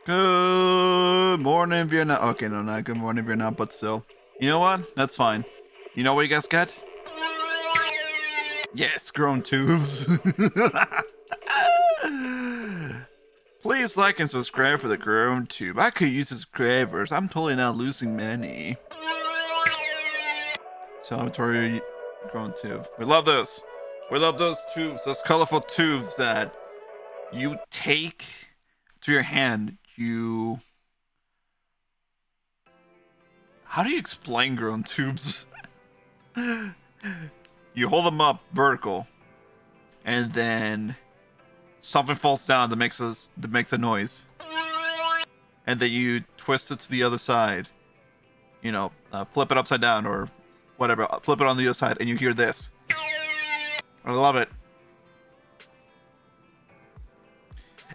Good morning, Vietnam. Okay, no, not good morning, Vietnam, but still. You know what? That's fine. You know what you guys get? Yes, grown tubes. Please like and subscribe for the grown tube. I could use subscribers. I'm totally not losing many. Celebratory grown tube. We love those. We love those tubes, those colorful tubes that you take to your hand. How do you explain grown tubes? You hold them up vertical, and then something falls down that makes a noise, and then you twist it to the other side. You know, flip it upside down or whatever. Flip it on the other side, and you hear this. I love it.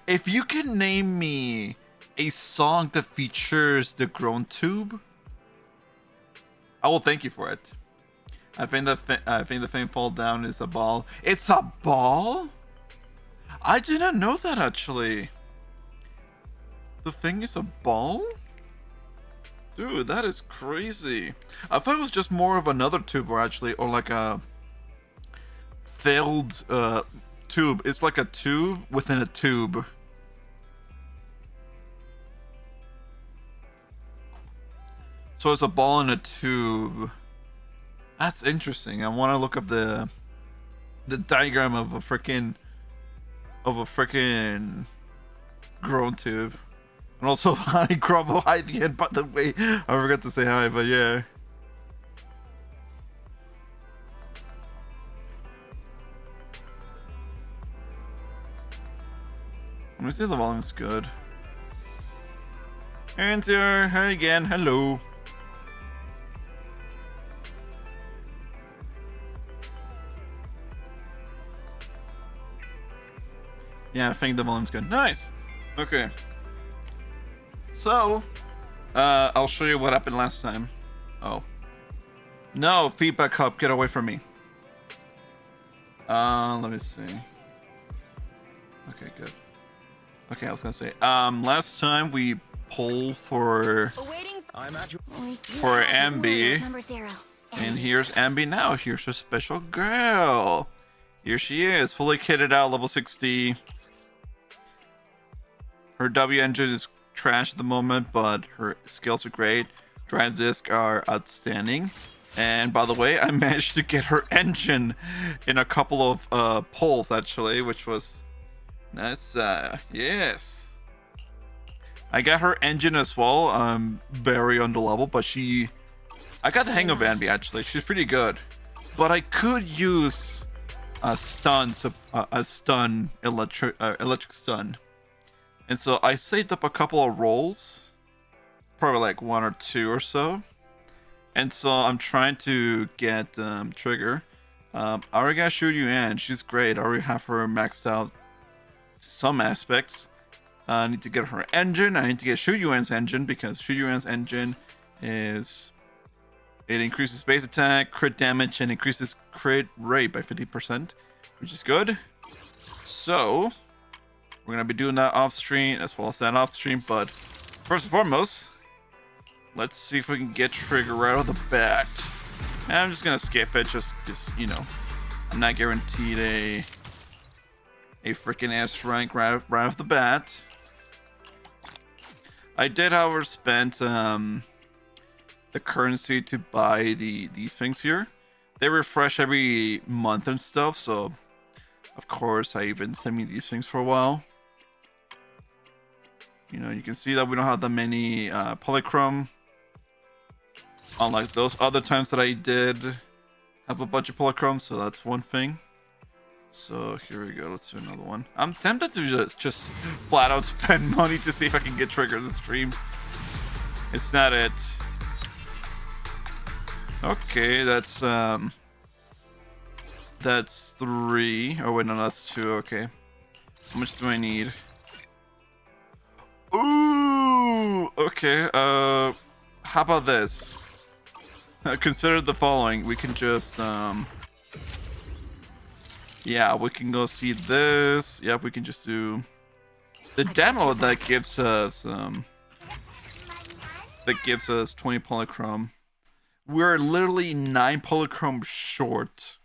If you can name me a song that features the grown tube, I will thank you for it. I think the thing fall down is a ball. It's a ball? I didn't know that actually. The thing is a ball? Dude, that is crazy. I thought it was just more of another tube, or actually, or like a failed tube. It's like a tube within a tube. So it's a ball in a tube. That's interesting. I want to look up the diagram of a freaking grown tube. And also, hi, Grumble, hi the end. By the way, I forgot to say hi, but yeah. Let me see if the volume's good. Enter. Hi again. Hello. Yeah, I think the volume's good. Nice. Okay. So, I'll show you what happened last time. Oh. No, feedback hub, get away from me. Let me see. Okay, good. Okay, I was gonna say, last time we polled for Ambi, and here's Ambi now. Here's her special girl. Here she is, fully kitted out, level 60. Her W engine is trash at the moment, but her skills are great. Drive disc are outstanding. And by the way, I managed to get her engine in a couple of polls actually, which was nice. Yes, I got her engine as well. Very under level, but I got the hang of Ambi actually. She's pretty good, but I could use a electric stun. And so I saved up a couple of rolls, probably like 1 or 2 or so. And so I'm trying to get Trigger. I already got Zhu Yuan. She's great. I already have her maxed out some aspects. I need to get her engine. I need to get Zhu Yuan's engine because Zhu Yuan's engine it increases base attack, crit damage, and increases crit rate by 50%, which is good. So we're gonna be doing that off stream as well as that off stream, but first and foremost, let's see if we can get Trigger right off the bat. And I'm just gonna skip it, just you know, I'm not guaranteed a freaking S rank right off the bat. I did, however, spend the currency to buy these things here. They refresh every month and stuff, so of course I even sent me these things for a while. You know, you can see that we don't have that many polychrome, unlike those other times that I did have a bunch of polychrome, so that's one thing. So here we go, let's do another one. I'm tempted to just flat out spend money to see if I can get Trigger to stream. It's not it. Okay, that's 3. Oh wait, no, that's 2. Okay, how much do I need? Ooh, okay. How about this? Consider the following. We can just yeah, we can go see this. Yep, we can just do The demo that gives us 20 polychrome. We're literally 9 polychrome short.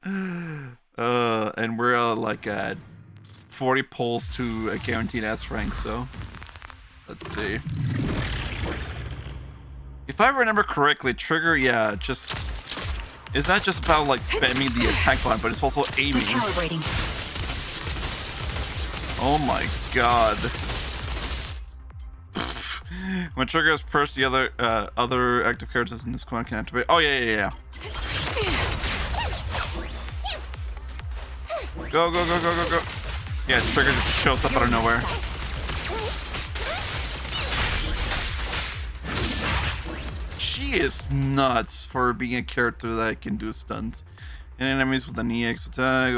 And we're like at 40 pulls to a guaranteed S rank, so let's see. If I remember correctly, Trigger, yeah, just it's not just about like spamming the attack button, but it's also aiming. Oh my god. When Trigger is pressed, the other active characters in this squad can activate. Oh yeah. Go. Yeah, Trigger just shows up out of nowhere. She is nuts for being a character that can do stunts. And enemies with an EX attack,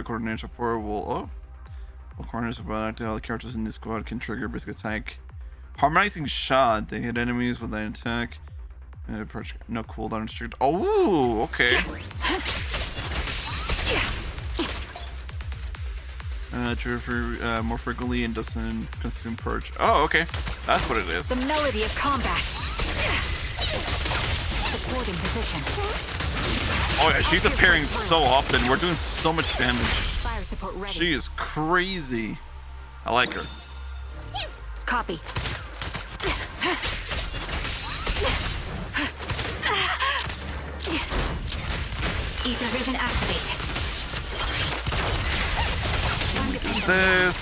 coordination support will coordinate support all the characters in this squad can trigger basic attack. Harmonizing shot, they hit enemies with an attack. Approach no cooldown restricted. Oh, okay. Trigger more frequently and doesn't consume purge. Oh, okay. That's what it is. The melody of combat. Supporting position. Oh yeah, she's appearing so often. We're doing so much damage. Fire support ready. She is crazy. I like her. Copy. Ether vision activate. This.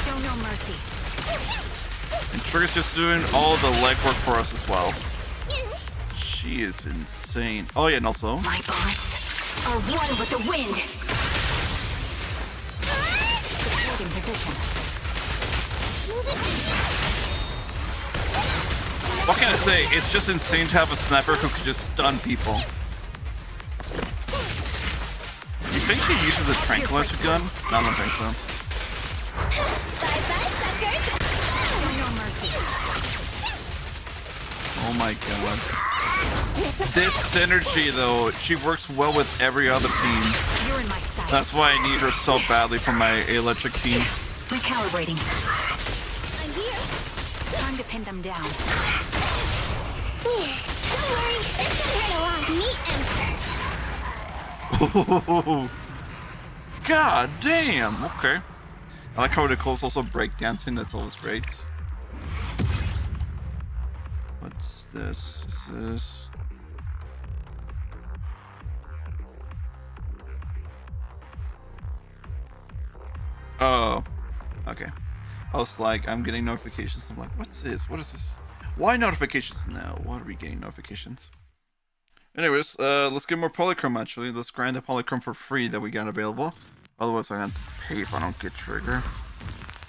Show no mercy. And Trigger's just doing all the legwork for us as well. She is insane. Oh yeah, and also My bullets are one with the wind. Supporting position. what can I say? It's just insane to have a sniper who can just stun people. You think she uses a tranquilizer gun? No, I don't think so. Oh my god. This synergy though, she works well with every other team. You're in my sight. That's why I need her so badly for my electric team. Recalibrating. I'm here. Time to pin them down. Don't worry, this can hurt a lot. Neat and God damn. Okay. I like how the calls also breakdancing. That's always great. What's this? Is this? Oh. Okay. I was like, I'm getting notifications. I'm like, what's this? What is this? Why notifications now? Why are we getting notifications? Anyways, let's get more polychrome actually. Let's grind the polychrome for free that we got available. Otherwise I have to pay if I don't get Trigger.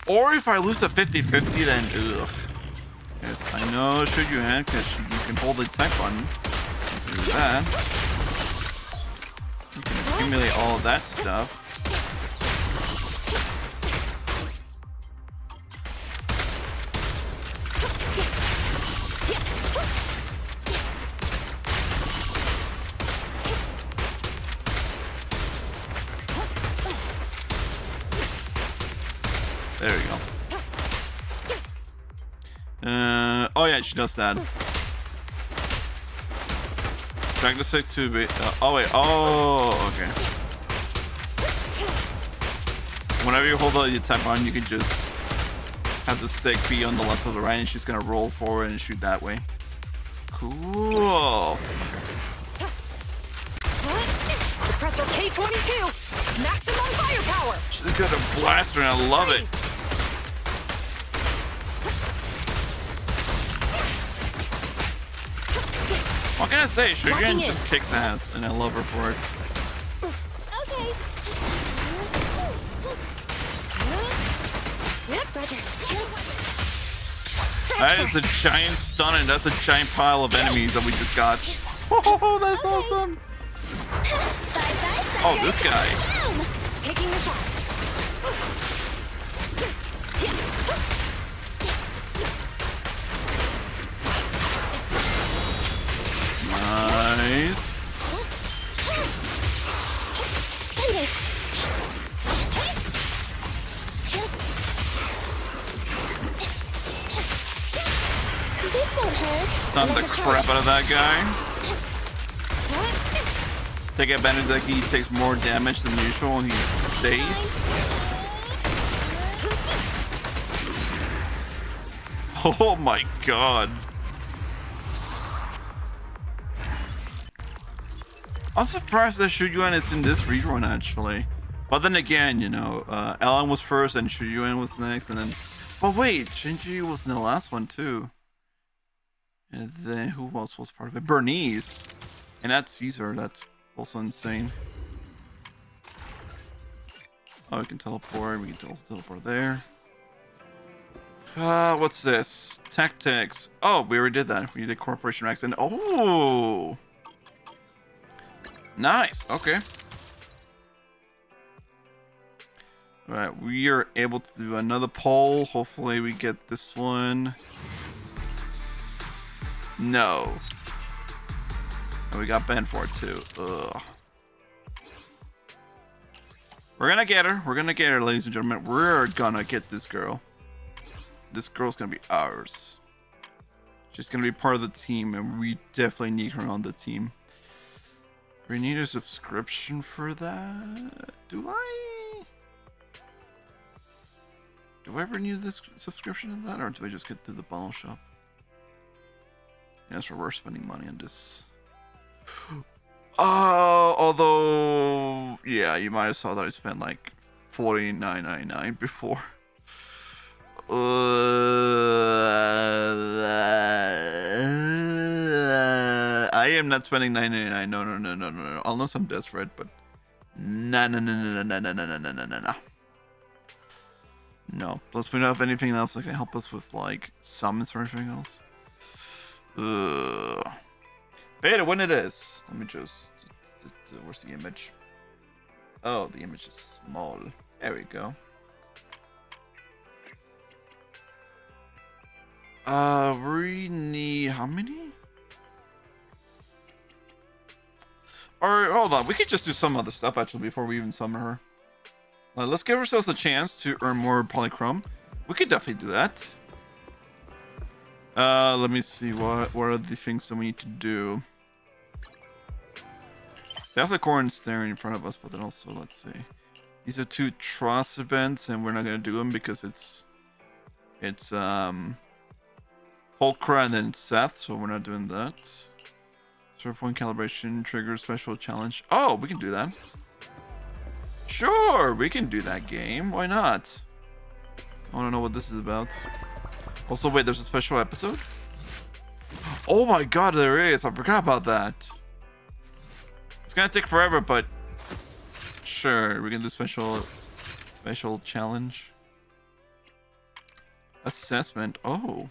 Or if I lose the 50-50, then ugh. Yes, I know should you hand because you can hold the attack button. Do that. You can accumulate all of that stuff. There we go. Oh yeah, she does that. Drag the stick to be. Oh wait. Oh, okay. Whenever you hold the attack button, you can just have the stick be on the left or the right, and she's gonna roll forward and shoot that way. Cool. Suppressor K-22. Maximum firepower. She's got a blaster, and I love it. What can I say? Shuriken just kicks ass, and I love her for it. okay. Roger. That is a giant stun, and that's a giant pile of enemies that we just got. Oh, that's awesome! Oh, this guy. Taking the shot. Stun the crap out of that guy. Take advantage that he takes more damage than usual and he stays. Oh my god. I'm surprised that Zhu Yuan is in this rerun actually. But then again, you know, Alan was first and Zhu Yuan was next and then... But wait, Shinji was in the last one too. And then who else was part of it? Bernice. And that's Caesar, that's also insane. Oh, we can teleport, we can also teleport there. What's this? Tactics. Oh, we already did that. We did Corporation X and oh! Nice, okay. Alright, we are able to do another poll. Hopefully we get this one. No. And we got banned for it too. Ugh. We're gonna get her. We're gonna get her, ladies and gentlemen. We're gonna get this girl. This girl's gonna be ours. She's gonna be part of the team, and we definitely need her on the team. We need a subscription for that. Do I renew this subscription to that, or do I just get to the bottle shop? Yes, we're spending money on this. Although, yeah, you might have saw that I spent like $49.99 before. I am not spending $9.99. No. Unless I'm desperate, but no. No. Plus, we don't have anything else that can help us with like summons or anything else. Beta, when it is. Let me just... Where's the image? Oh, the image is small. There we go. We need... How many? Or, hold on. We could just do some other stuff, actually, before we even summon her. Let's give ourselves a chance to earn more polychrome. We could definitely do that. Let me see. What are the things that we need to do? They have the corn staring in front of us, but then also, let's see. These are 2 Tross events, and we're not going to do them because it's Holkra and then Seth, so we're not doing that. Surf point calibration, trigger, special challenge. Oh, we can do that. Sure, we can do that game. Why not? I want to know what this is about. Also, wait, there's a special episode? Oh my god, there is. I forgot about that. It's gonna take forever, but sure, we can do special challenge. Assessment. Oh,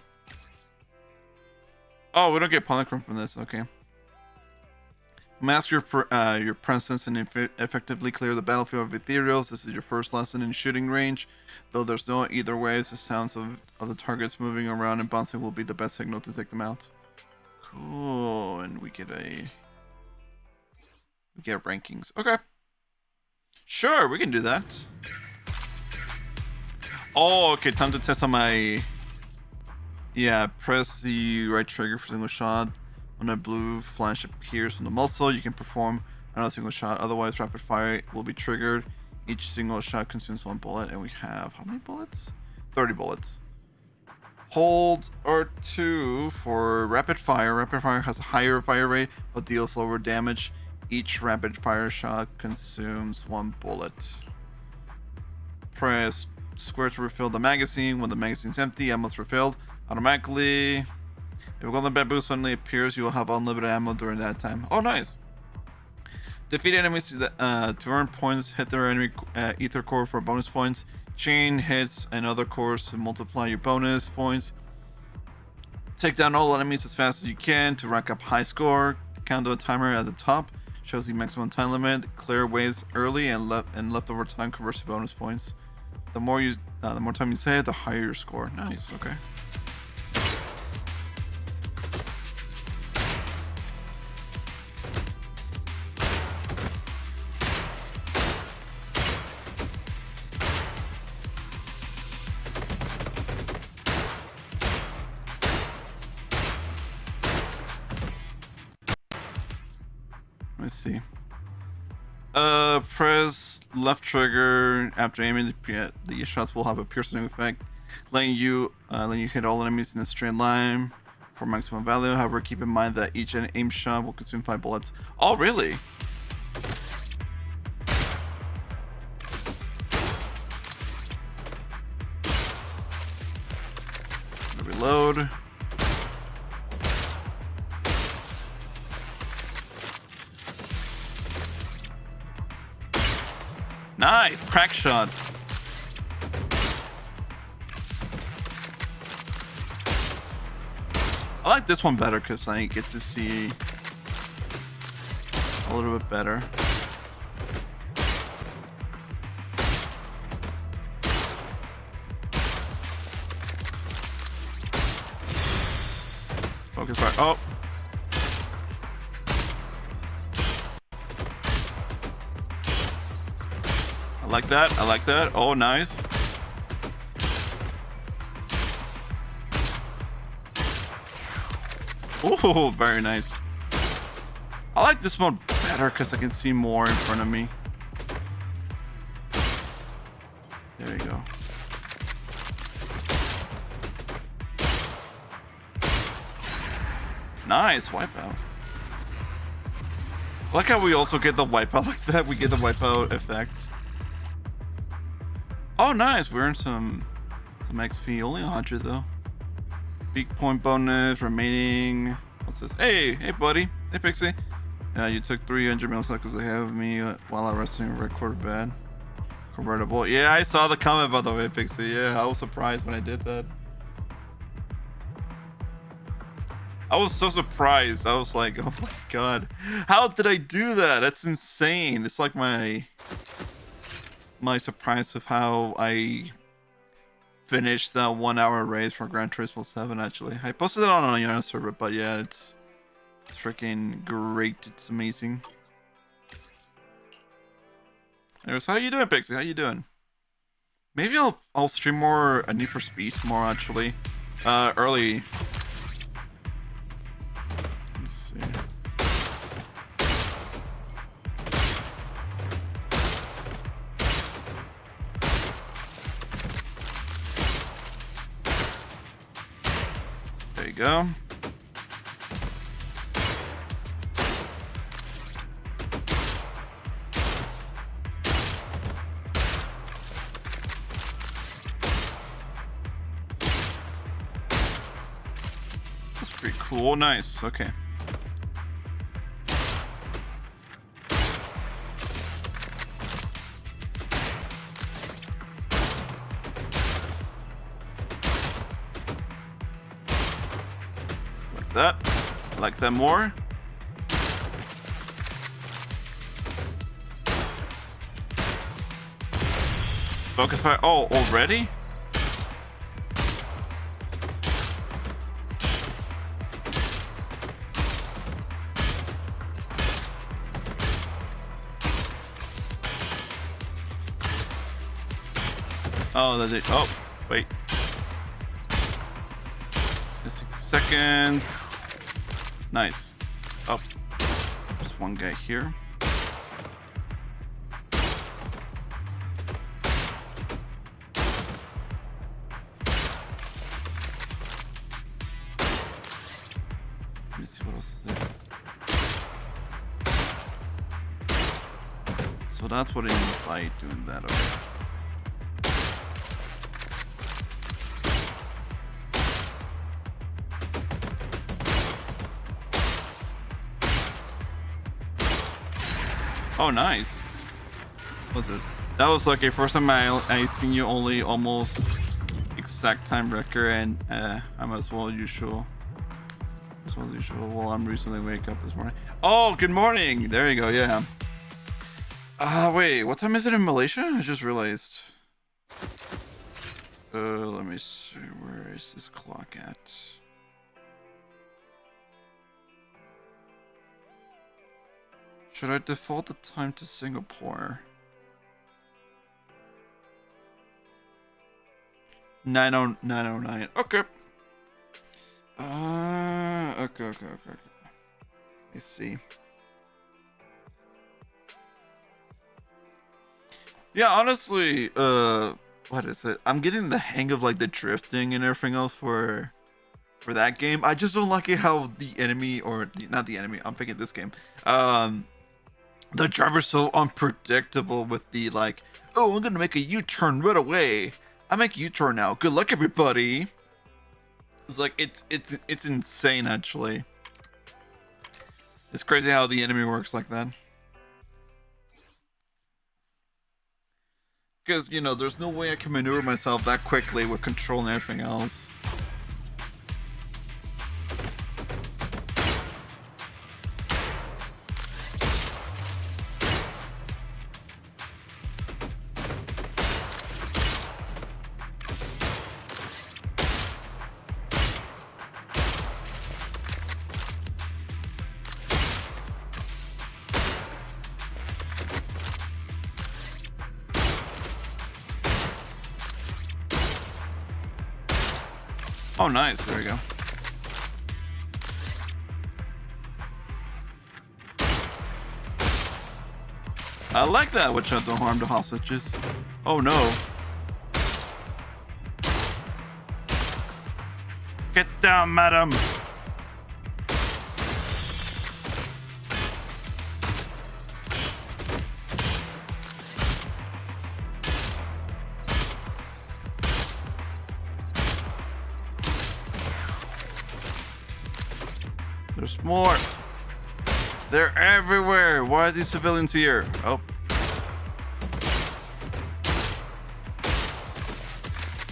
we don't get polychrome from this. Okay. Mask your presence and effectively clear the battlefield of ethereals. This is your first lesson in shooting range. Though there's no either ways, the sounds of the targets moving around and bouncing will be the best signal to take them out. Cool, and we get rankings. Okay. Sure, we can do that. Oh, okay, time to test on my... Yeah, press the right trigger for single shot. When a blue flash appears from the muzzle, you can perform another single shot. Otherwise, rapid fire will be triggered. Each single shot consumes 1 bullet, and we have... How many bullets? 30 bullets. Hold R2 for rapid fire. Rapid fire has a higher fire rate, but deals lower damage. Each rapid fire shot consumes 1 bullet. Press square to refill the magazine. When the magazine is empty, ammo is refilled automatically. If a golden bamboo suddenly appears, you will have unlimited ammo during that time. Oh, nice. Defeat enemies to earn points. Hit their enemy ether core for bonus points. Chain hits and other cores to multiply your bonus points. Take down all enemies as fast as you can to rack up high score. The countdown timer at the top shows the maximum time limit. Clear waves early and leftover time converts to bonus points. The more time you say it, the higher your score. Nice. Okay. me see. Press left trigger after aiming. The shots will have a piercing effect, letting you hit all enemies in a straight line for maximum value. However, keep in mind that each aim shot will consume 5 bullets. Oh, really? Reload. Nice! Crack shot. I like this one better because I get to see a little bit better. Focus fire. Oh! I like that. I like that. Oh, nice. Oh, very nice. I like this one better because I can see more in front of me. There you go. Nice wipeout. I like how we also get the wipeout like that. We get the wipeout effect. Oh, nice. We earned some XP. Only 100 though. Peak point bonus remaining. What's this? Hey, buddy. Hey, Pixie. You took 300 milliseconds ahead of me while I was resting a red Corvette. Convertible. Yeah, I saw the comment by the way, Pixie. Yeah, I was surprised when I did that. I was so surprised. I was like, oh my god. How did I do that? That's insane. It's like my surprise of how I finished that 1 hour race for Gran Turismo 7 actually. I posted it on a Yana server, but yeah, it's freaking great. It's amazing. Anyways, how you doing, Pixie? How you doing? Maybe I'll stream more Need for Speed more actually. Early. Let's see. There you go. That's pretty cool. Nice. Okay. That. I like that more. Focus fire. Oh, already? Oh, that's it. Oh, wait. 60 seconds. Nice. Oh, there's one guy here. Let me see what else is there. So that's what it means by doing that. Okay. Oh, nice. What's this? That was like a first time I seen you only almost exact time record, and I'm as well usual. As well as usual. Well, I'm recently wake up this morning. Oh, good morning. There you go. Yeah. Wait. What time is it in Malaysia? I just realized. Let me see. Where is this clock at? Should I default the time to Singapore? 909. Okay. Okay. Let's see. Yeah, honestly, what is it? I'm getting the hang of like the drifting and everything else for that game. I just don't like it how the enemy not the enemy. I'm picking this game. The driver's so unpredictable with the like, oh, I'm gonna make a U-turn right away. I make a U-turn now. Good luck, everybody. It's like it's insane actually. It's crazy how the enemy works like that. Because, you know, there's no way I can maneuver myself that quickly with control and everything else. Oh, nice. There we go. I like that, which don't harm the hostages. Oh, no. Get down, madam. There's more. They're everywhere. Why are these civilians here? Oh.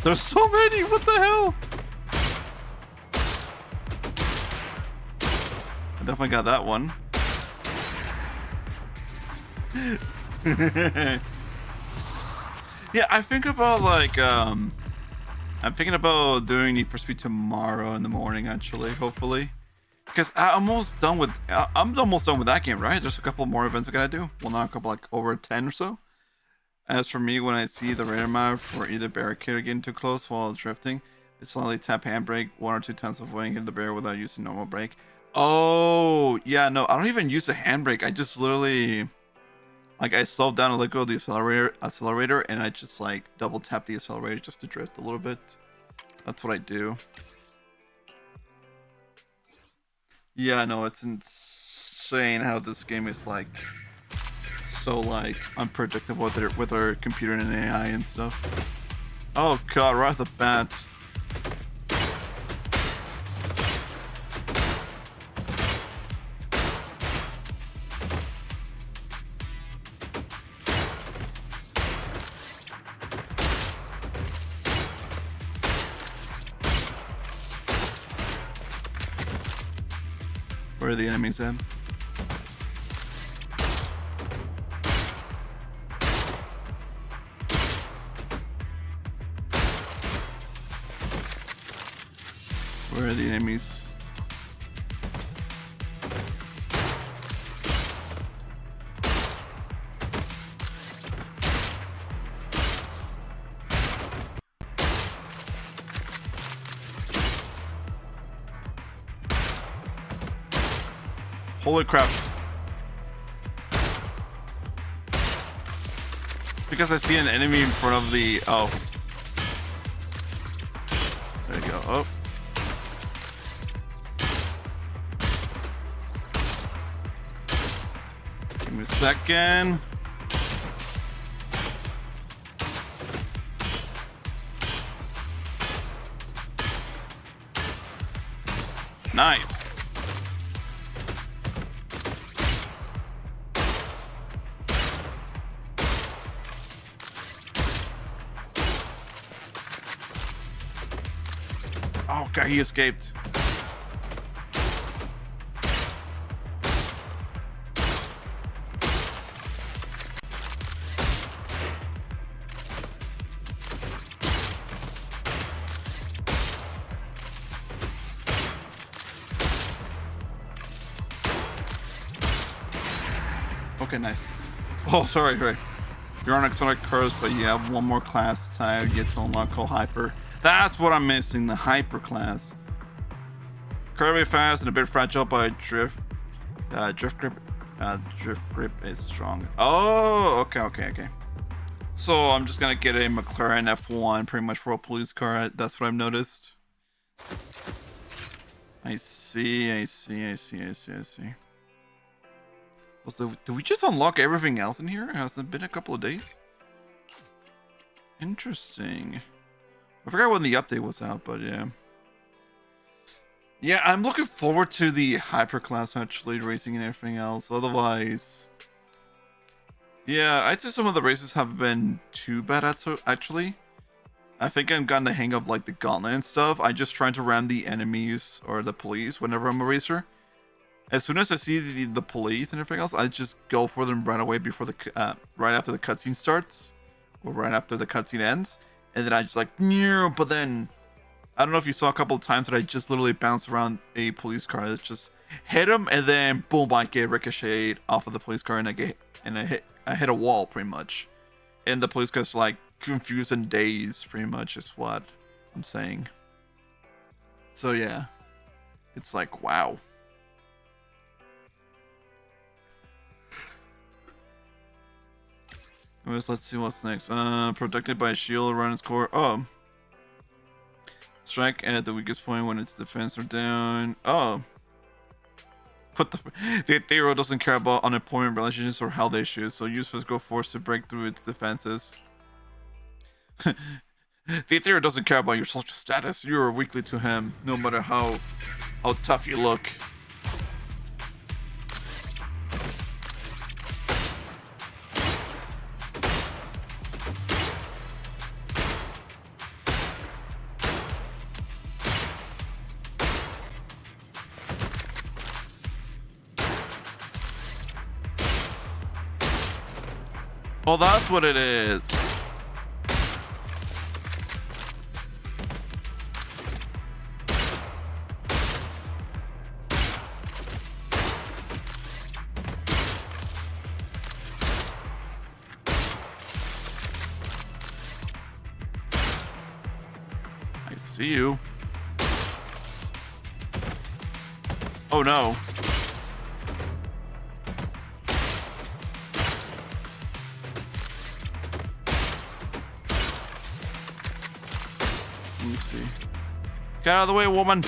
There's so many. What the hell? I definitely got that one. Yeah, I think about like I'm thinking about doing Need for Speed tomorrow in the morning actually, hopefully. Because I'm almost done with that game, right? There's a couple more events I gotta do. Well, not a couple, like over 10 or so. As for me, when I see the radar map for either barricade or getting too close while drifting, I slowly tap handbrake 1 or 2 times avoiding hitting the barrier without using normal brake. Oh, yeah, no, I don't even use a handbrake. I just literally, like, I slow down and let go of the accelerator, and I just like double tap the accelerator just to drift a little bit. That's what I do. Yeah, no, it's insane how this game is like so like unpredictable with our computer and AI and stuff. Oh god, right off the bat. Where are the enemies at? Where are the enemies? Holy crap. Because I see an enemy in front of the... Oh. There you go. Oh. Give me a second. Nice. Oh god, he escaped. Okay, nice. Oh, sorry. You're on exotic curves, but you have one more class type you get to unlock called Hyper. That's what I'm missing, the Hyper class. Curvy fast and a bit fragile, but drift grip is strong. Oh, okay. So I'm just gonna get a McLaren F1 pretty much for a police car. That's what I've noticed. I see. Did we just unlock everything else in here? Has it been a couple of days? Interesting. I forgot when the update was out, but yeah. Yeah, I'm looking forward to the hyperclass actually racing and everything else. Otherwise, yeah, I'd say some of the races haven't been too bad actually. I think I've gotten the hang of like the gauntlet and stuff. I just try to ram the enemies or the police whenever I'm a racer. As soon as I see the police and everything else, I just go for them right away before the right after the cutscene starts, or right after the cutscene ends, and then I just like, but then I don't know if you saw a couple of times that I just literally bounced around a police car that just hit him, and then boom, I get ricocheted off of the police car, and I hit a wall pretty much, and the police car's like confused and dazed, pretty much is what I'm saying. So yeah, it's like wow. Anyways, let's see what's next. Protected by a shield around its core. Oh. Strike at the weakest point when its defense are down. Oh. What the hero doesn't care about unemployment relationships or health issues, so use physical force to break through its defenses. The hero doesn't care about your social status. You are weakly to him, no matter how tough you look. Oh, that's what it is. I see you. Oh no. Let me see. Get out of the way, woman.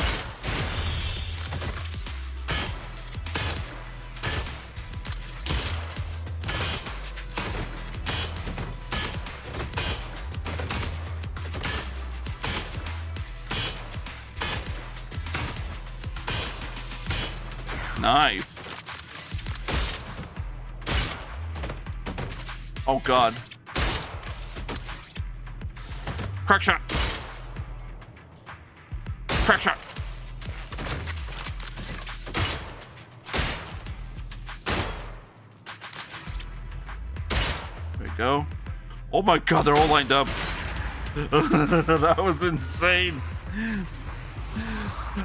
Nice. Oh god. Crack shot. Crack shot. There we go. Oh my god, they're all lined up. That was insane.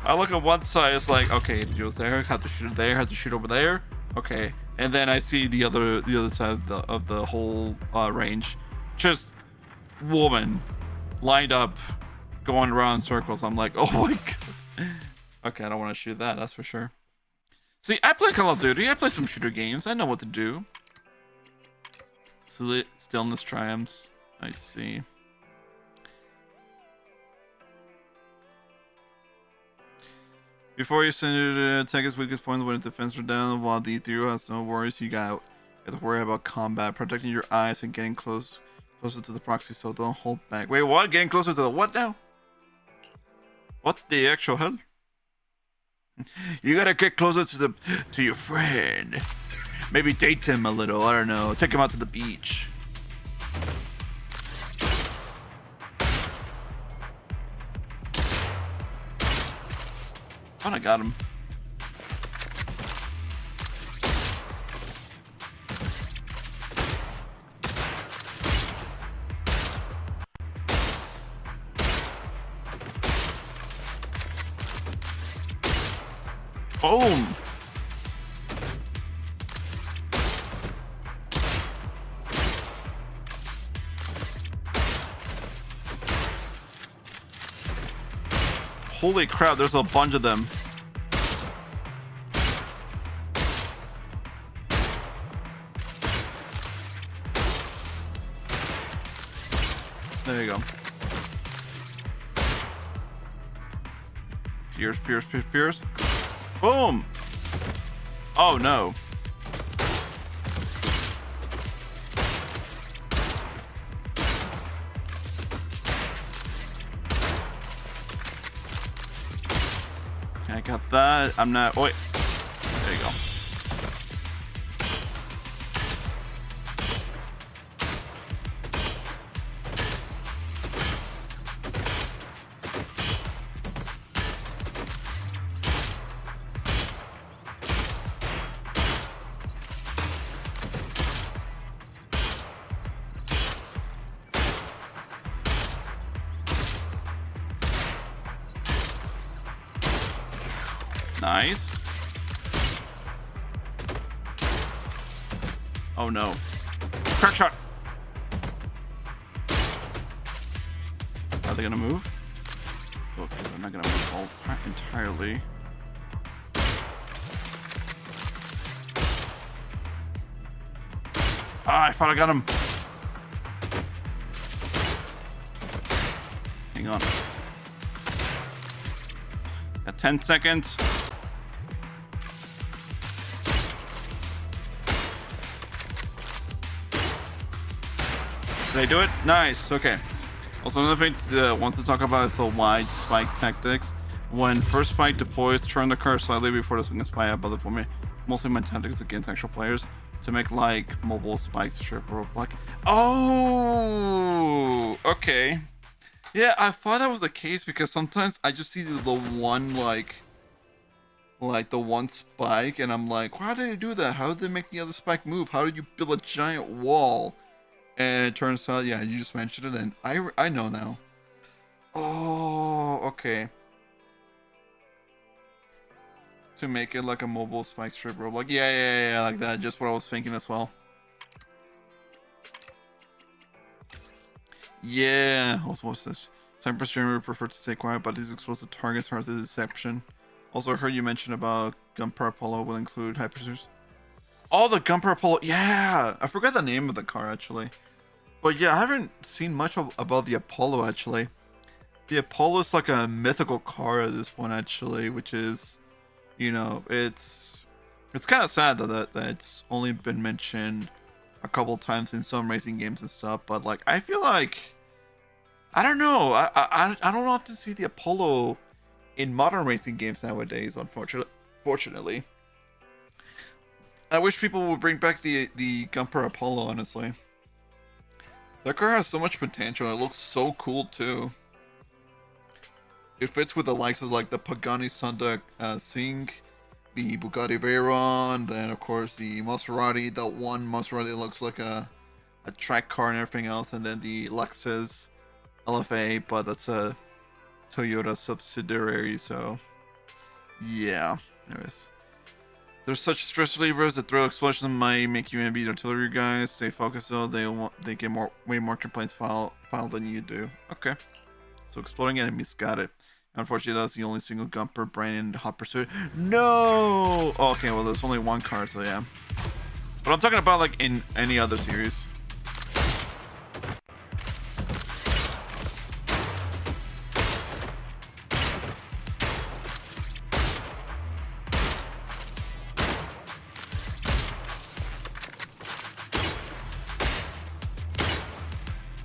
I look at one side, it's like, okay, it goes there, have to shoot it there, have to shoot over there. Okay. And then I see the other side of the whole range. Just woman lined up going around in circles. I'm like, oh my god. Okay, I don't want to shoot that, that's for sure. See, I play Call of Duty, I play some shooter games, I know what to do. Stillness triumphs. I see. Before you send it to attack its weakest point when its defense are down, while the hero has no worries, you got to worry about combat, protecting your eyes and getting closer to the proxy, so don't hold back. Wait, what? Getting closer to the what now? What the actual hell? You gotta get closer to your friend. Maybe date him a little, I don't know. Take him out to the beach. Oh, I got him. Boom! Holy crap, there's a bunch of them. There you go. Pierce, pierce, pierce, pierce. Boom! Oh no. Okay, I got that. I'm not. Wait. There you go. Nice. Oh no. Crack shot. Are they gonna move? Okay, they're not gonna move all entirely. Ah, I thought I got him. Hang on. Got 10 seconds. Did I do it? Nice. Okay. Also, another thing I want to talk about is the wide spike tactics. When first spike deploys, turn the car slightly before the swing spike above the point. Mostly my tactics against actual players to make like mobile spikes strip rope block. Oh, okay. Yeah, I thought that was the case because sometimes I just see the one like the one spike, and I'm like, how did they do that? How did they make the other spike move? How did you build a giant wall? And it turns out, yeah, you just mentioned it, and I know now. Oh, okay. To make it like a mobile spike strip rope, like yeah, like that. Just what I was thinking as well. Yeah. Also, what's this? Cyber streamer prefer to stay quiet, but these explosive targets are the deception. Also, I heard you mention about Gunpowder Apollo will include hyperspace. Oh, the Gunpowder Apollo. Yeah, I forgot the name of the car actually. But yeah, I haven't seen much about the Apollo actually. The Apollo is like a mythical car at this point actually, which is, you know, it's kind of sad that it's only been mentioned a couple times in some racing games and stuff. But like, I feel like, I don't know, I don't often see the Apollo in modern racing games nowadays. Unfortunately, I wish people would bring back the Gunpowder Apollo. Honestly. That car has so much potential. It looks so cool too. It fits with the likes of like the Pagani Sonda Sing, the Bugatti Veyron, then of course the Maserati. That one Maserati that looks like a track car and everything else, and then the Lexus LFA, but that's a Toyota subsidiary. So yeah, anyways. There's such stress relievers that throw explosions might make you envy artillery guys. Stay focused though. They get way more complaints filed than you do. Okay. So exploding enemies, got it. Unfortunately, that's the only single gunper brain in Hot Pursuit. No. Oh, okay, well there's only one card, so yeah. But I'm talking about like in any other series.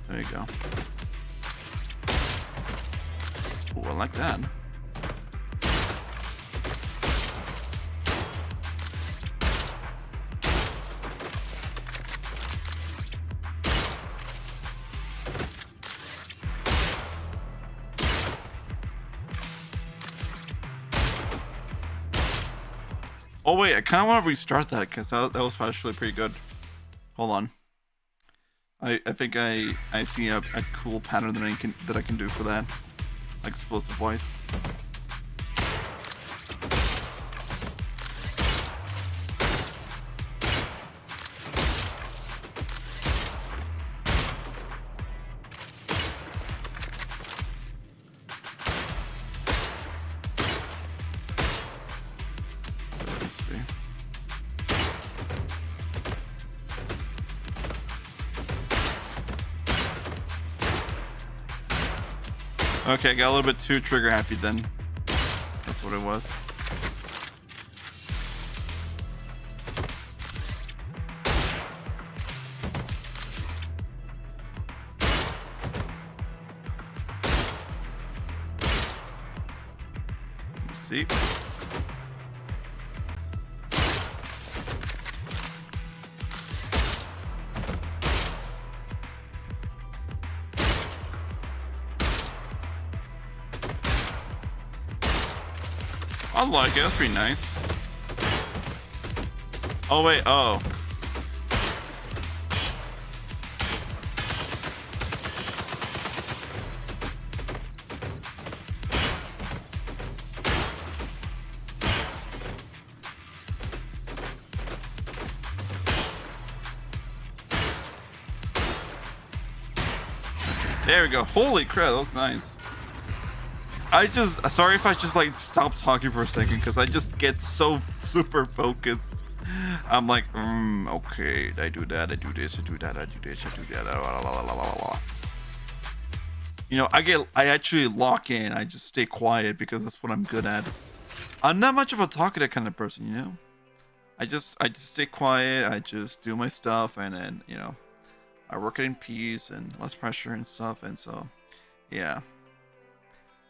There you go. Ooh, I like that. Oh wait, I kind of want to restart that because that was actually pretty good. Hold on. I think I see a cool pattern that I can do for that, like explosive voice. Let's see. Okay, I got a little bit too trigger happy then. That's what it was. See? I like it. That's pretty nice. Oh wait. Oh. There we go. Holy crap, that was nice. Sorry if I just like stop talking for a second because I just get so super focused. I'm like, okay, I do that, I do this, I do that, I do this, I do that, la, la, la, la, la, la. You know, I actually lock in. I just stay quiet because that's what I'm good at. I'm not much of a talkative kind of person, you know. I just stay quiet. I just do my stuff, and then you know, I work it in peace and less pressure and stuff. And so, yeah.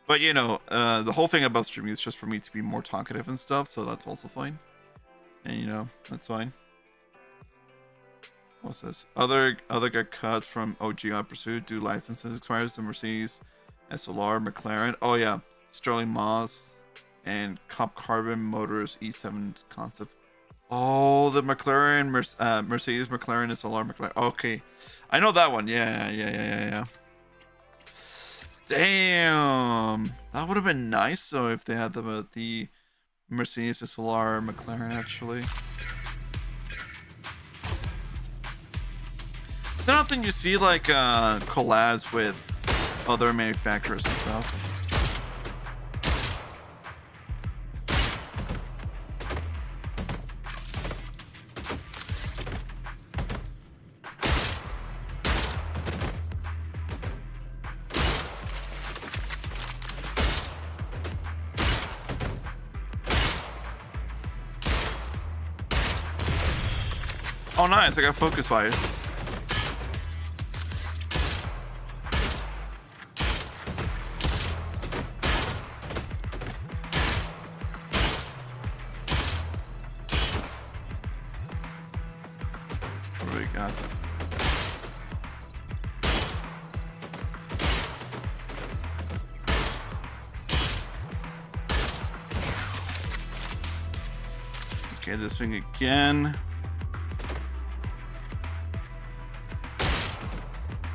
But you know, the whole thing about streaming is just for me to be more talkative and stuff. So that's also fine. And you know, that's fine. What's this? Other got cuts from OGI Pursuit due licenses expires. The Mercedes, SLR, McLaren. Oh yeah, Sterling Moss and Cop Carbon Motors E7 concept. Oh, the McLaren, Mercedes, McLaren, SLR, McLaren. Okay, I know that one. Yeah. Damn, that would have been nice though if they had the Mercedes, SLR, McLaren actually. It's not often you see like collabs with other manufacturers and stuff. Oh nice, I got focus fire. What do we got? Okay, this thing again.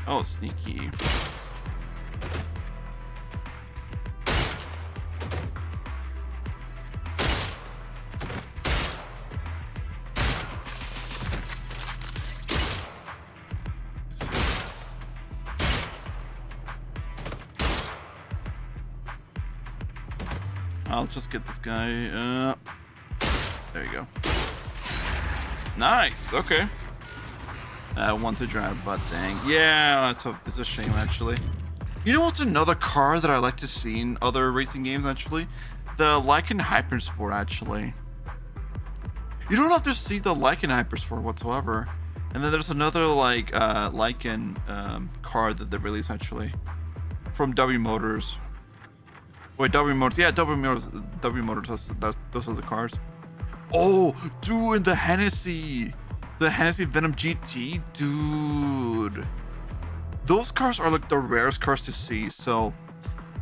Oh, sneaky. I'll just get this guy. There you go. Nice. Okay. I want to drive, but dang. Yeah, it's a shame actually. You know what's another car that I like to see in other racing games actually? The Lycan Hypersport actually. You don't have to see the Lycan Hypersport whatsoever. And then there's another like Lycan car that they released actually from W Motors. Wait, W Motors. Yeah, W Motors. Those are the cars. Oh, dude, and the Hennessy Venom GT, dude. Those cars are like the rarest cars to see. So,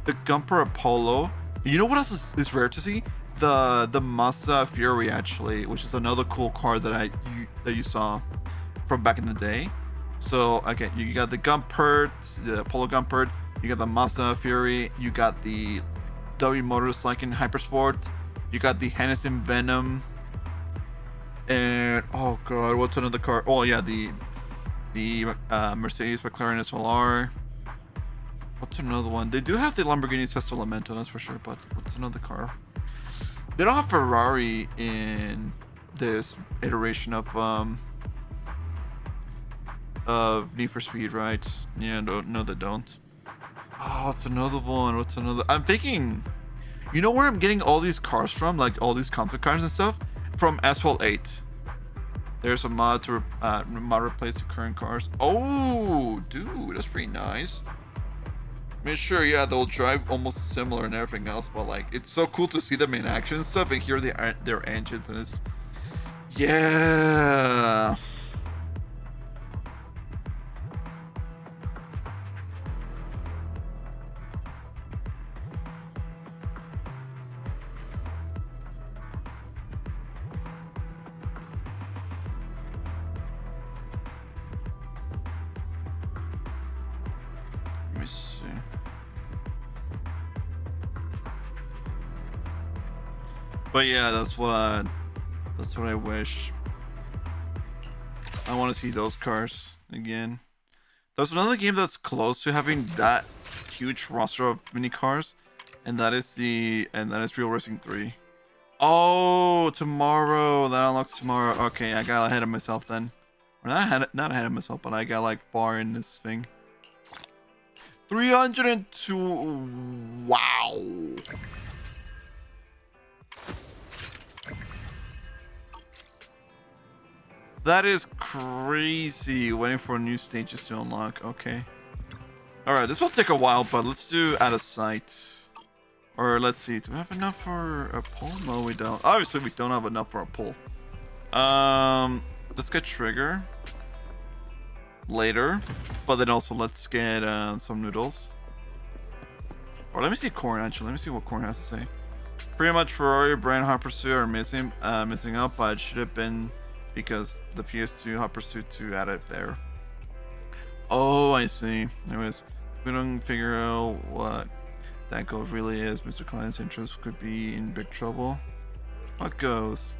the Gumper Apollo. You know what else is rare to see? The Mazda Fury actually, which is another cool car that you saw from back in the day. So okay, you got the Gumpert, the Apollo Gumpert. You got the Mazda Fury. You got the W Motors Lycan Hypersport. You got the Hennessy Venom. And oh god, what's another car? Oh yeah, the Mercedes McLaren SLR. What's another one? They do have the Lamborghini Sesto Lamento, that's for sure. But what's another car? They don't have Ferrari in this iteration of Need for Speed, right? Yeah, no, they don't. Oh, what's another one? What's another? I'm thinking, you know where I'm getting all these cars from? Like all these conflict cars and stuff? From Asphalt 8. There's a mod to replace the current cars. Oh, dude, that's pretty nice. I mean, sure, yeah, they'll drive almost similar and everything else, but like, it's so cool to see them in action and stuff and hear their engines, and it's, yeah. Let me see. But yeah, that's what I wish. I want to see those cars again. There's another game that's close to having that huge roster of mini cars, and that is Real Racing 3. Oh, tomorrow. That unlocks tomorrow. Okay, I got ahead of myself then. Or not ahead of myself, but I got like far in this thing. 302. Wow. That is crazy. Waiting for new stages to unlock. Okay. Alright, this will take a while, but let's do out of sight. Or let's see. Do we have enough for a pull? No, we don't. Obviously, we don't have enough for a pull. Let's get Trigger later. But then also let's get some noodles. Or let me see Corn, actually. Let me see what Corn has to say. Pretty much Ferrari, brand Hot Pursuit are missing out, but it should have been because the PS2 Hot Pursuit 2 added there. Oh, I see. Anyways, if we don't figure out what that ghost really is, Mr. Klein's interest could be in big trouble. What ghost?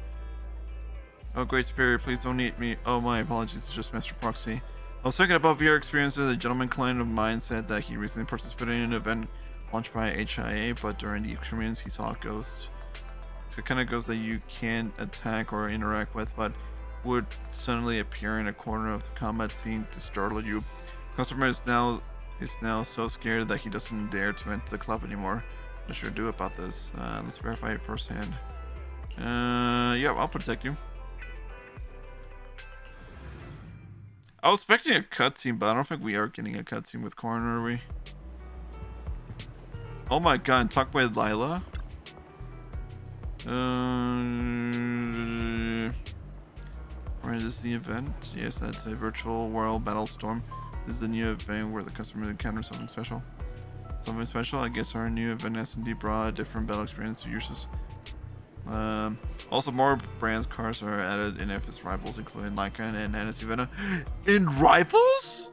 Oh, Great Superior, please don't eat me. Oh, my apologies, it's just Mr. Proxy. I was thinking about VR experiences. A gentleman client of mine said that he recently participated in an event launched by HIA, but during the experience he saw a ghost. It's the kind of ghost that you can't attack or interact with, but would suddenly appear in a corner of the combat scene to startle you. Customer is now so scared that he doesn't dare to enter the club anymore. What should I do about this? Let's verify it firsthand. Yeah, I'll protect you. I was expecting a cutscene, but I don't think we are getting a cutscene with Corn, are we? Oh my god, talk with Lila. Right, is this the event? Yes, that's a virtual world battle storm. This is the new event where the customer encounters something special. Something special? I guess our new event has indeed brought a different battle experience to users. Also, more brands cars are added in FS Rivals, including Lycan and Hennessy Venom. In Rivals?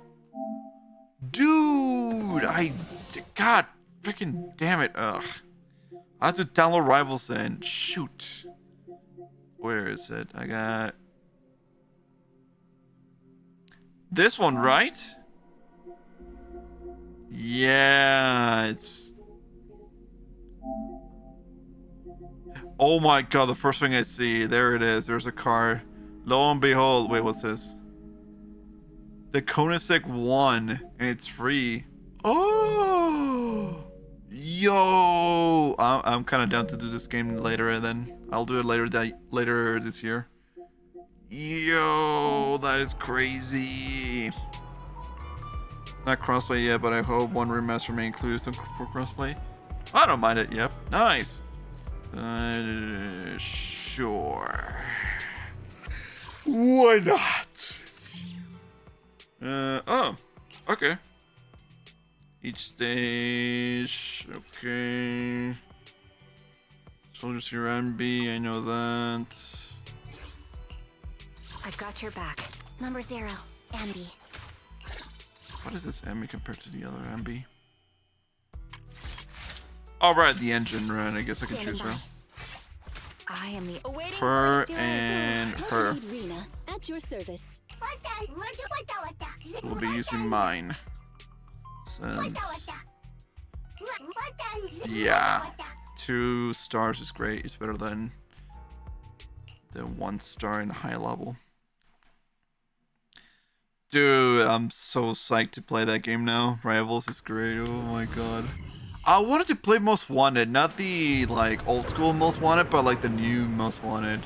Dude, God freaking damn it. Ugh. I have to download Rivals then. Shoot. Where is it? I got this one, right? Yeah, it's... Oh my god, the first thing I see, there it is. There's a car. Lo and behold, wait, what's this? The Koenigsegg 1, and it's free. Oh, yo! I'm kind of down to do this game later, and then I'll do it later this year. Yo, that is crazy. Not crossplay yet, but I hope one remaster may include some for crossplay. I don't mind it. Yep, nice. Sure. Why not? Oh, okay. Each stage, okay. Soldiers here, MB, I know that. I've got your back. Number 0, Ambi. What is this MB compared to the other MB? Alright, the engine run. I guess I can choose her. I am the Her and her. At your service. We'll be using mine. Since... yeah. 2 stars is great. It's better than the 1 star in high level. Dude, I'm so psyched to play that game now. Rivals is great. Oh my god. I wanted to play Most Wanted, not the like old school Most Wanted, but like the new Most Wanted.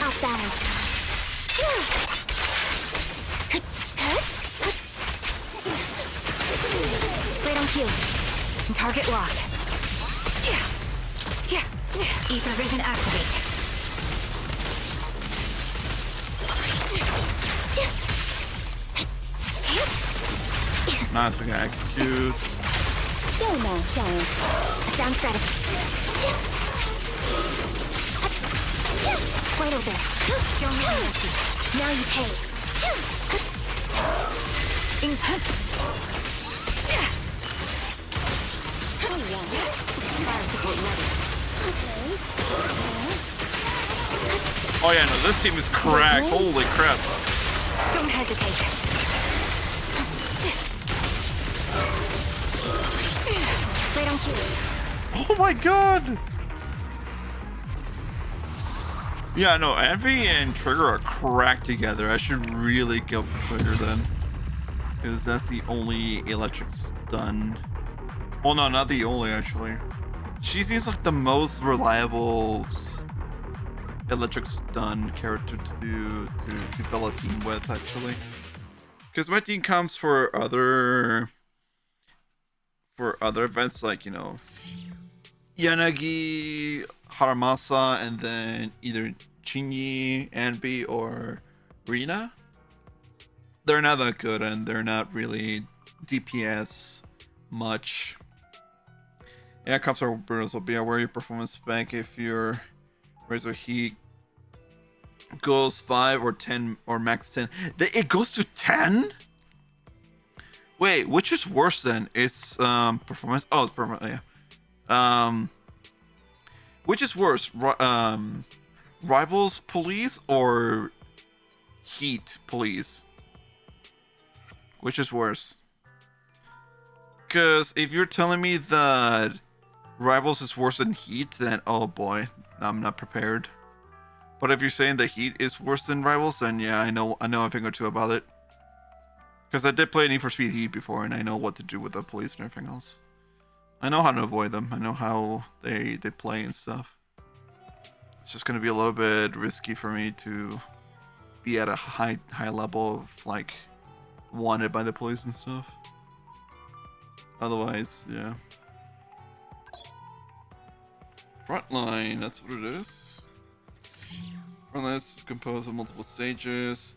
Outside. Right on cue. Target locked. Ether vision activate. Nice, we can execute. Go now, Sharon. Down strategy. Right over there. Show me mercy. Now you pay. Oh, yeah. Fire support ready. Oh yeah, no, this team is cracked. Holy crap. Don't hesitate. Right on cue. Oh my god. Yeah, no, Envy and Trigger are cracked together. I should really go for Trigger then. Because that's the only electric stun. Well, no, not the only, actually. She seems like the most reliable electric stun character to do to fill a team with, actually. Because my team comes for other events like, you know, Yanagi, Haramasa, and then either Chingy, Anbi, or Rina. They're not that good, and they're not really DPS much. Yeah, cops are brutal, so be aware of your performance spec if your Razor Heat goes 5 or 10 or max 10. It goes to 10? Wait, which is worse then? It's performance. Oh, it's performance. Yeah. Which is worse? Rivals Police or Heat Police? Which is worse? Because if you're telling me that Rivals is worse than Heat, then oh boy, I'm not prepared. But if you're saying that Heat is worse than Rivals, then yeah, I know a thing or two about it. Because I did play Need for Speed Heat before, and I know what to do with the police and everything else. I know how to avoid them. I know how they play and stuff. It's just gonna be a little bit risky for me to be at a high level of like wanted by the police and stuff. Otherwise, yeah. Frontline, that's what it is. Frontline is composed of multiple stages.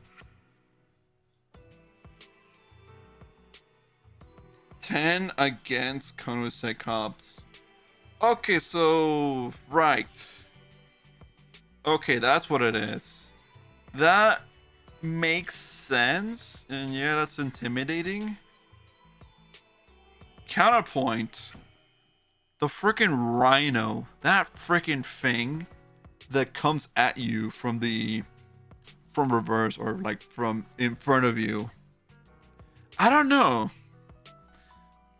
10 against Konosei cops. Okay, so right. Okay, that's what it is. That makes sense, and yeah, that's intimidating. Counterpoint. The freaking rhino, that freaking thing that comes at you from reverse or like from in front of you. I don't know.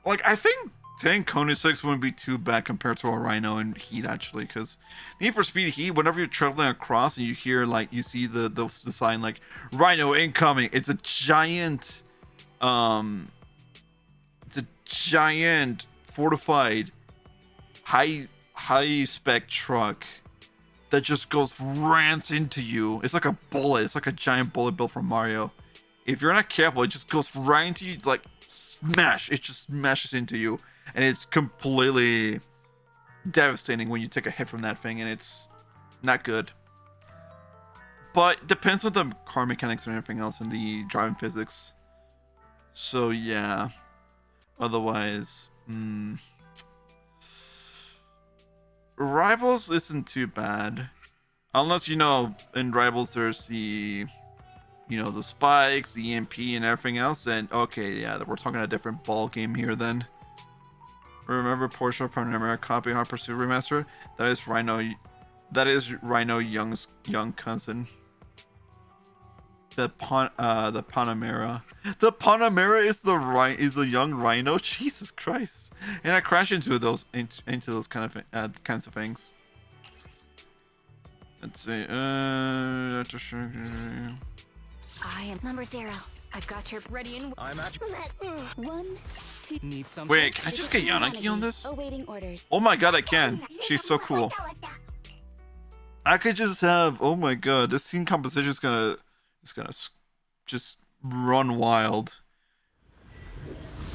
Like, I think 10 Koenigseggs wouldn't be too bad compared to a Rhino in Heat, actually, because Need for Speed Heat, whenever you're traveling across and you hear, like, you see the sign, like, Rhino incoming, it's a giant, fortified, high spec truck that just rams into you. It's like a bullet. It's like a giant bullet built from Mario. If you're not careful, it just goes right into you, like, smash. It just smashes into you. And it's completely devastating when you take a hit from that thing, and it's not good. But depends on the car mechanics and everything else and the driving physics. So, yeah. Otherwise, Rivals isn't too bad. Unless, you know, in Rivals there's the, you know, the spikes, the EMP, and everything else. And okay, yeah, we're talking a different ball game here then. Remember Porsche Panamera copy Hot Pursuit Remastered? That is Rhino. That is Rhino Young's young cousin. The Panamera. The Panamera is the young Rhino. Jesus Christ! And I crash into those kinds of things. Let's see. I am number 0. I've got your ready and I'm at 1, 2. need some. Wait, can I just get Yanagi on this? Awaiting orders. Oh my god, I can. She's so cool. I could just have. Oh my god, this scene composition is gonna just run wild.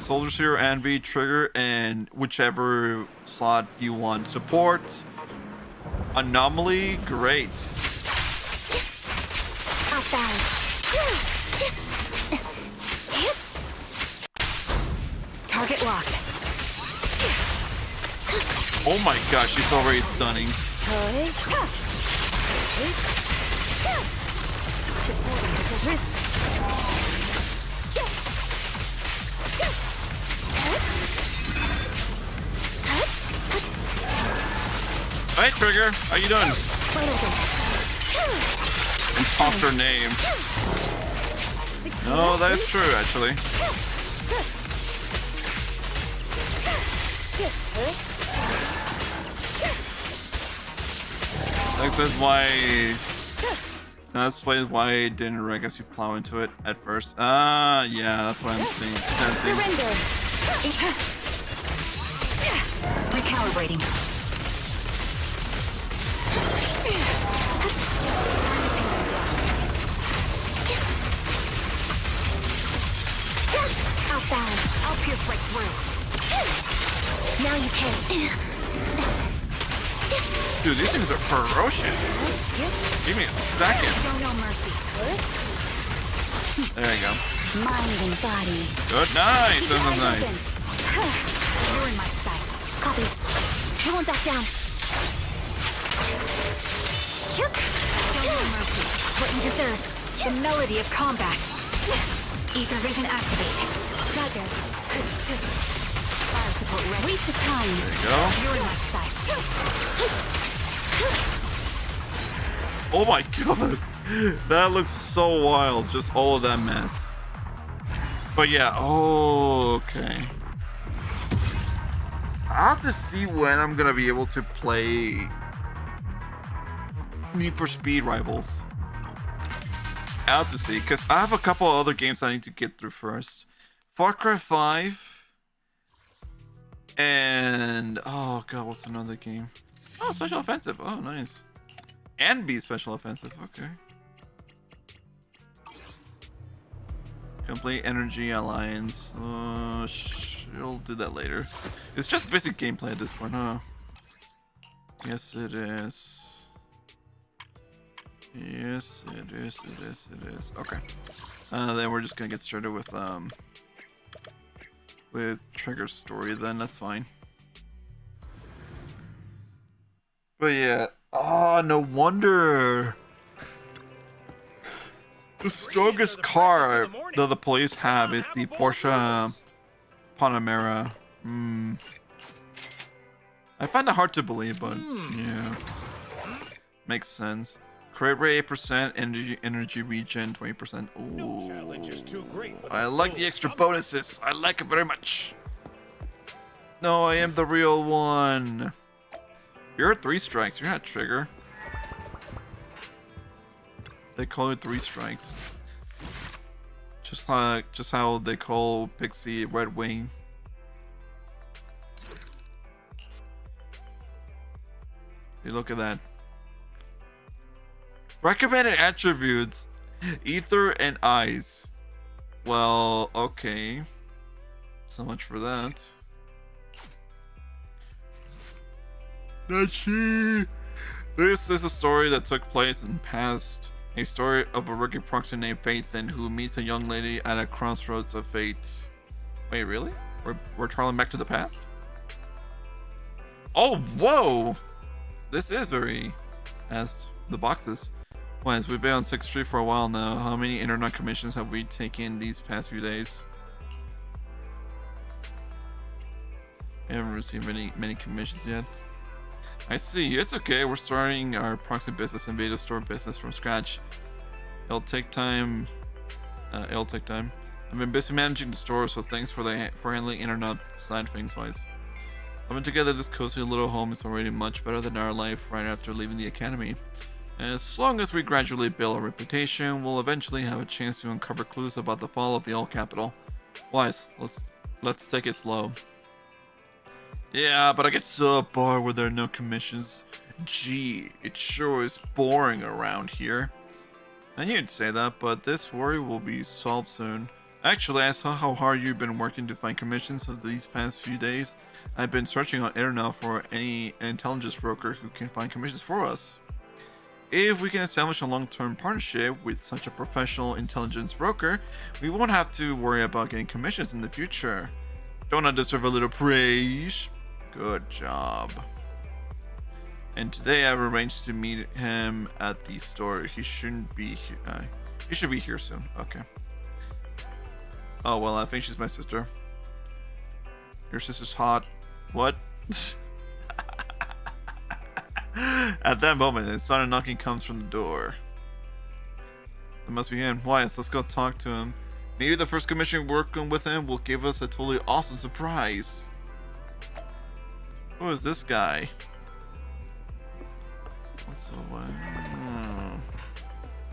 Soldiers here, Envy, Trigger, and whichever slot you want. Support, Anomaly, great. Outbound. Target locked. Oh my gosh, she's already stunning. Hey Trigger, how you doing? Imposter name. No, that is true actually. That explains why I didn't guess you plow into it at first. Yeah, that's what I'm seeing. Surrender. Recalibrating. Outbound. I'll pierce right through. Now you pay. Dude, these things are ferocious. Give me a second. Show no mercy. There you go. Mind and body. Good night. This is nice. You're in my sight. Copy. You won't back down. Show no mercy. What you deserve. The melody of combat. Ether vision activate. Roger. Fire support ready. Waste of time. There you go. You're in my sight. Oh my god. That looks so wild. Just all of that mess. But yeah. Oh, okay. I'll have to see when I'm gonna be able to play Need for Speed Rivals. I'll have to see, because I have a couple of other games I need to get through first. Far Cry 5. And oh god, what's another game? Oh, Special Offensive. Oh, nice. And be Special Offensive. Okay. Complete Energy Alliance. She'll do that later. It's just basic gameplay at this point, huh? Yes, it is. Yes, it is. It is. It is. Okay. Then we're just gonna get started with Trigger's story. Then that's fine. But yeah. Oh, no wonder. The strongest car that the police have is the Porsche Panamera. I find it hard to believe, but yeah, makes sense. Crit rate 8%, energy regen 20%. Ooh, I like the extra bonuses. I like it very much. No, I am the real one. You're 3 strikes. You're not Trigger. They call it 3 strikes. Just how they call Pixie Red Wing. See, look at that. Recommended attributes: Ether and Eyes. Well, okay. So much for that. Nachi! This is a story that took place in the past. A story of a rookie proxy named Phaethon who meets a young lady at a crossroads of fate. Wait, really? We're traveling back to the past? Oh, whoa! This is very past the boxes. Once we've been on 6th Street for a while now. How many internet commissions have we taken these past few days? We haven't received many commissions yet. I see. It's okay. We're starting our proxy business and beta store business from scratch. It'll take time. I've been busy managing the store, so thanks for handling internet side things wise. Living together this cozy little home is already much better than our life right after leaving the academy. As long as we gradually build a reputation, we'll eventually have a chance to uncover clues about the fall of the old capital. Wise, let's take it slow. Yeah, but I get so bored when there are no commissions. Gee, it sure is boring around here. And you'd say that, but this worry will be solved soon. Actually, I saw how hard you've been working to find commissions for these past few days. I've been searching on internet for any intelligence broker who can find commissions for us. If we can establish a long-term partnership with such a professional intelligence broker, we won't have to worry about getting commissions in the future. Don't I deserve a little praise? Good job. And today I've arranged to meet him at the store. He shouldn't be here. He should be here soon. Okay. Oh well, I think she's my sister. Your sister's hot. What? At that moment, a sudden knocking comes from the door. It must be him. Why? Let's go talk to him. Maybe the first commission working with him will give us a totally awesome surprise. Who is this guy? What's the one?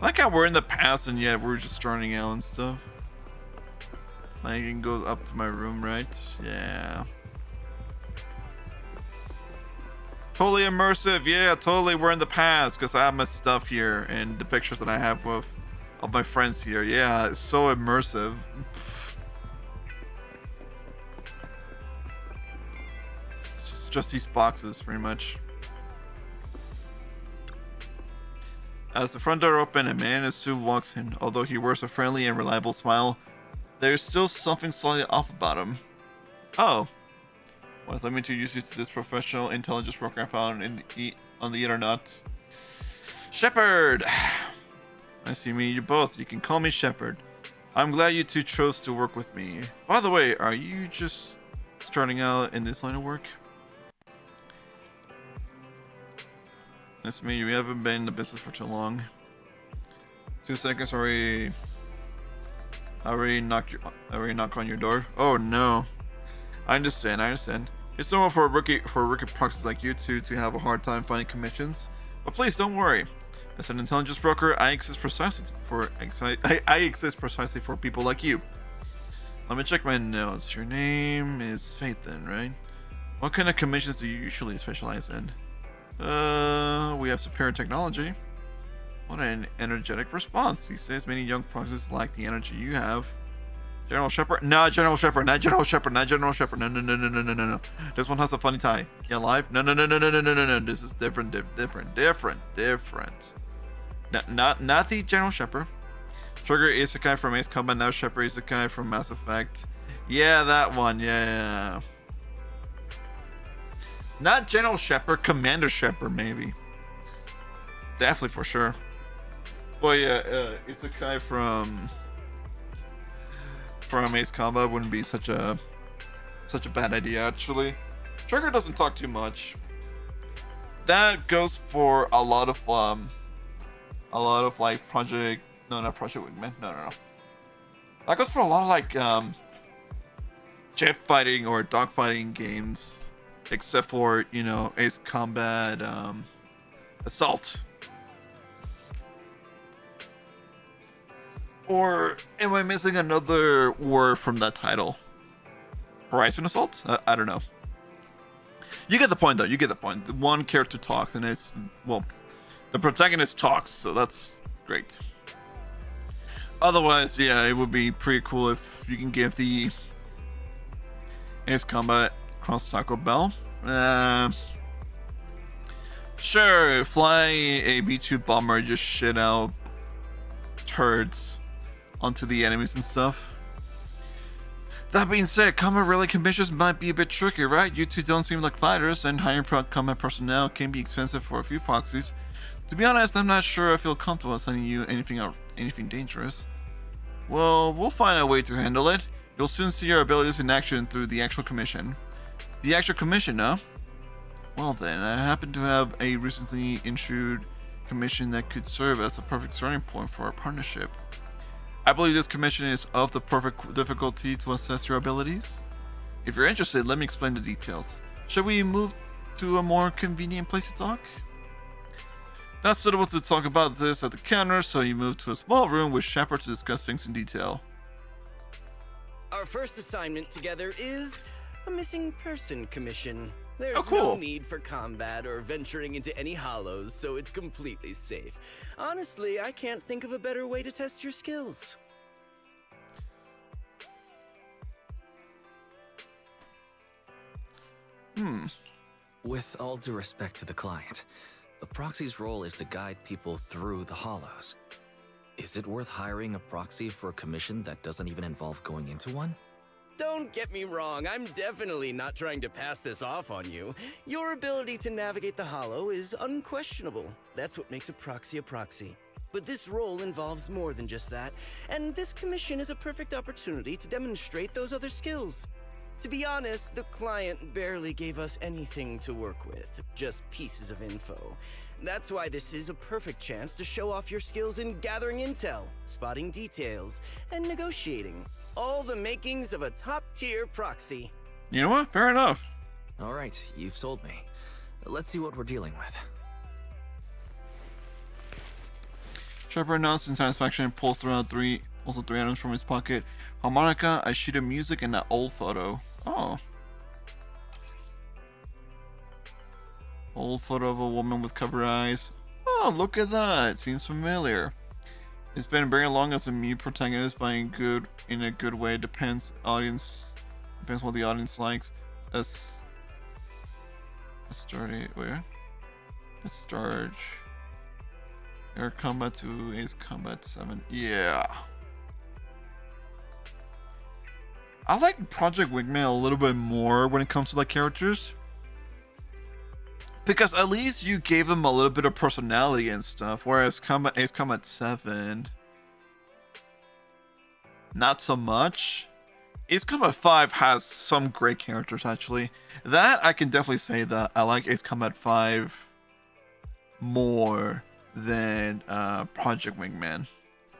I like how we're in the past and yet we're just starting out and stuff. I can go up to my room, right? Yeah. Totally immersive, yeah, totally. We're in the past because I have my stuff here and the pictures that I have of my friends here. Yeah, it's so immersive. It's just these boxes, pretty much. As the front door opens, a man in a suit walks in. Although he wears a friendly and reliable smile, there's still something slightly off about him. Oh. Well, let me introduce you to this professional intelligence program found on the internet. Shepard! Nice to meet you both. You can call me Shepard. I'm glad you two chose to work with me. By the way, are you just starting out in this line of work? Nice to meet you. We haven't been in the business for too long. 2 seconds, already knock on your door. Oh no. I understand. It's normal for rookie proxies like you two to have a hard time finding commissions, but please don't worry. As an intelligence broker, I exist precisely for people like you. Let me check my notes. Your name is Faith, then, right? What kind of commissions do you usually specialize in? We have superior technology. What an energetic response. These days, many young proxies lack the energy you have. General Shepard? No, General Shepard, not General Shepard, not General Shepard. No. This one has a funny tie. You alive? No. This is different. Not the General Shepard. Trigger is the guy from Ace Combat. Now Shepard is the guy from Mass Effect. Yeah, that one. Yeah. Not General Shepard, Commander Shepard, maybe. Definitely for sure. Well, yeah, it's the guy from Ace Combat. Wouldn't be such a bad idea, actually. Trigger doesn't talk too much. That goes for a lot of like Project Wingman. No. That goes for a lot of like jet fighting or dogfighting games, except for, you know, Ace Combat, Assault. Or am I missing another word from that title? Horizon Assault? I don't know. You get the point, though. You get the point. The one character talks, and it's, well, the protagonist talks, so that's great. Otherwise, yeah, it would be pretty cool if you can give the Ace Combat Cross Taco Bell. Sure, fly a B-2 bomber, just shit out turds onto the enemies and stuff. That being said, combat related commissions might be a bit tricky, right? You two don't seem like fighters, and hiring combat personnel can be expensive for a few proxies. To be honest, I'm not sure I feel comfortable sending you anything dangerous. Well, we'll find a way to handle it. You'll soon see your abilities in action through the actual commission. The actual commission, huh? Well then, I happen to have a recently issued commission that could serve as a perfect starting point for our partnership. I believe this commission is of the perfect difficulty to assess your abilities. If you're interested, let me explain the details. Should we move to a more convenient place to talk? Not suitable to talk about this at the counter, so you move to a small room with Shepard to discuss things in detail. Our first assignment together is a missing person commission. There's Oh, cool. no need for combat or venturing into any hollows, so it's completely safe. Honestly, I can't think of a better way to test your skills. With all due respect to the client, a proxy's role is to guide people through the hollows. Is it worth hiring a proxy for a commission that doesn't even involve going into one? Don't get me wrong, I'm definitely not trying to pass this off on you. Your ability to navigate the hollow is unquestionable. That's what makes a proxy a proxy. But this role involves more than just that, and this commission is a perfect opportunity to demonstrate those other skills. To be honest, the client barely gave us anything to work with, just pieces of info. That's why this is a perfect chance to show off your skills in gathering intel, spotting details, and negotiating. All the makings of a top-tier proxy. You know what? Fair enough. All right, you've sold me. Let's see what we're dealing with. Shepard nods in satisfaction and pulls three items from his pocket. Harmonica, a sheet of music, and that old photo. Oh. Old photo of a woman with covered eyes. Oh, look at that. Seems familiar. It's been very long as a mute protagonist, but in a good way. Depends what the audience likes. Air Combat 2, Ace Combat 7. Yeah. I like Project Wingman a little bit more when it comes to like characters. Because at least you gave him a little bit of personality and stuff. Whereas Ace Combat 7, not so much. Ace Combat 5 has some great characters actually. That I can definitely say that I like Ace Combat 5 more than Project Wingman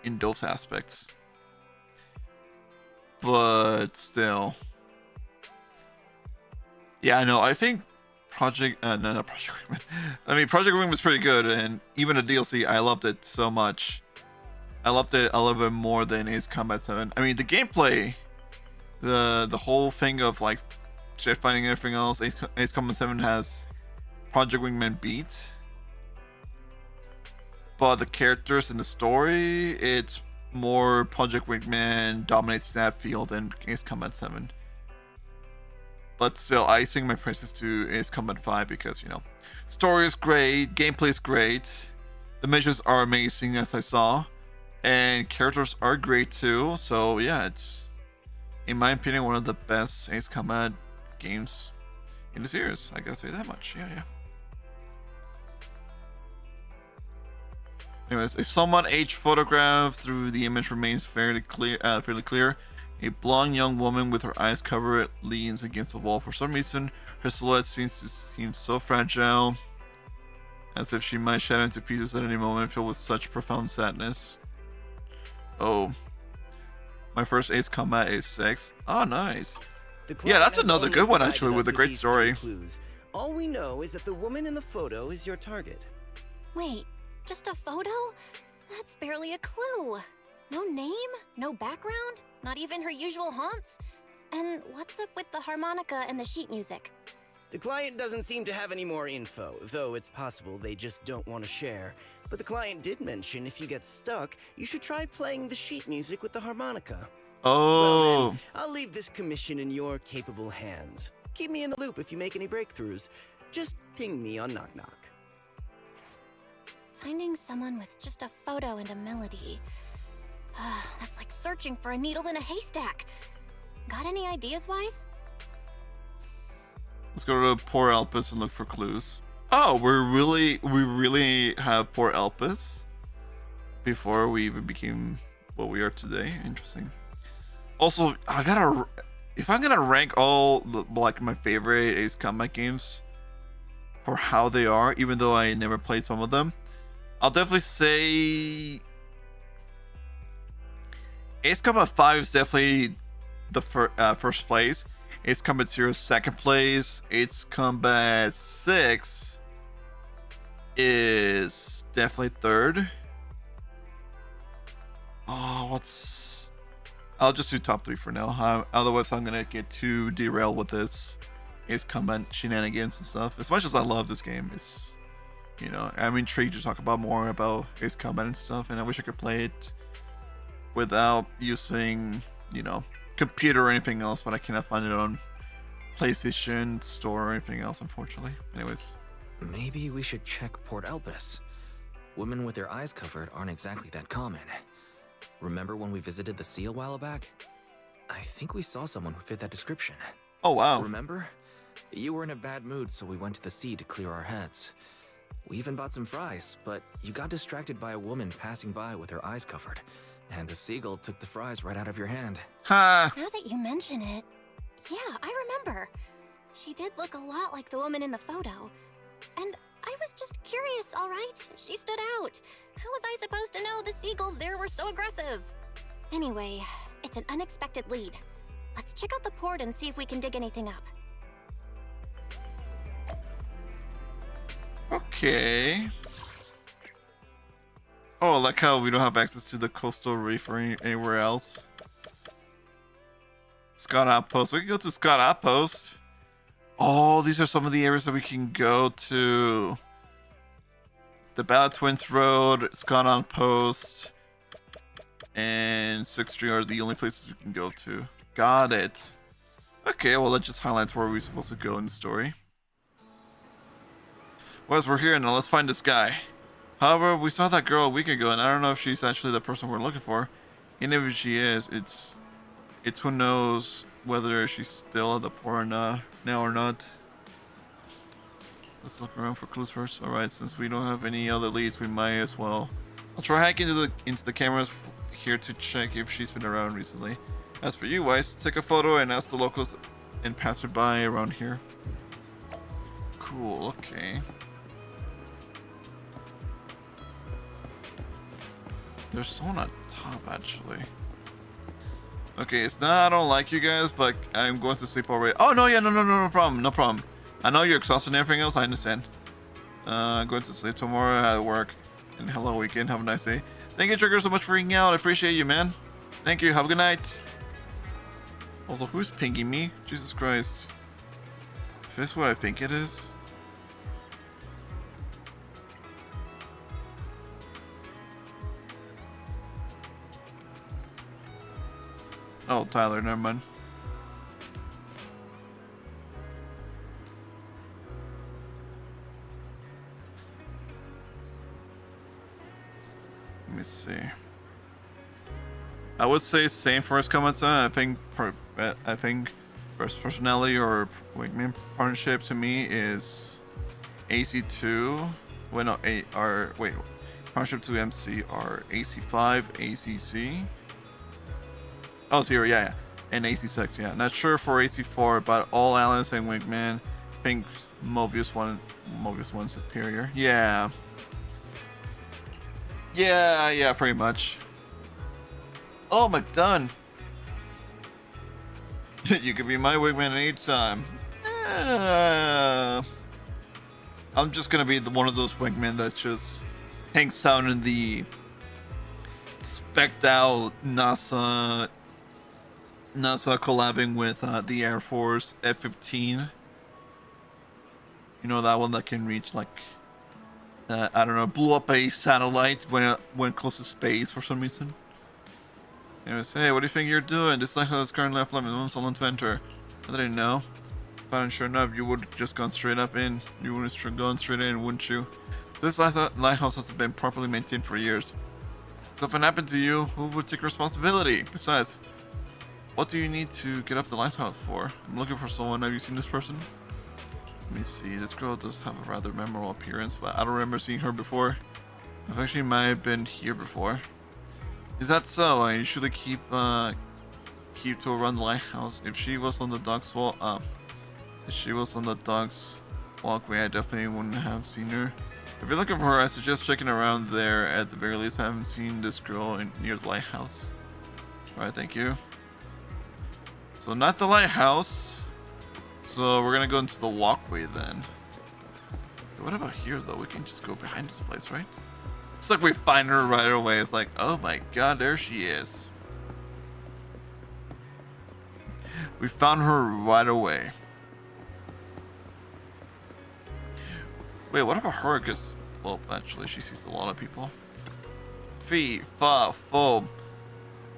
in those aspects. But still. Yeah, I know. I think Project Wingman. I mean, Project Wingman was pretty good, and even the DLC, I loved it so much. I loved it a little bit more than Ace Combat 7. I mean, the gameplay, the whole thing of like jet fighting and everything else, Ace Combat 7 has Project Wingman beat. But the characters and the story, it's more Project Wingman dominates that field than Ace Combat 7. But still, I sing my praises to Ace Combat 5 because, you know, story is great, gameplay is great, the missions are amazing as I saw, and characters are great too. So yeah, it's, in my opinion, one of the best Ace Combat games in the series. I gotta say that much. Yeah. Anyways, a somewhat aged photograph through the image remains fairly clear. A blonde young woman with her eyes covered leans against the wall. For some reason, her silhouette seems so fragile, as if she might shatter into pieces at any moment, filled with such profound sadness. Oh, my first Ace Combat is 6. Oh, nice. Yeah, that's another good one actually, with a great story. All we know is that the woman in the photo is your target. Wait, just a photo? That's barely a clue. No name? No background? Not even her usual haunts? And what's up with the harmonica and the sheet music? The client doesn't seem to have any more info, though it's possible they just don't want to share. But the client did mention if you get stuck, you should try playing the sheet music with the harmonica. Oh. Well then, I'll leave this commission in your capable hands. Keep me in the loop if you make any breakthroughs. Just ping me on Knock Knock. Finding someone with just a photo and a melody. That's like searching for a needle in a haystack. Got any ideas, Wise? Let's go to Poor Elpis and look for clues. Oh, we really have Poor Elpis before we even became what we are today. Interesting. Also, if I'm gonna rank all like my favorite Ace Combat games for how they are, even though I never played some of them, I'll definitely say Ace Combat 5 is definitely the first place. Ace Combat 0 is second place. Ace Combat 6 is definitely third. Oh, I'll just do top 3 for now. Otherwise, I'm gonna get too derailed with this Ace Combat shenanigans and stuff. As much as I love this game, I'm intrigued to talk about more about Ace Combat and stuff, and I wish I could play it without using, computer or anything else, but I cannot find it on PlayStation Store or anything else, unfortunately. Anyways. Maybe we should check Port Elpis. Women with their eyes covered aren't exactly that common. Remember when we visited the sea a while back? I think we saw someone who fit that description. Oh, wow. Remember? You were in a bad mood, so we went to the sea to clear our heads. We even bought some fries, but you got distracted by a woman passing by with her eyes covered, and the seagull took the fries right out of your hand. Ha! Now that you mention it, yeah, I remember. She did look a lot like the woman in the photo. And I was just curious, all right? She stood out. How was I supposed to know the seagulls there were so aggressive? Anyway, it's an unexpected lead. Let's check out the port and see if we can dig anything up. Okay. Oh, I like how we don't have access to the coastal reef or anywhere else. Scott Outpost. We can go to Scott Outpost. Oh, these are some of the areas that we can go to. The Battle Twins Road, Scott Outpost, and 6th Street are the only places we can go to. Got it. Okay, well, that just highlights where we're supposed to go in the story. Well, as we're here now, let's find this guy. However, we saw that girl a week ago, and I don't know if she's actually the person we're looking for. And if she is, it's who knows whether she's still at the port now or not. Let's look around for clues first. Alright, since we don't have any other leads, we might as well. I'll try hacking into the cameras here to check if she's been around recently. As for you, Weiss, take a photo and ask the locals and passerby around here. Cool, okay. There's someone on top, actually. Okay, it's not I don't like you guys, but I'm going to sleep already. Oh, no, yeah, no problem. I know you're exhausted and everything else, I understand. I'm going to sleep tomorrow at work. And hello, weekend, have a nice day. Thank you, Trigger, so much for hanging out. I appreciate you, man. Thank you, have a good night. Also, who's pinging me? Jesus Christ. Is this what I think it is? Oh, Tyler, never mind. Let me see. I would say same first comments. I think first personality or wingman partnership to me is AC2. Wait, no, partnership to MC are AC5, ACC. Oh, Zero, yeah. And AC6, yeah. Not sure for AC4, but all allies and wingman. I think Mobius one superior. Yeah. Yeah, pretty much. Oh, McDunn. You could be my wingman anytime. I'm just gonna be one of those wingmen that just hangs out in the specced out NASA collabing with the Air Force F-15. You know, that one that can reach like I don't know, blew up a satellite when it went close to space for some reason. Anyways, hey, what do you think you're doing? This lighthouse is currently off limits. I'm solo to enter. I didn't know. But sure enough, you would just gone straight up in. You would have gone straight in, wouldn't you? This lighthouse has been properly maintained for years. If something happened to you, who would take responsibility? Besides, what do you need to get up the lighthouse for? I'm looking for someone. Have you seen this person? Let me see. This girl does have a rather memorable appearance, but I don't remember seeing her before. I've actually might have been here before. Is that so? I usually keep to around the lighthouse. If she was on the docks walkway, I definitely wouldn't have seen her. If you're looking for her, I suggest checking around there. At the very least, I haven't seen this girl near the lighthouse. Alright, thank you. So not the lighthouse. So we're gonna go into the walkway then. What about here though? We can just go behind this place, right? It's like we find her right away. It's like, oh my god, there she is. We found her right away. Wait, what about her? Because, well, actually, she sees a lot of people. Fee, fa, foam.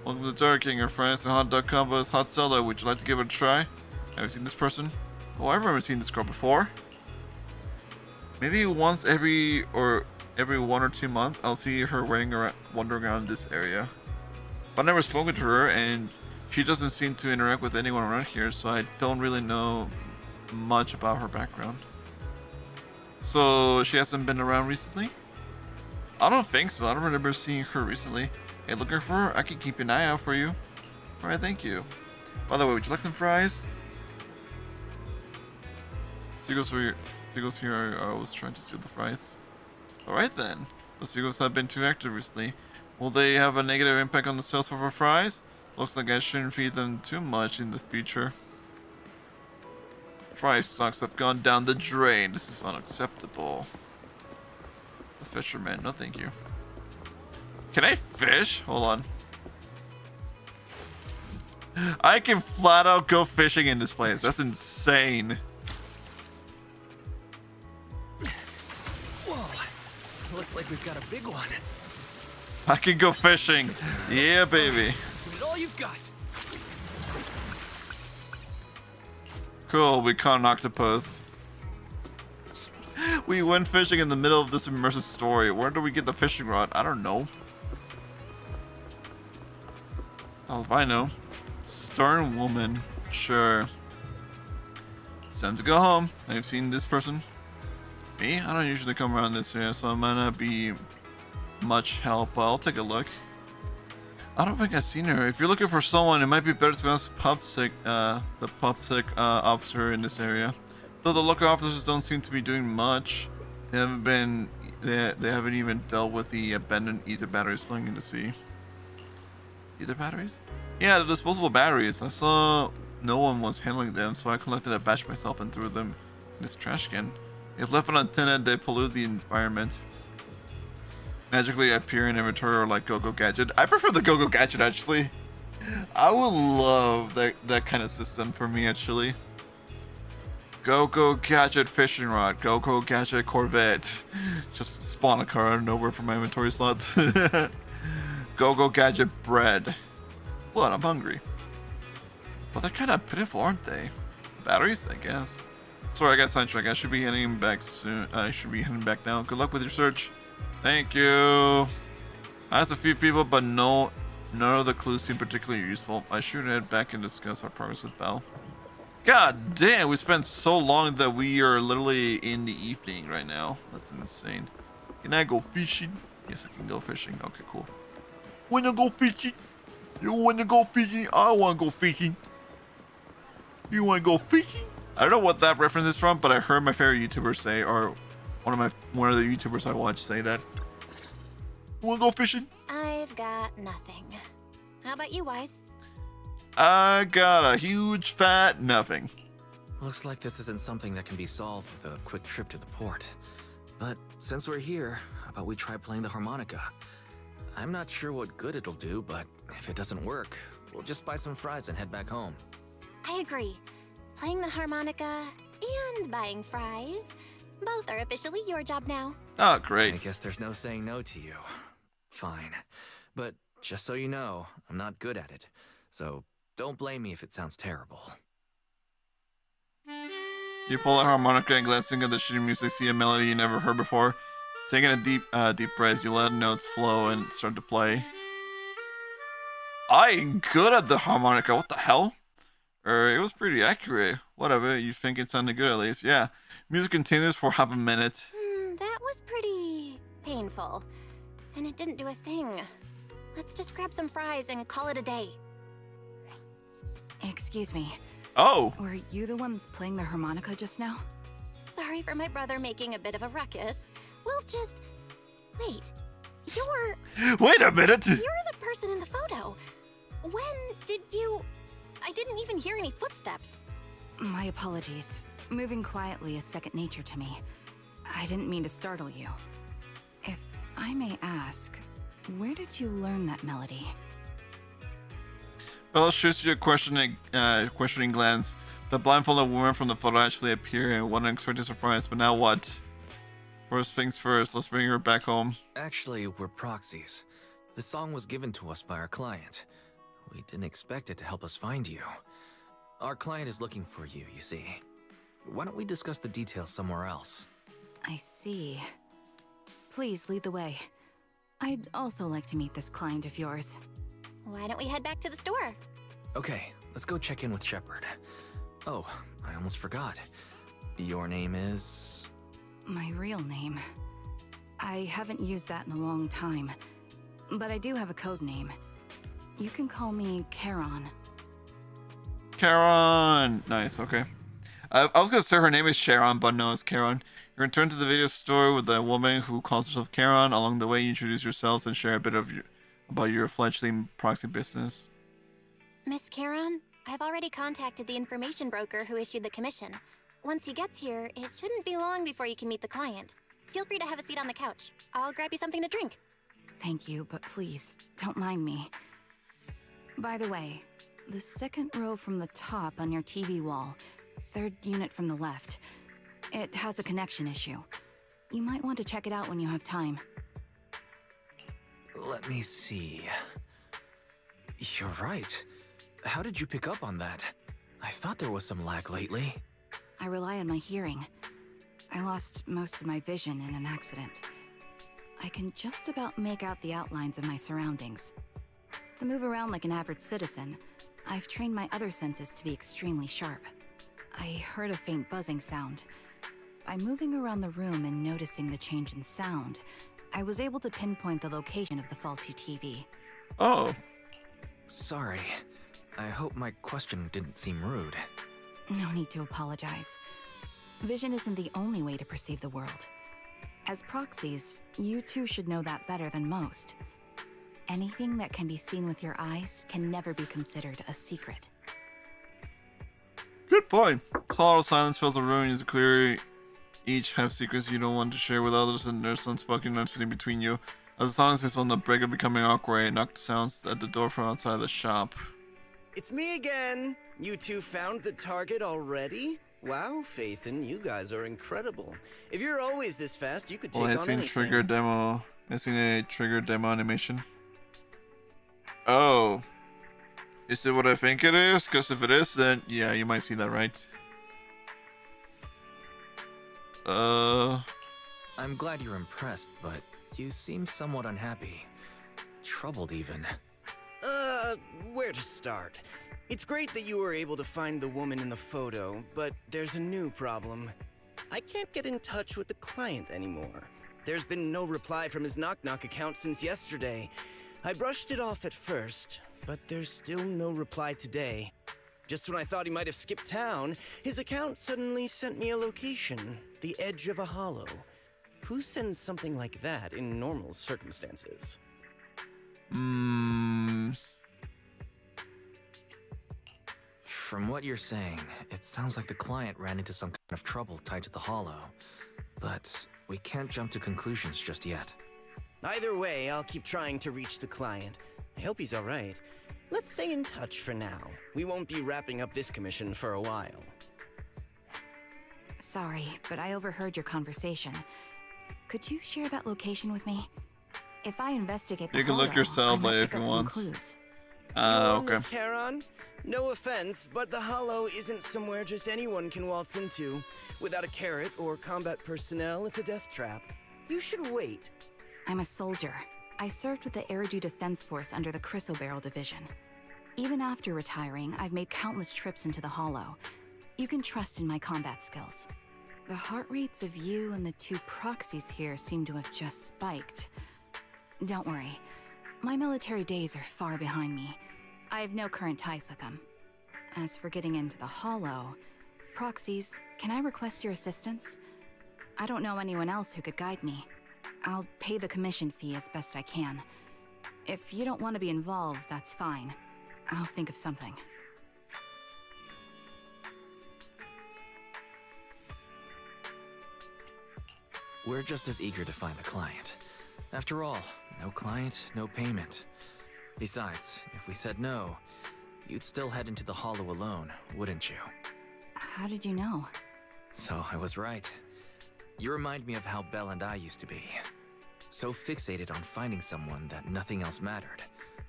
Welcome to Dark King, your friends. A hot dog combo is hot cellar. Would you like to give it a try? Have you seen this person? Oh, I've never seen this girl before. Maybe once every 1 or 2 months, I'll see her wandering around this area. I've never spoken to her, and she doesn't seem to interact with anyone around here, so I don't really know much about her background. So she hasn't been around recently? I don't think so. I don't remember seeing her recently. Hey, looking for her? I can keep an eye out for you. Alright, thank you. By the way, would you like some fries? Seagulls here are always trying to steal the fries. Alright then. The seagulls have been too active recently. Will they have a negative impact on the sales of our fries? Looks like I shouldn't feed them too much in the future. Fry stocks have gone down the drain. This is unacceptable. The fisherman, no thank you. Can I fish? Hold on. I can flat out go fishing in this place. That's insane. Whoa. Looks like we've got a big one. I can go fishing. Yeah, baby. Give it all you've got. Cool, we caught an octopus. We went fishing in the middle of this immersive story. Where do we get the fishing rod? I don't know. Hell if I know. Stern woman. Sure. It's time to go home. I've seen this person. Me? I don't usually come around this area, so I might not be much help, but I'll take a look. I don't think I've seen her. If you're looking for someone, it might be better to ask the PubSec officer in this area. Though the local officers don't seem to be doing much. They haven't even dealt with the abandoned ether batteries flowing in the sea. Ether batteries? Yeah, the disposable batteries. I saw no one was handling them, so I collected a batch myself and threw them in this trash can. If left unattended, they pollute the environment. Magically appear in inventory or like Go-Go Gadget. I prefer the Go-Go Gadget actually. I would love that kind of system for me actually. Go-Go Gadget fishing rod. Go-Go Gadget Corvette. Just spawn a car out of nowhere from my inventory slots. Go-Go Gadget bread. Blood, I'm hungry. But they're kind of pitiful, aren't they? Batteries, I guess. Sorry, I got sidetracked. I should be heading back soon. I should be heading back now. Good luck with your search. Thank you. I asked a few people, but none of the clues seem particularly useful. I should head back and discuss our progress with Belle. God damn, we spent so long that we are literally in the evening right now. That's insane. Can I go fishing? Yes, I can go fishing. Okay, cool. Wanna go fishing? You wanna go fishing? I wanna go fishing. You wanna go fishing? I don't know what that reference is from, but I heard my favorite YouTuber say, or one of the YouTubers I watch say that. You wanna go fishing? I've got nothing. How about you, Wise? I got a huge fat nothing. Looks like this isn't something that can be solved with a quick trip to the port. But since we're here, how about we try playing the harmonica? I'm not sure what good it'll do, but if it doesn't work, we'll just buy some fries and head back home. I agree. Playing the harmonica and buying fries. Both are officially your job now. Oh, great. I guess there's no saying no to you. Fine. But just so you know, I'm not good at it. So don't blame me if it sounds terrible. You pull a harmonica and glancing at the shitty music, see a melody you never heard before. Taking a deep breath, you let notes flow and start to play. I ain't good at the harmonica, what the hell? It was pretty accurate. Whatever, you think it sounded good at least. Yeah. Music continues for half a minute. That was pretty painful. And it didn't do a thing. Let's just grab some fries and call it a day. Excuse me. Oh! Were you the ones playing the harmonica just now? Sorry for my brother making a bit of a ruckus. We'll just... Wait. You're... Wait a minute! You're the person in the photo. When did you... I didn't even hear any footsteps. My apologies. Moving quietly is second nature to me. I didn't mean to startle you. If I may ask, where did you learn that melody? Bella shoots you a questioning glance. The blindfolded woman from the photo actually appeared and wasn't expecting surprise, but now what? First things first, let's bring her back home. Actually, we're proxies. The song was given to us by our client. We didn't expect it to help us find you. Our client is looking for you, you see. Why don't we discuss the details somewhere else? I see. Please lead the way. I'd also like to meet this client of yours. Why don't we head back to the store? Okay, let's go check in with Shepard. Oh, I almost forgot. Your name is... My real name. I haven't used that in a long time, but I do have a code name. You can call me Charon. Charon! Nice, okay. I was gonna say her name is Sharon, but no, it's Charon. You return to the video store with a woman who calls herself Charon. Along the way, you introduce yourselves and share a bit about your fledgling proxy business. Miss Charon, I've already contacted the information broker who issued the commission. Once he gets here, it shouldn't be long before you can meet the client. Feel free to have a seat on the couch. I'll grab you something to drink. Thank you, but please, don't mind me. By the way, the second row from the top on your TV wall, third unit from the left, it has a connection issue. You might want to check it out when you have time. Let me see. You're right. How did you pick up on that? I thought there was some lag lately. I rely on my hearing. I lost most of my vision in an accident. I can just about make out the outlines of my surroundings. To move around like an average citizen, I've trained my other senses to be extremely sharp. I heard a faint buzzing sound. By moving around the room and noticing the change in sound, I was able to pinpoint the location of the faulty TV. Oh. Sorry. I hope my question didn't seem rude. No need to apologize. Vision isn't the only way to perceive the world. As proxies, you two should know that better than most. Anything that can be seen with your eyes can never be considered a secret. Good point. Hollow silence fills the room. You clearly each have secrets you don't want to share with others, and there's unspoken understanding between you. As the silence is on the brink of becoming awkward, a knock sounds at the door from outside the shop. It's me again! You two found the target already? Wow, Phaethon, you guys are incredible. If you're always this fast, you could take on anything. Trigger demo. Missing a trigger demo animation. Oh. Is it what I think it is? Because if it is, then yeah, you might see that, right? I'm glad you're impressed, but you seem somewhat unhappy. Troubled even. Where to start? It's great that you were able to find the woman in the photo, but there's a new problem. I can't get in touch with the client anymore. There's been no reply from his Knock Knock account since yesterday. I brushed it off at first, but there's still no reply today. Just when I thought he might have skipped town, his account suddenly sent me a location, the edge of a hollow. Who sends something like that in normal circumstances? From what you're saying, it sounds like the client ran into some kind of trouble tied to the hollow. But we can't jump to conclusions just yet. Either way, I'll keep trying to reach the client. I hope he's alright. Let's stay in touch for now. We won't be wrapping up this commission for a while. Sorry, but I overheard your conversation. Could you share that location with me? If I investigate the You can look hollow, yourself I might later if pick you up some want. clues. Okay. Miss Charon? No offense, but the hollow isn't somewhere just anyone can waltz into. Without a carrot or combat personnel, it's a death trap. You should wait. I'm a soldier. I served with the Eridu Defense Force under the Chrysoberyl Division. Even after retiring, I've made countless trips into the hollow. You can trust in my combat skills. The heart rates of you and the two proxies here seem to have just spiked. Don't worry. My military days are far behind me. I have no current ties with them. As for getting into the hollow, proxies, can I request your assistance? I don't know anyone else who could guide me. I'll pay the commission fee as best I can. If you don't want to be involved, that's fine. I'll think of something. We're just as eager to find the client. After all, no client, no payment. Besides, if we said no, you'd still head into the hollow alone, wouldn't you? How did you know? So I was right. You remind me of how Belle and I used to be. So fixated on finding someone that nothing else mattered,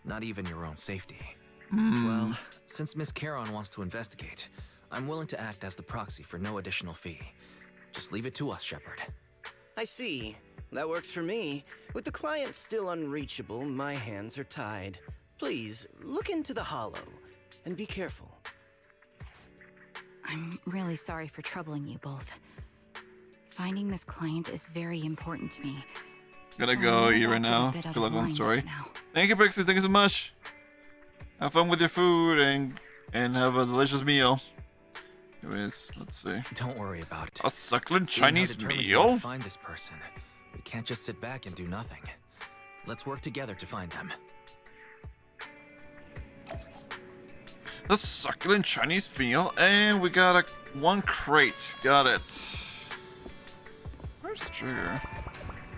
not even your own safety. Well, since Miss Charon wants to investigate, I'm willing to act as the proxy for no additional fee. Just leave it to us, Shepard. I see. That works for me. With the client still unreachable, my hands are tied. Please, look into the hollow, and be careful. I'm really sorry for troubling you both. Finding this client is very important to me. Gotta So go I eat might right have to now. be a bit out Good luck of on the line story. just now. Thank you, Backseat. Thank you so much. Have fun with your food and have a delicious meal. Anyways, let's see. Don't worry about it. A succulent Seeing how Chinese determined you are to meal? find this person, we can't just sit back and do nothing. Let's work together to find them. The succulent Chinese meal, and we got one crate. Got it. Where's Trigger?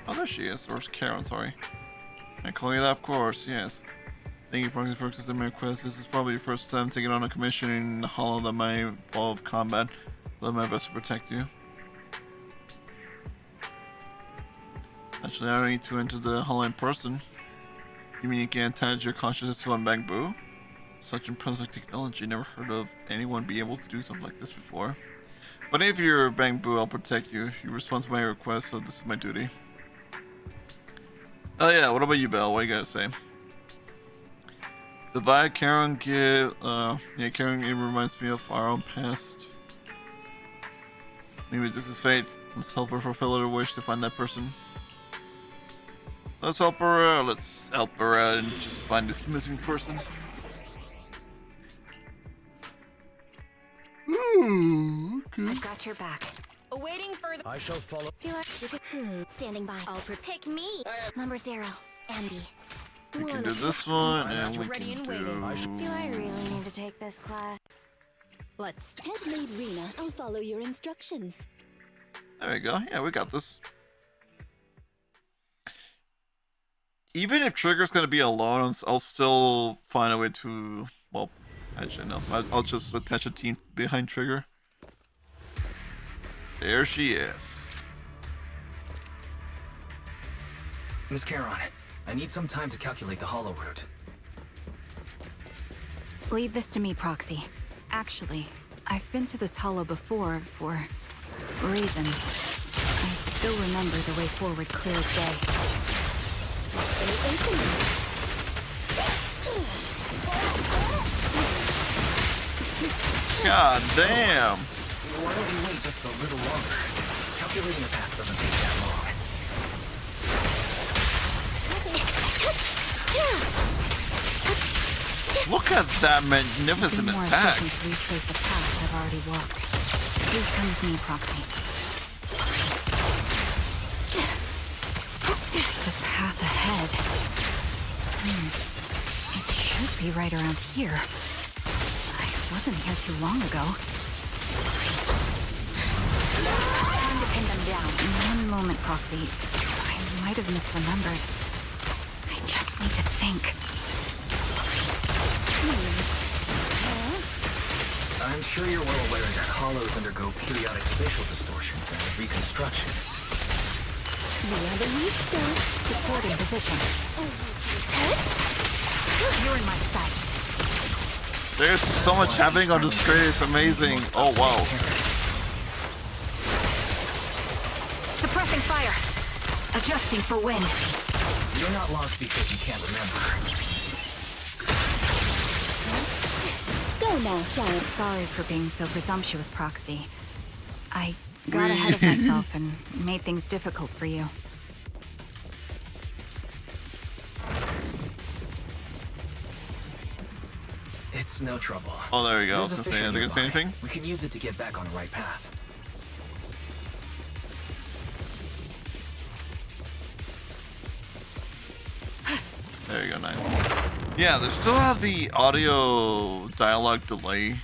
Oh, there she is. Where's Karen? Sorry. I call you that, of course. Yes. Thank you for accepting my request. This is probably your first time taking on a commission in the hollow that might involve combat. I'll do my best to protect you. Actually, I don't need to enter the hollow in person. You mean you can attach your consciousness to a bamboo? Such impressive technology. Never heard of anyone be able to do something like this before. But if you're bamboo, I'll protect you. You respond to my request, so this is my duty. Oh yeah, what about you, Belle? What you gotta say? The vibe Karen give, yeah, Karen, it reminds me of our own past. Maybe this is fate. Let's help her fulfill her wish to find that person. Let's help her out. Let's help her out and just find this missing person. Ooh, okay. I've got your back. Awaiting further. I shall follow. Do I? Standing by. I'll pick me. Number 0, Andy. We can do this one, and we Ready can and waiting. do... Do I really need to take this class? Let's head-made Rena. I'll follow your instructions. There we go. Yeah, we got this. Even if Trigger's gonna be alone, I'll still find a way to... Well, actually, no. I'll just attach a team behind Trigger. There she is. Miss Charon, I need some time to calculate the hollow route. Leave this to me, Proxy. Actually, I've been to this hollow before for reasons. I still remember the way forward clear as day. God damn! Why don't we wait just a little longer? Calculating a path doesn't take that long. Look at that It's magnificent been more attack! efficient to retrace a path I've already walked. Please come with me, Proxy. The path ahead. It should be right around here. I wasn't here too long ago. Time to pin them down. One moment, Proxy. I might have misremembered. I just need to think. I'm sure you're well aware that hollows undergo periodic spatial distortions and reconstruction. We are the lead star. Supporting position. You're in my sight. There's so much happening on the screen, it's amazing. Oh wow. Suppressing fire. Adjusting for wind. You're not lost because you can't remember. Go now, child. Sorry for being so presumptuous, Proxy. I got ahead of myself and made things difficult for you. It's no trouble. Oh, there we go. I was There's gonna say, are they gonna say nearby. anything? We can use it to get back on the right path. There you go, nice. Yeah, they still have the audio dialogue delay.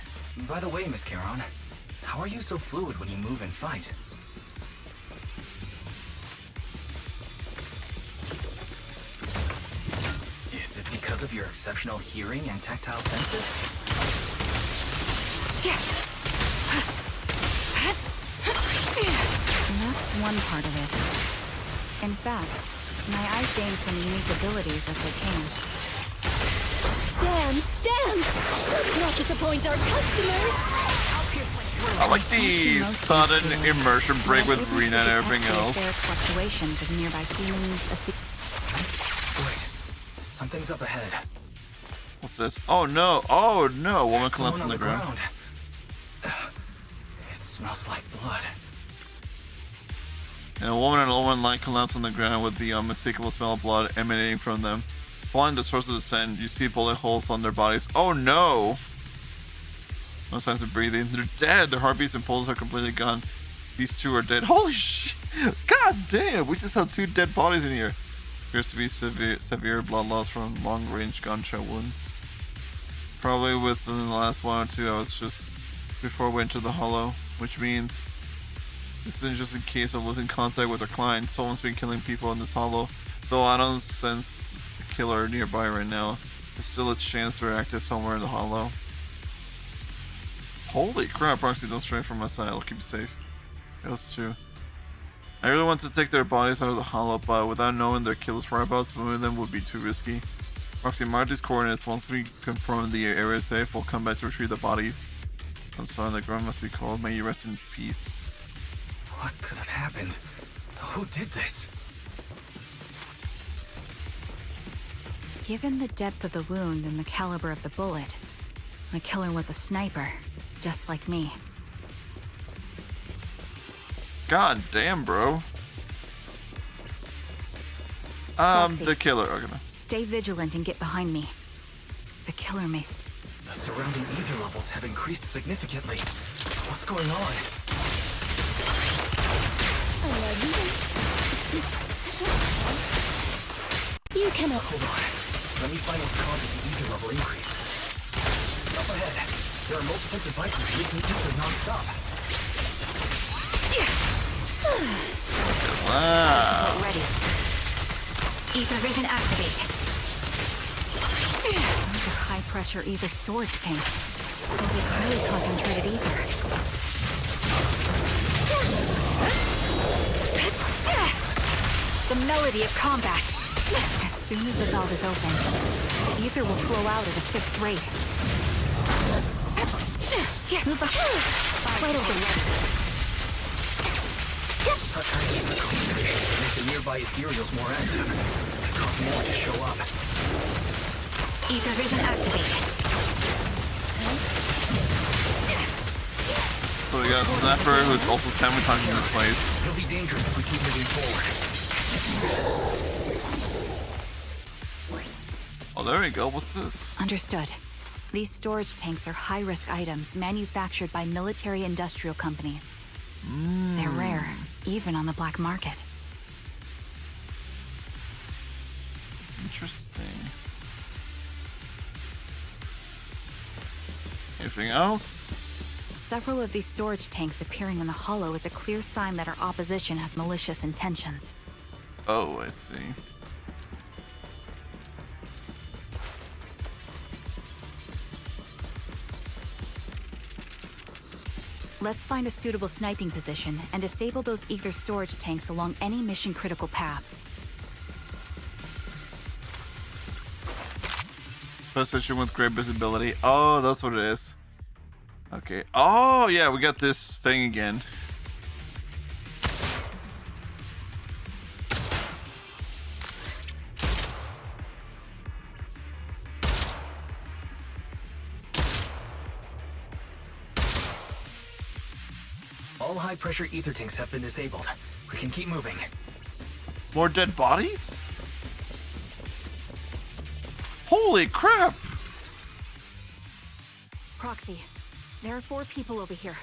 By the way, Miss Charon, how are you so fluid when you move and fight? Because of your exceptional hearing and tactile senses? That's one part of it. In fact, my eyes gained some unique abilities as they changed. Stand! Let's not disappoint our customers! I like the sudden immersion break with Rena and everything else. There are fluctuations of nearby feelings. Wait, something's up ahead. What's this? Oh no! Oh no! Woman collapsed on the ground. It smells like blood. And a woman and a woman lie collapse on the ground with the unmistakable smell of blood emanating from them. Following the source of the scent, you see bullet holes on their bodies. Oh no! No signs of breathing. They're dead. Their heartbeats and pulses are completely gone. These two are dead. Holy shit! God damn! We just have 2 dead bodies in here. Appears to be severe blood loss from long-range gunshot wounds. Probably within the last 1 or 2 hours just before we enter the hollow, which means this isn't just a case of losing contact with our client. Someone's been killing people in this hollow. Though I don't sense a killer nearby right now, there's still a chance they're active somewhere in the hollow. Holy crap, Proxy, don't stray from my side. I'll keep you safe. Those 2. I really want to take their bodies out of the hollow, but without knowing their killer's whereabouts, moving them would be too risky. Proxy, mark these coordinates. Once we confirm the area is safe, we'll come back to retrieve the bodies. I'm sorry, the ground must be cold. May you rest in peace. What could have happened? Who did this? Given the depth of the wound and the caliber of the bullet, the killer was a sniper, just like me. God damn, bro. Foxy, the killer. Okay. stay vigilant and get behind me. The killer may The surrounding ether levels have increased significantly. What's going on? You cannot. Hold on. Let me find what's causing the ether level increase. Up ahead, there are multiple devices leaking ether non-stop. Wow. ready. Ether vision activate. Those are high-pressure ether storage tanks. They'll be highly concentrated ether. The melody of combat. As soon as the valve is opened, the ether will flow out at a fixed rate. Move up. Right over there. Touch ether concentration to make the nearby ethereals more active. It cause more to show up. Ether vision activate. So we got a sniper who's also sabotaging this place. It'll be dangerous if we keep moving forward. Oh, there we go. What's this? Understood. These storage tanks are high-risk items manufactured by military-industrial companies. They're rare, even on the black market. Interesting. Anything else? Several of these storage tanks appearing in the hollow is a clear sign that our opposition has malicious intentions. Oh, I see. Let's find a suitable sniping position and disable those ether storage tanks along any mission-critical paths. Position with great visibility. Oh, that's what it is. Okay. Oh, yeah, we got this thing again. All high-pressure ether tanks have been disabled. We can keep moving. More dead bodies? Holy crap! Proxy, there are 4 people over here.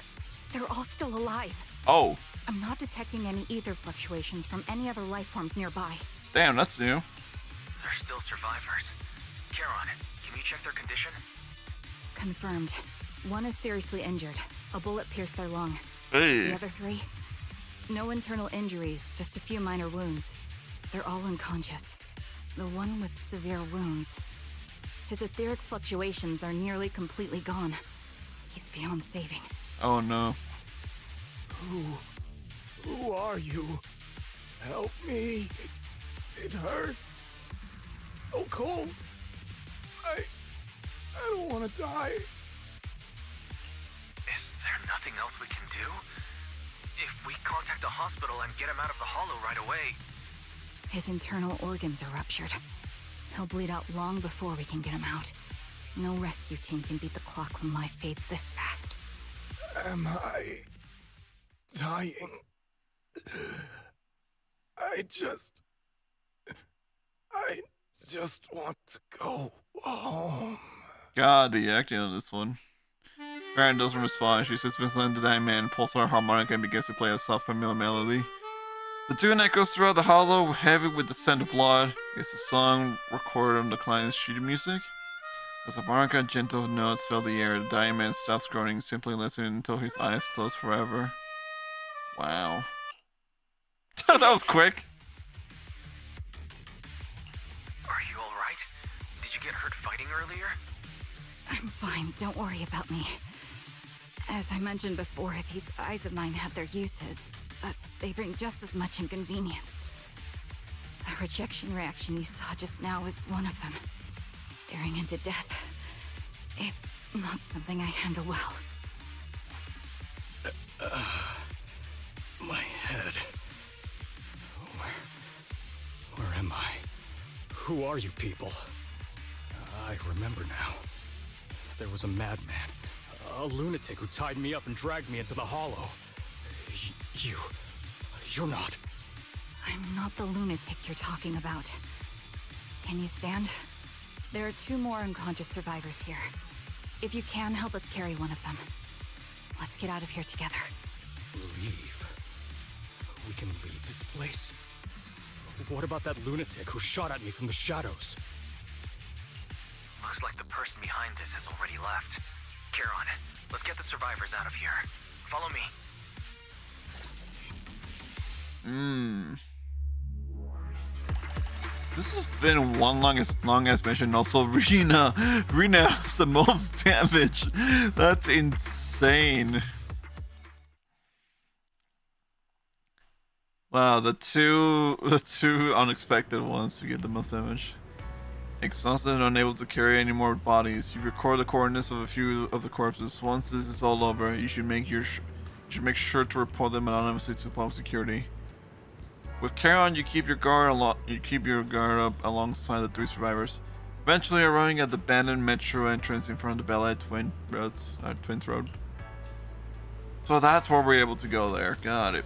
They're all still alive. Oh, I'm not detecting any ether fluctuations from any other life forms nearby. damn, that's new. They're still survivors. Charon, can you check their condition? Confirmed. One is seriously injured. A bullet pierced their lung. Hey. The other 3? No internal injuries, just a few minor wounds. They're all unconscious. The one with severe wounds His etheric fluctuations are nearly completely gone. He's beyond saving. Oh no. Who are you? Help me. It hurts. So cold. I don't want to die. Is there nothing else we can do? If we contact the hospital and get him out of the hollow right away... His internal organs are ruptured. He'll bleed out long before we can get him out. No rescue team can beat the clock when life fades this fast. Am I dying? I just want to go home. God, the acting on this one. Karen doesn't respond. She sits beside the dying man, pulls her harmonica, and begins to play a soft, familiar melody. The tune echoes throughout the hollow, heavy with the scent of blood. It's a song recorded on the client's sheet of music. As the harmonica and gentle notes fill the air, the dying man stops groaning, simply listening until his eyes close forever. Wow. That was quick. Are you alright? Did you get hurt fighting earlier? I'm fine, don't worry about me. As I mentioned before, these eyes of mine have their uses, but they bring just as much inconvenience. The rejection reaction you saw just now is one of them. Staring into death. It's not something I handle well. My head. Where am I? Who are you people? I remember now. There was a madman, a lunatic who tied me up and dragged me into the hollow. You're not. I'm not the lunatic you're talking about. Can you stand? There are 2 more unconscious survivors here. If you can, help us carry one of them. Let's get out of here together. Leave? We can leave this place? What about that lunatic who shot at me from the shadows? Looks like the person behind this has already left. Charon, let's get the survivors out of here. Follow me. This has been one long ass mission. Also, Rena has the most damage. That's insane. Wow, the two unexpected ones to get the most damage. Exhausted and unable to carry any more bodies, you record the coordinates of a few of the corpses. Once this is all over, you should make sure to report them anonymously to public security. With Charon, you keep your guard up alongside the 3 survivors, eventually arriving at the abandoned metro entrance in front of the Ballet Twins Road. So that's where we're able to go there. Got it.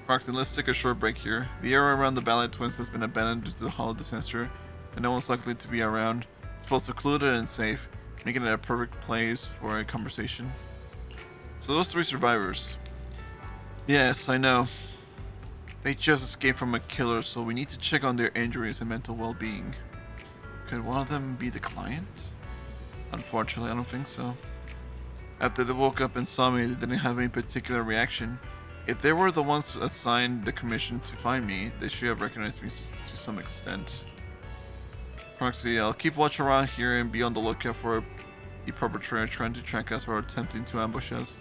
Proxy, let's take a short break here. The area around the Ballet Twins has been abandoned due to the hollow disaster, and no one's likely to be around. It's both secluded and safe, making it a perfect place for a conversation. So those 3 survivors. Yes, I know. They just escaped from a killer, so we need to check on their injuries and mental well-being. Could one of them be the client? Unfortunately, I don't think so. After they woke up and saw me, they didn't have any particular reaction. If they were the ones assigned the commission to find me, they should have recognized me to some extent. Proxy, I'll keep watch around here and be on the lookout for the perpetrator trying to track us or attempting to ambush us.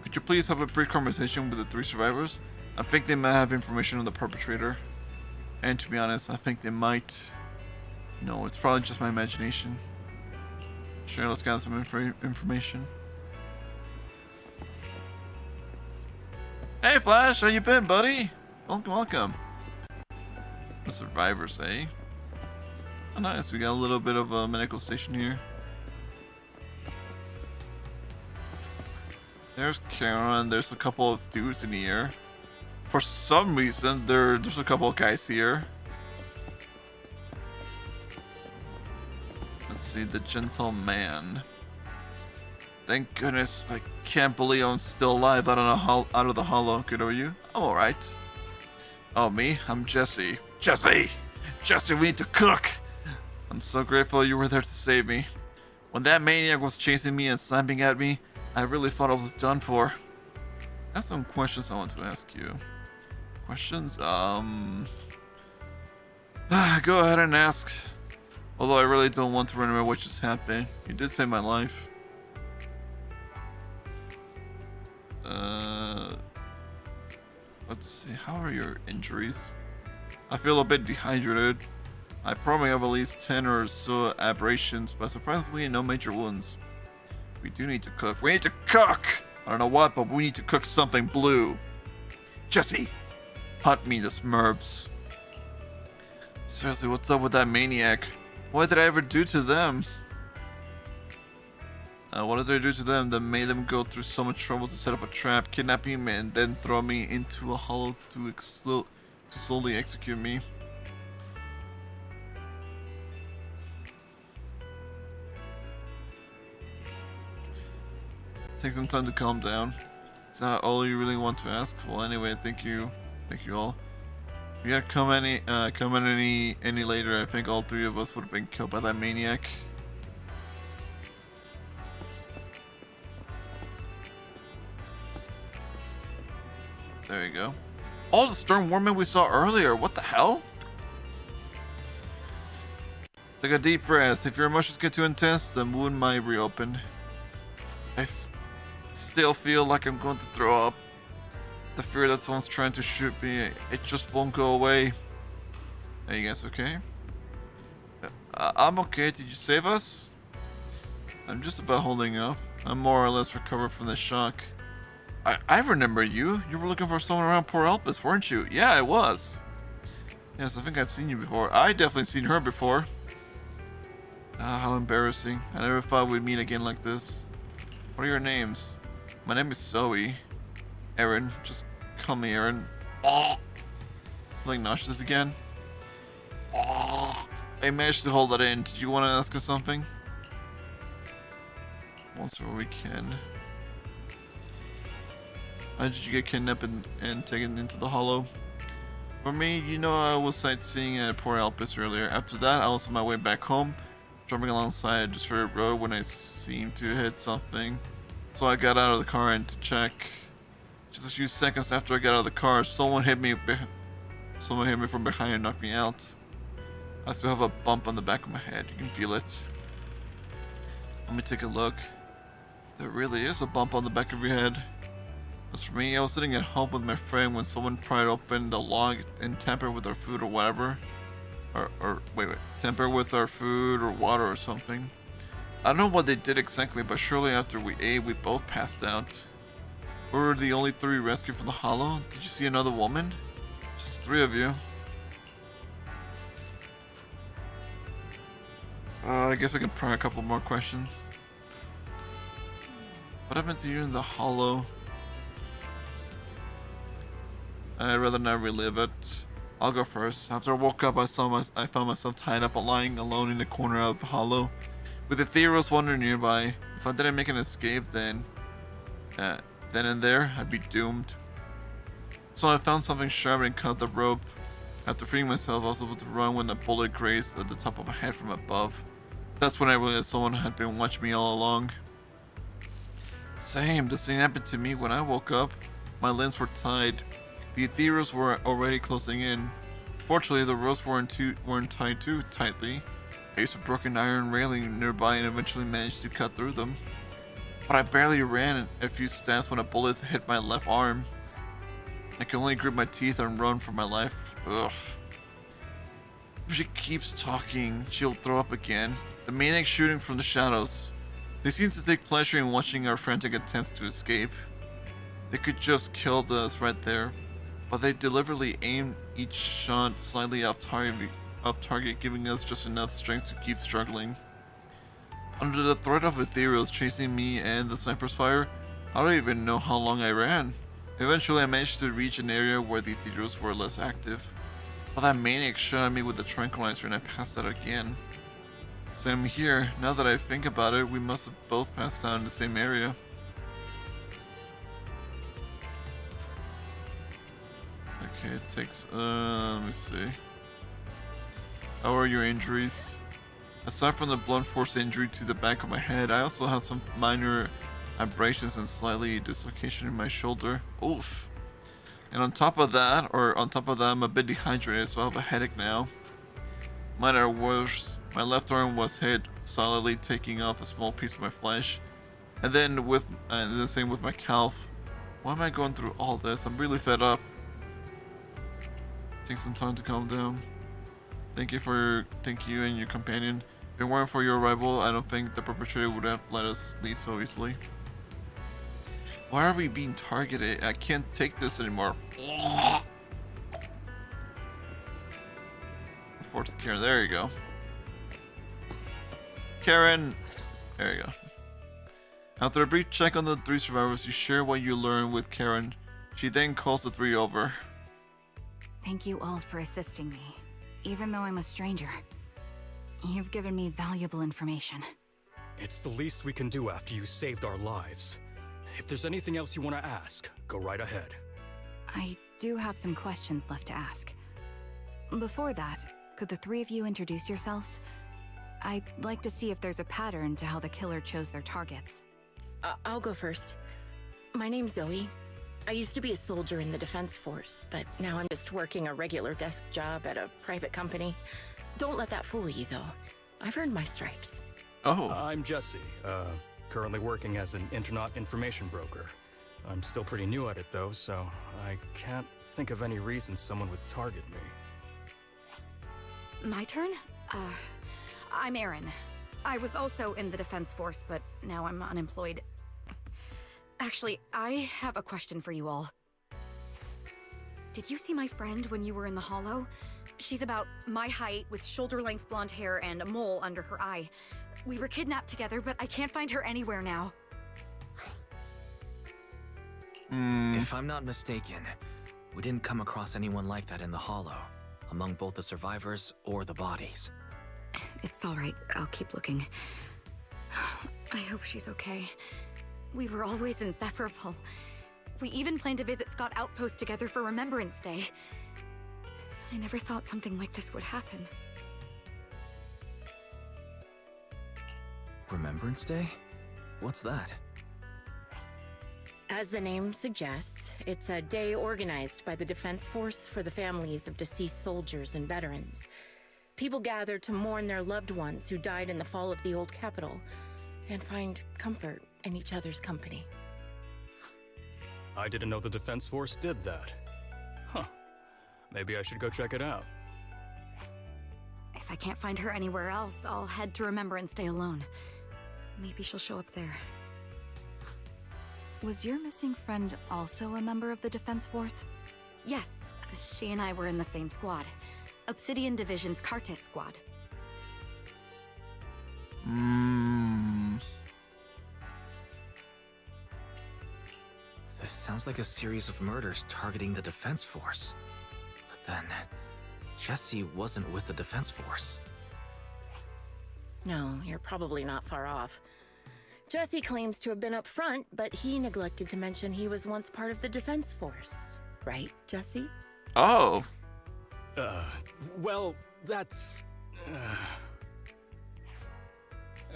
Could you please have a brief conversation with the 3 survivors? I think they might have information on the perpetrator. And to be honest, I think they might. No, it's probably just my imagination. Sure, let's gather some information. Hey Flash, how you been, buddy? Welcome. The survivors, eh? Oh nice, we got a little bit of a medical station here. There's Karen, there's a couple of dudes in here. For some reason, there's a couple of guys here. Let's see, the gentleman. Thank goodness, I can't believe I'm still alive out of the hollow. Good, are you? I'm alright. Oh, me? I'm Jesse. Jesse, we need to cook! I'm so grateful you were there to save me. When that maniac was chasing me and slapping at me, I really thought I was done for. I have some questions I want to ask you. Questions? Go ahead and ask. Although I really don't want to remember what just happened. You did save my life. Let's see, how are your injuries? I feel a bit dehydrated. I probably have at least 10 or so aberrations, but surprisingly no major wounds. We do need to cook. We need to cook! I don't know what, but we need to cook something blue. Jesse, hunt me the Smurfs. Seriously, what's up with that maniac? What did I ever do to them? What did I do to them that made them go through so much trouble to set up a trap, kidnap me, and then throw me into a hollow to slowly execute me? Take some time to calm down. Is that all you really want to ask? Well, anyway, thank you all. If you had come any later, I think all three of us would have been killed by that maniac. There you go. All the stern warmen we saw earlier. What the hell? Take a deep breath. If your emotions get too intense, the wound might reopen. I still feel like I'm going to throw up. The fear that someone's trying to shoot me, it just won't go away. Are you guys okay? I'm okay. Did you save us? I'm just about holding up. I'm more or less recovered from the shock. I remember you. You were looking for someone around Port Elpis, weren't you? Yeah, I was. Yes, I think I've seen you before. I definitely seen her before. How embarrassing. I never thought we'd meet again like this. What are your names? My name is Zoe. Aaron. Just call me Aaron. Feeling nauseous again? I managed to hold that in. Did you want to ask us something? Once more we can. How did you get kidnapped and taken into the Hollow? For me, you know, I was sightseeing at Port Elpis earlier. After that, I was on my way back home, driving alongside a deserted road when I seemed to hit something. So I got out of the car and to check. Just a few seconds after I got out of the car, someone hit me from behind and knocked me out. I still have a bump on the back of my head. You can feel it. Let me take a look. There really is a bump on the back of your head. As for me, I was sitting at home with my friend when someone pried open the log and tampered with our food or whatever. Wait, tampered with our food or water or something. I don't know what they did exactly, but shortly after we ate, we both passed out. We were the only three rescued from the Hollow. Did you see another woman? Just three of you. I guess I can pry a couple more questions. What happened to you in the Hollow? I'd rather not relive it. I'll go first. After I woke up, I found myself tied up, lying alone in the corner of the Hollow, with the Theros wandering nearby. If I didn't make an escape, then and there, I'd be doomed. So I found something sharp and cut the rope. After freeing myself, I was able to run when a bullet grazed at the top of my head from above. That's when I realized someone had been watching me all along. Same. The same happened to me when I woke up. My limbs were tied. The Theros were already closing in. Fortunately, the ropes weren't tied too tightly. I used a broken iron railing nearby and eventually managed to cut through them. But I barely ran a few steps when a bullet hit my left arm. I can only grit my teeth and run for my life. Ugh. If she keeps talking, she'll throw up again. The maniac shooting from the shadows. They seem to take pleasure in watching our frantic attempts to escape. They could just kill us right there, but they deliberately aim each shot slightly off target, giving us just enough strength to keep struggling. Under the threat of Ethereals chasing me and the sniper's fire, I don't even know how long I ran. Eventually I managed to reach an area where the Ethereals were less active, but that maniac shot at me with a tranquilizer and I passed out again. Same here. Now that I think about it, we must have both passed out in the same area. Okay, it takes, let me see. How are your injuries? Aside from the blunt force injury to the back of my head, I also have some minor abrasions and slightly dislocation in my shoulder. Oof. And on top of that, I'm a bit dehydrated, so I have a headache now. Mine are worse My left arm was hit solidly, taking off a small piece of my flesh. And then the same with my calf. Why am I going through all this? I'm really fed up. Take some time to calm down. Thank you and your companion. If it weren't for your arrival, I don't think the perpetrator would have let us leave so easily. Why are we being targeted? I can't take this anymore. Force Karen, there you go. Karen, there you go. After a brief check on the 3 survivors, you share what you learned with Karen. She then calls the 3 over. Thank you all for assisting me, even though I'm a stranger. You've given me valuable information. It's the least we can do after you saved our lives. If there's anything else you want to ask, go right ahead. I do have some questions left to ask. Before that, could the 3 of you introduce yourselves? I'd like to see if there's a pattern to how the killer chose their targets. I'll go first. My name's Zoe. I used to be a soldier in the Defense Force, but now I'm just working a regular desk job at a private company. Don't let that fool you, though. I've earned my stripes. Oh. I'm Jesse, currently working as an internet information broker. I'm still pretty new at it, though, so I can't think of any reason someone would target me. My turn? I'm Erin. I was also in the Defense Force, but now I'm unemployed. Actually, I have a question for you all. Did you see my friend when you were in the Hollow? She's about my height, with shoulder-length blonde hair and a mole under her eye. We were kidnapped together, but I can't find her anywhere now. If I'm not mistaken, we didn't come across anyone like that in the Hollow, among both the survivors or the bodies. It's all right. I'll keep looking. I hope she's okay. We were always inseparable. We even planned to visit Scott Outpost together for Remembrance Day. I never thought something like this would happen. Remembrance Day? What's that? As the name suggests, it's a day organized by the Defense Force for the families of deceased soldiers and veterans. People gather to mourn their loved ones who died in the fall of the old capital and find comfort in each other's company. I didn't know the Defense Force did that. Huh. Maybe I should go check it out. If I can't find her anywhere else, I'll head to Remembrance Day alone. Maybe she'll show up there. Was your missing friend also a member of the Defense Force? Yes, she and I were in the same squad. Obsidian Division's Cartis squad. This sounds like a series of murders targeting the Defense Force. But then, Jesse wasn't with the Defense Force. No, you're probably not far off. Jesse claims to have been up front, but he neglected to mention he was once part of the Defense Force. Right, Jesse? Oh. Well, that's...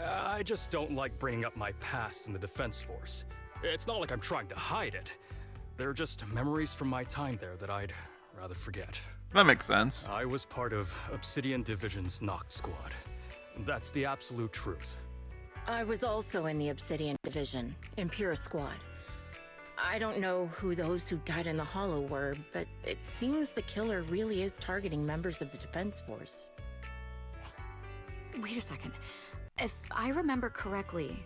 I just don't like bringing up my past in the Defense Force. It's not like I'm trying to hide it. They're just memories from my time there that I'd rather forget. That makes sense. I was part of Obsidian Division's Noct Squad. That's the absolute truth. I was also in the Obsidian Division, Impera Squad. I don't know who those who died in the Hollow were, but it seems the killer really is targeting members of the Defense Force. Wait a second. If I remember correctly,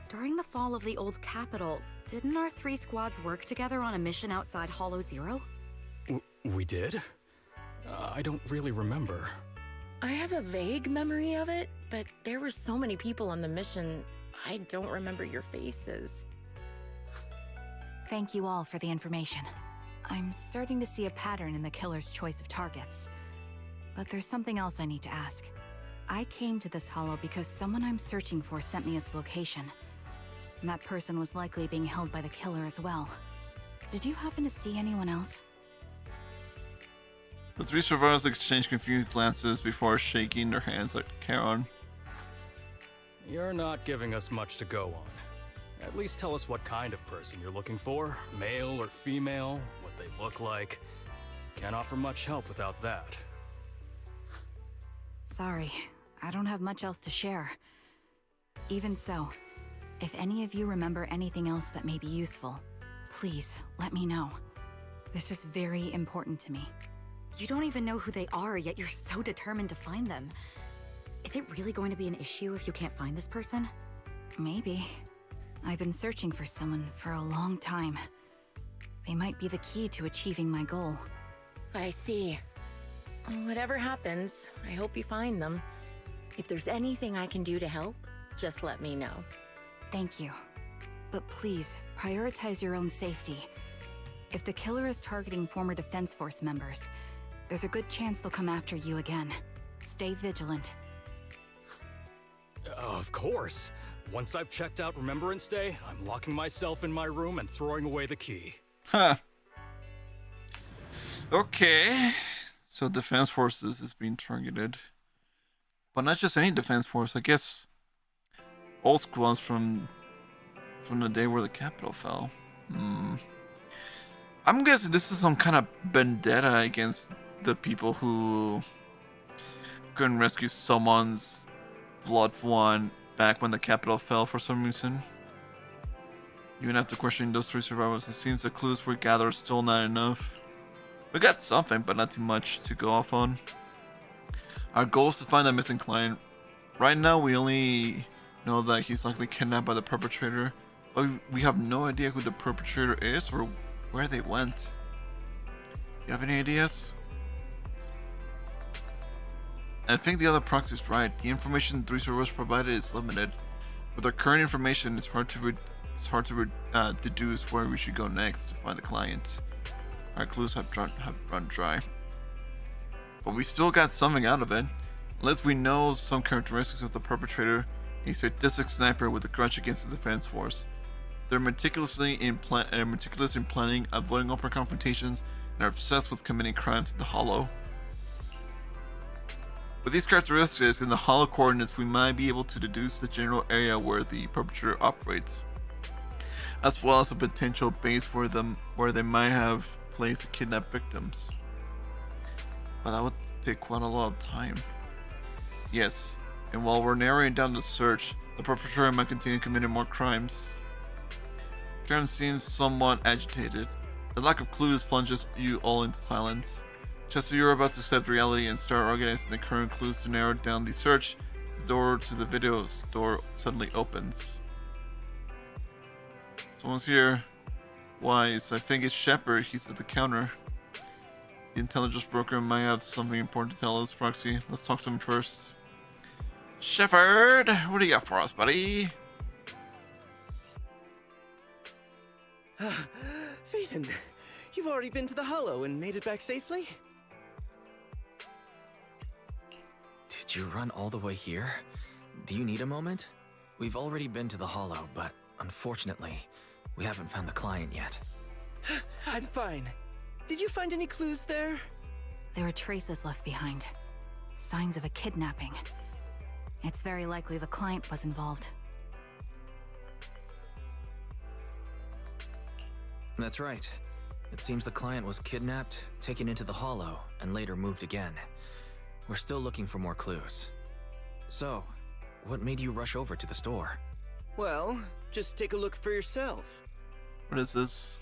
during the fall of the old capital, didn't our 3 squads work together on a mission outside Hollow Zero? We did? I don't really remember. I have a vague memory of it, but there were so many people on the mission, I don't remember your faces. Thank you all for the information. I'm starting to see a pattern in the killer's choice of targets. But there's something else I need to ask. I came to this hollow because someone I'm searching for sent me its location. And that person was likely being held by the killer as well. Did you happen to see anyone else? The 3 survivors exchange confused glances before shaking their hands at Karen. You're not giving us much to go on. At least tell us what kind of person you're looking for, male or female, what they look like. Can't offer much help without that. Sorry, I don't have much else to share. Even so, if any of you remember anything else that may be useful, please let me know. This is very important to me. You don't even know who they are, yet you're so determined to find them. Is it really going to be an issue if you can't find this person? Maybe. I've been searching for someone for a long time. They might be the key to achieving my goal. I see. Whatever happens, I hope you find them. If there's anything I can do to help, just let me know. Thank you. But please, prioritize your own safety. If the killer is targeting former Defense Force members, there's a good chance they'll come after you again. Stay vigilant. Of course. Once I've checked out Remembrance Day, I'm locking myself in my room and throwing away the key. Huh. Okay. So Defense Forces is being targeted. But not just any Defense Force, I guess old squads from the day where the Capitol fell. I'm guessing this is some kind of vendetta against the people who couldn't rescue someone's loved one back when the Capitol fell for some reason. Even after questioning those 3 survivors, it seems the clues we gather are still not enough. We got something, but not too much to go off on. Our goal is to find that missing client. Right now, we only know that he's likely kidnapped by the perpetrator, but we have no idea who the perpetrator is or where they went. You have any ideas? I think the other proxy is right. The information 3 servers provided is limited. With our current information, it's hard to deduce where we should go next to find the client. Our clues have run dry. But we still got something out of it. Unless we know some characteristics of the perpetrator, a sadistic sniper with a grudge against the defense force. They're meticulous in planning, avoiding open confrontations, and are obsessed with committing crimes in the Hollow. With these characteristics and the Hollow coordinates, we might be able to deduce the general area where the perpetrator operates, as well as a potential base where they might have placed to kidnap victims. But that would take quite a lot of time. Yes, and while we're narrowing down the search, the perpetrator might continue committing more crimes. Karen seems somewhat agitated. The lack of clues plunges you all into silence. Just as you're about to accept reality and start organizing the current clues to narrow down the search, the door to the video store suddenly opens. Someone's here. Why? I think it's Shepard. He's at the counter. The intelligence broker might have something important to tell us, Proxy. Let's talk to him first. Shepard, what do you got for us, buddy? Phaeton, you've already been to the Hollow and made it back safely? Did you run all the way here? Do you need a moment? We've already been to the Hollow, but unfortunately, we haven't found the client yet. I'm fine. Did you find any clues there? There are traces left behind. Signs of a kidnapping. It's very likely the client was involved. That's right. It seems the client was kidnapped, taken into the Hollow, and later moved again. We're still looking for more clues. So, what made you rush over to the store? Well, just take a look for yourself. What is this?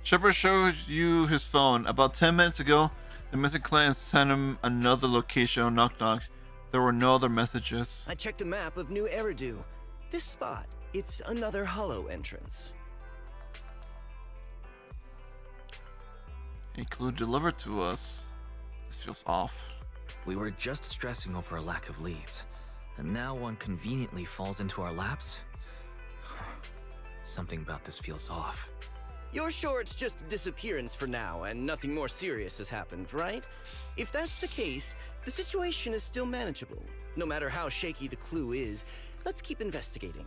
Shepard showed you his phone. About 10 minutes ago, the missing client sent him another location on Knock Knock. There were no other messages. I checked a map of New Eridu. This spot, it's another Hollow entrance. A clue delivered to us. This feels off. We were just stressing over a lack of leads, and now one conveniently falls into our laps? Something about this feels off. You're sure it's just a disappearance for now and nothing more serious has happened, right? If that's the case, the situation is still manageable. No matter how shaky the clue is, let's keep investigating.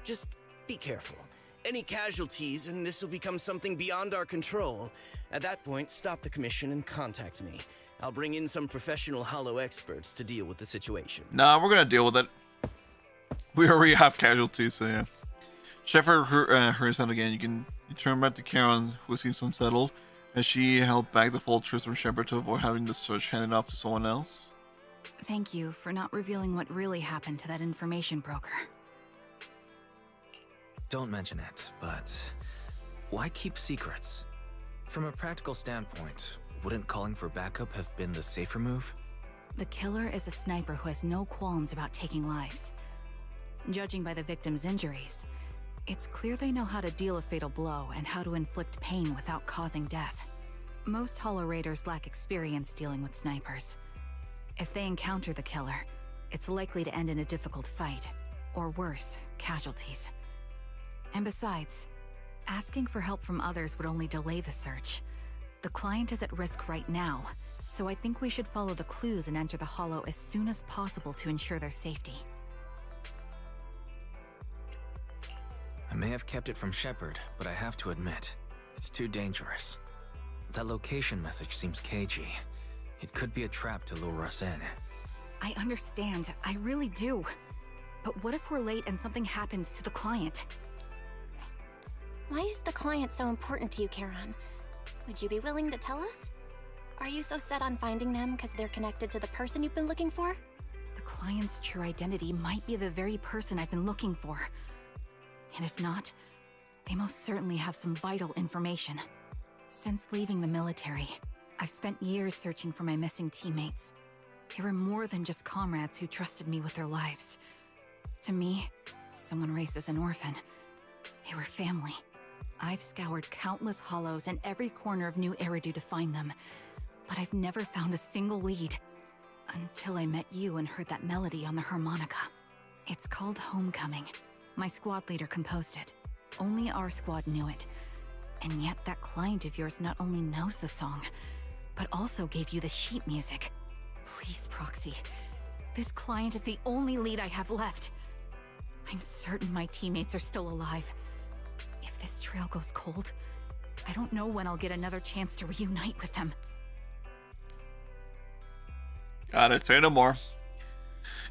Just be careful. Any casualties and this will become something beyond our control. At that point, stop the commission and contact me. I'll bring in some professional Hollow experts to deal with the situation. Nah, we're gonna deal with it. We already have casualties, so yeah. Shepard hears that again. You turn back to Karen, who seems unsettled, as she held back the full truth from Shepard to avoid having the search handed off to someone else. Thank you for not revealing what really happened to that information broker. Don't mention it, but why keep secrets? From a practical standpoint, wouldn't calling for backup have been the safer move? The killer is a sniper who has no qualms about taking lives. Judging by the victim's injuries, it's clear they know how to deal a fatal blow and how to inflict pain without causing death. Most Hollow Raiders lack experience dealing with snipers. If they encounter the killer, it's likely to end in a difficult fight, or worse, casualties. And besides, asking for help from others would only delay the search. The client is at risk right now, so I think we should follow the clues and enter the Hollow as soon as possible to ensure their safety. I may have kept it from Shepard, but I have to admit, it's too dangerous. That location message seems cagey. It could be a trap to lure us in. I understand, I really do. But what if we're late and something happens to the client? Why is the client so important to you, Charon? Would you be willing to tell us? Are you so set on finding them because they're connected to the person you've been looking for? The client's true identity might be the very person I've been looking for. And if not, they most certainly have some vital information. Since leaving the military, I've spent years searching for my missing teammates. They were more than just comrades who trusted me with their lives. To me, someone raised as an orphan, they were family. I've scoured countless hollows and every corner of New Eridu to find them, but I've never found a single lead. Until I met you and heard that melody on the harmonica. It's called Homecoming. My squad leader composed it. Only our squad knew it. And yet that client of yours not only knows the song, but also gave you the sheet music. Please, Proxy. This client is the only lead I have left. I'm certain my teammates are still alive. If this trail goes cold, I don't know when I'll get another chance to reunite with them. Got it. Say no more.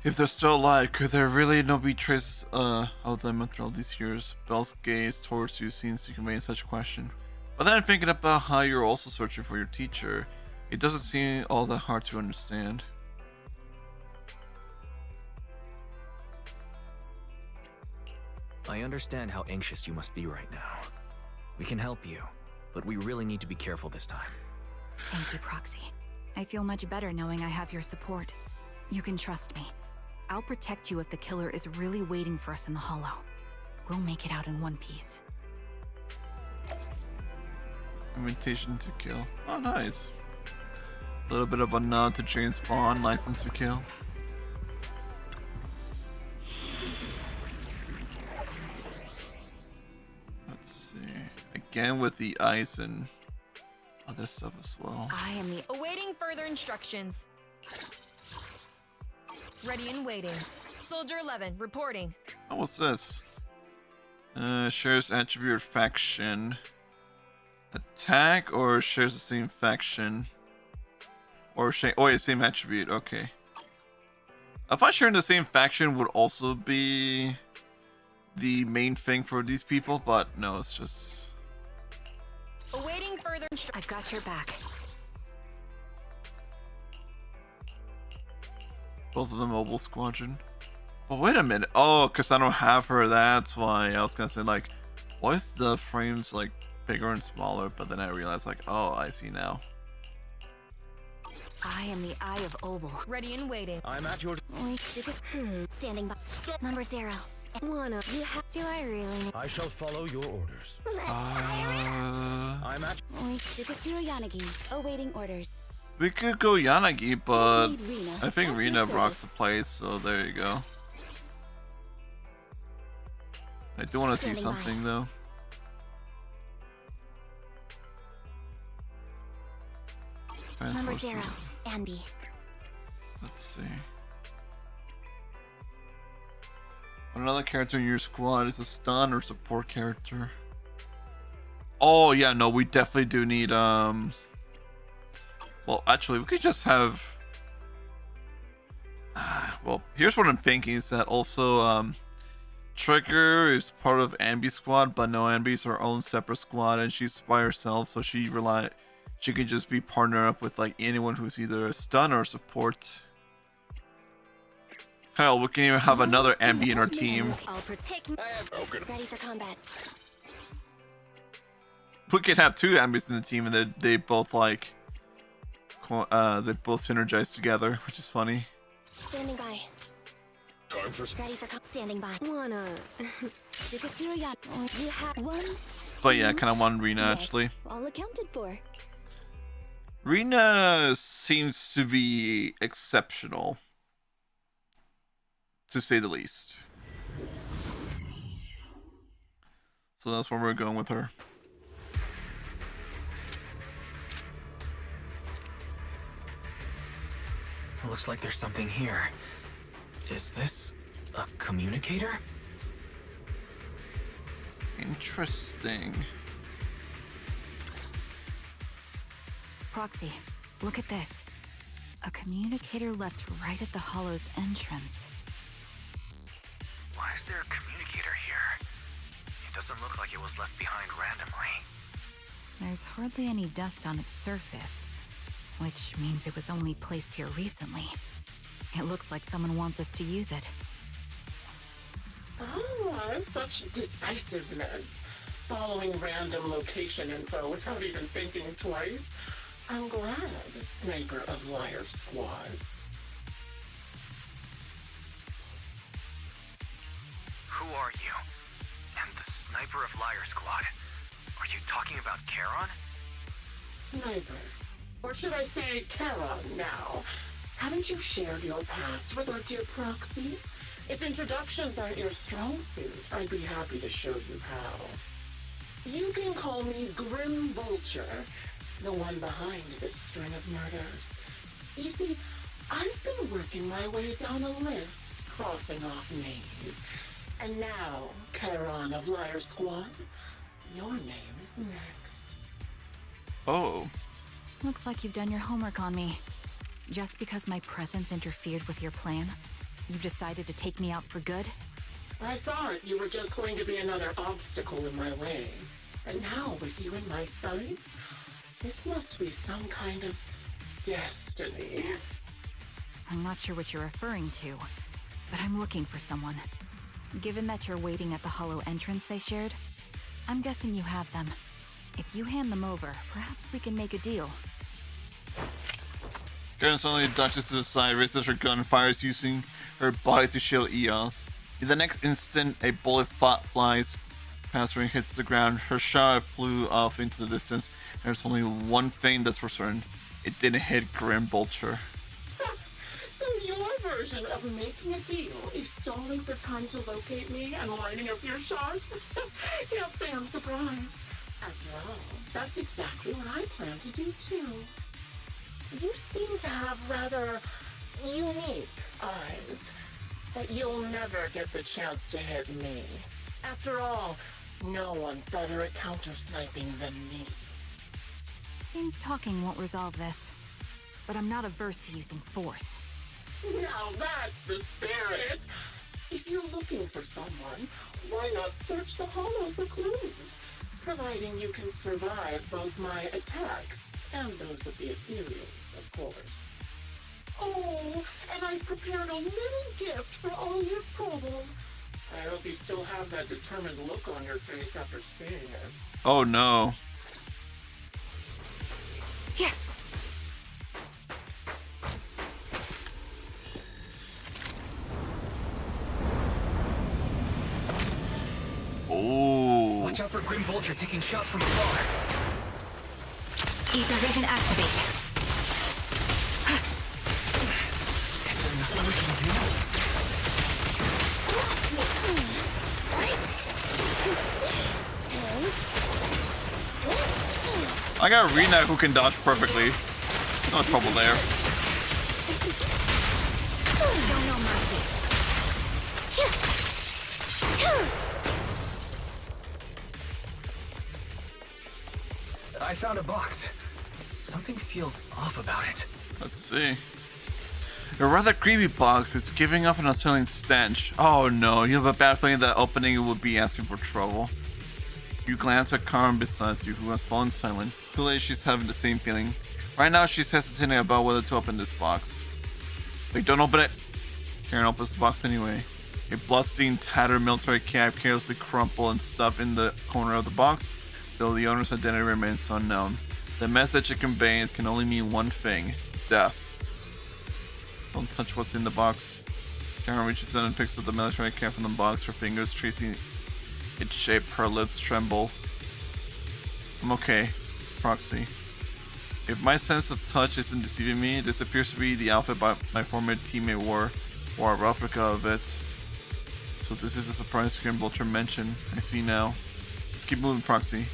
If they're still alive, could there really not be traces of them after all these years? Bell's gaze towards you seems to convey such a question. But then thinking about how you're also searching for your teacher, it doesn't seem all that hard to understand. I understand how anxious you must be right now. We can help you, but we really need to be careful this time. Thank you, Proxy. I feel much better knowing I have your support. You can trust me. I'll protect you if the killer is really waiting for us in the Hollow. We'll make it out in one piece. Invitation to kill. Oh, nice. A little bit of a nod to James Bond, License to Kill. Let's see. Again with the ice and other stuff as well. I am the... Awaiting further instructions. Ready and waiting. Soldier 11, reporting. Oh, what's this? Shares attribute faction. Attack or shares the same faction? Or oh yeah, same attribute, okay. I thought sharing the same faction would also be the main thing for these people, but no, it's just... Awaiting further instructions. I've got your back. Both of them mobile squadron. But wait a minute. Oh, because I don't have her, that's why. I was gonna say, like, why is the frames, like, bigger and smaller? But then I realized, like, oh, I see now. I am the Eye of Obel. Ready and waiting. I'm at your... Standing by. Number 0. Wanna you have do I really? I shall follow your orders. I'm at... Yanagi. Awaiting orders. We could go Yanagi, but Rena. I think At your Rena rocks the service. place, so there you go. I do want to see Standing by. something, though. Number Transport 0. system. Anby. Let's see. Another character in your squad is a stun or support character. Oh yeah, no, we definitely do need well, actually we could just have well, here's what I'm thinking is that also Trigger is part of Ambi's squad, but no, Ambi's her own separate squad and she's by herself, so she can just be partnered up with like anyone who's either a stun or support. Hell, we can even have another Ambi in our team. I'll protect. Ready for combat. We could have two Ambis in the team, and they both like, they both synergize together, which is funny. Standing by. Time for Ready for standing by. Wanna? You have one. But yeah, I kind of want Rena actually. All accounted for. Rena seems to be exceptional, to say the least. So that's where we're going with her. Looks like there's something here. Is this a communicator? Interesting. Proxy, look at this. A communicator left right at the Hollow's entrance. Why is there a communicator here? It doesn't look like it was left behind randomly. There's hardly any dust on its surface, which means it was only placed here recently. It looks like someone wants us to use it. Ah, such decisiveness. Following random location info without even thinking twice. I'm glad, Sniper of Liar Squad. Who are you? And the Sniper of Liar Squad? Are you talking about Charon? Sniper. Or should I say Charon now? Haven't you shared your past with our dear Proxy? If introductions aren't your strong suit, I'd be happy to show you how. You can call me Grim Vulture, the one behind this string of murders. You see, I've been working my way down a list, crossing off names. And now, Charon of Liar Squad, your name is next. Oh. Looks like you've done your homework on me. Just because my presence interfered with your plan, you've decided to take me out for good? I thought you were just going to be another obstacle in my way. And now, with you in my sights, this must be some kind of destiny. I'm not sure what you're referring to, but I'm looking for someone. Given that you're waiting at the Hollow entrance they shared, I'm guessing you have them. If you hand them over, perhaps we can make a deal. Karen suddenly dodges to the side, raises her gun, and fires using her body to shield Eos. In the next instant, a bullet flies past her and hits the ground. Her shot flew off into the distance, and there's only one thing that's for certain. It didn't hit Grim Vulture. So your version of making a deal is stalling for time to locate me and lining up your shot? Can't say I'm surprised. After all, that's exactly what I plan to do too. You seem to have rather unique eyes, but you'll never get the chance to hit me. After all, no one's better at counter-sniping than me. Seems talking won't resolve this, but I'm not averse to using force. Now that's the spirit! If you're looking for someone, why not search the Hollow for clues? Providing you can survive both my attacks and those of the ethereals, of course. Oh, and I've prepared a little gift for all your trouble. I hope you still have that determined look on your face after seeing it. Oh no. Yeah. Oh. Watch out for Grim Vulture taking shots from afar. Ether vision activate. Is there nothing we can do? I got Rena who can dodge perfectly. No trouble there. Show no mercy. I found a box. Something feels off about it. Let's see. A rather creepy box. It's giving off an unsettling stench. Oh no, you have a bad feeling that opening it will be asking for trouble. You glance at Karen beside you, who has fallen silent. Clearly she's having the same feeling. Right now she's hesitating about whether to open this box. Wait, don't open it! Karen opens the box anyway. A bloodstained, tattered military cap carelessly crumpled and stuffed in the corner of the box, though the owner's identity remains unknown. The message it conveys can only mean one thing: death. Don't touch what's in the box. Karen reaches in and picks up the military cap from the box, her fingers tracing its shape, her lips tremble. I'm okay, Proxy. If my sense of touch isn't deceiving me, this appears to be the outfit my former teammate wore, or a replica of it. So this is a surprise Karen Vulture mentioned. I see now. Let's keep moving, Proxy.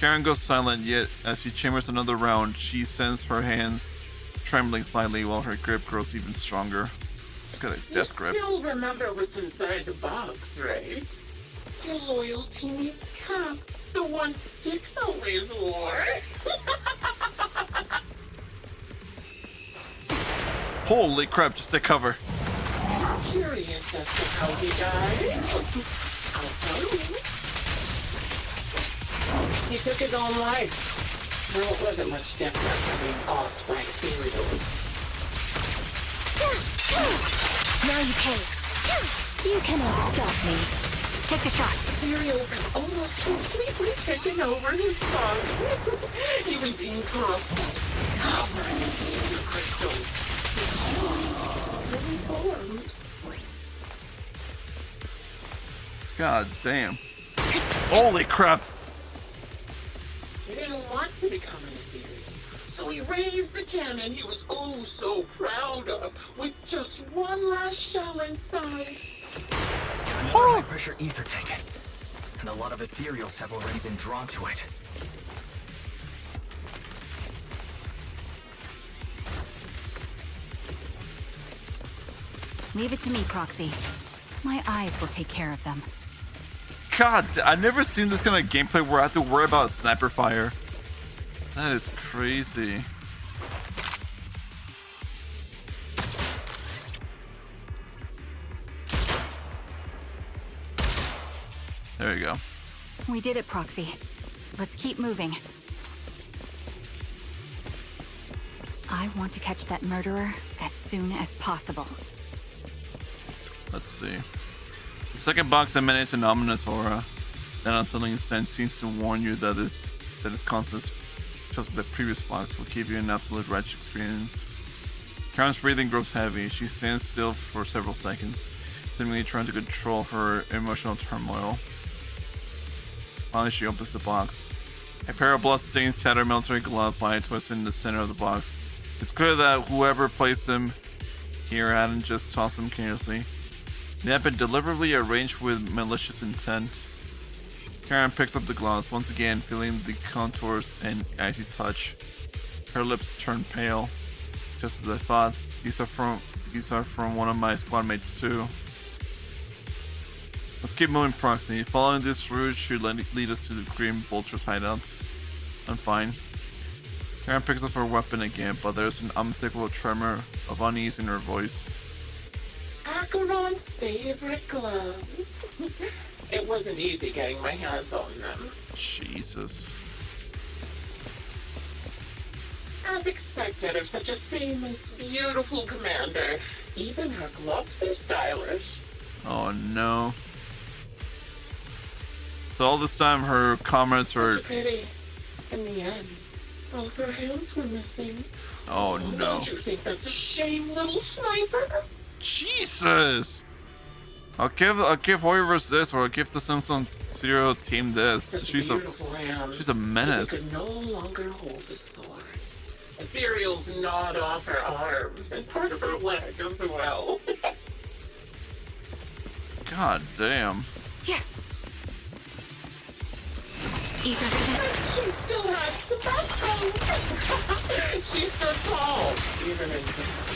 Karen goes silent, yet as she chambers another round, she sends her hands trembling slightly while her grip grows even stronger. She's got a death grip. You still remember what's inside the box, right? Your loyal teammate's cap, the one Styx always wore. Holy crap, just a cover. Curious as to how he died. I'll tell you. He took his own life. No, it wasn't much different from being offed by cereals. Now you pay. You cannot stop me. Take the shot. Cereals have almost completely taken over his body. He was being constantly covered in the crystals. Really formed. God damn. Holy crap. He didn't want to become an Ethereal, so he raised the cannon he was oh so proud of with just one last shell inside. Another high-pressure ether tank, and a lot of ethereals have already been drawn to it. Leave it to me, Proxy. My eyes will take care of them. God, I've never seen this kind of gameplay where I have to worry about sniper fire. That is crazy. There you go. We did it, Proxy. Let's keep moving. I want to catch that murderer as soon as possible. Let's see. The second box emanates an ominous aura. Then unsettling stench seems to warn you that its constants, just like the previous box, will give you an absolute wretched experience. Karen's breathing grows heavy. She stands still for several seconds, seemingly trying to control her emotional turmoil. Finally, she opens the box. A pair of blood-stained, tattered military gloves lie twisted in the center of the box. It's clear that whoever placed them here hadn't just tossed them carelessly. They had been deliberately arranged with malicious intent. Karen picks up the gloves, once again feeling the contours and icy touch. Her lips turn pale. Just as I thought, these are from one of my squad mates too. Let's keep moving, Proxy. Following this route should lead us to the Green Vulture's hideout. I'm fine. Karen picks up her weapon again, but there's an unmistakable tremor of unease in her voice. Acheron's favorite gloves. It wasn't easy getting my hands on them. Jesus. As expected of such a famous, beautiful commander, even her gloves are stylish. Oh no. So all this time her comrades were... Such a pity. In the end, both her hands were missing. Oh no. Don't you think that's a shame, little sniper? Jesus! I'll give Hoyoverse this, or I'll give the Simpson Zero team this. She's a menace. They could no longer hold a sword. Ethereal's gnawed off her arms and part of her leg as well. God damn. Yeah. Ether. She still has some backbone. She stood tall, even in death.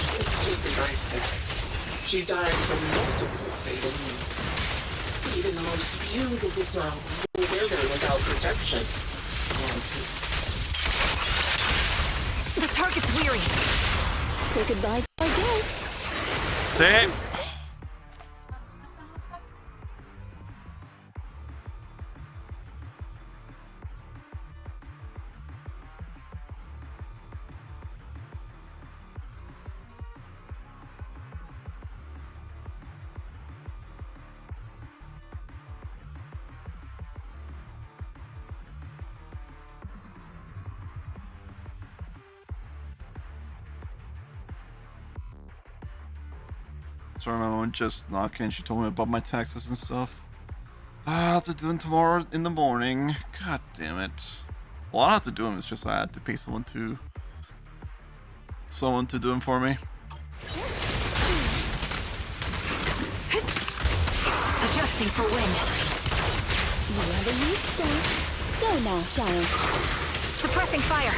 It's just as I said. She died from multiple fatal wounds. Even the most beautiful flowers will wither without protection. The target's weary. Say goodbye to our guests. See? Sorry, my mom just knocking. She told me about my taxes and stuff. I'll have to do them tomorrow in the morning. God damn it. Well, I don't have to do them. It's just I had to pay someone to do them for me. Adjusting for wind. Wherever you start. Go now, child. Suppressing fire.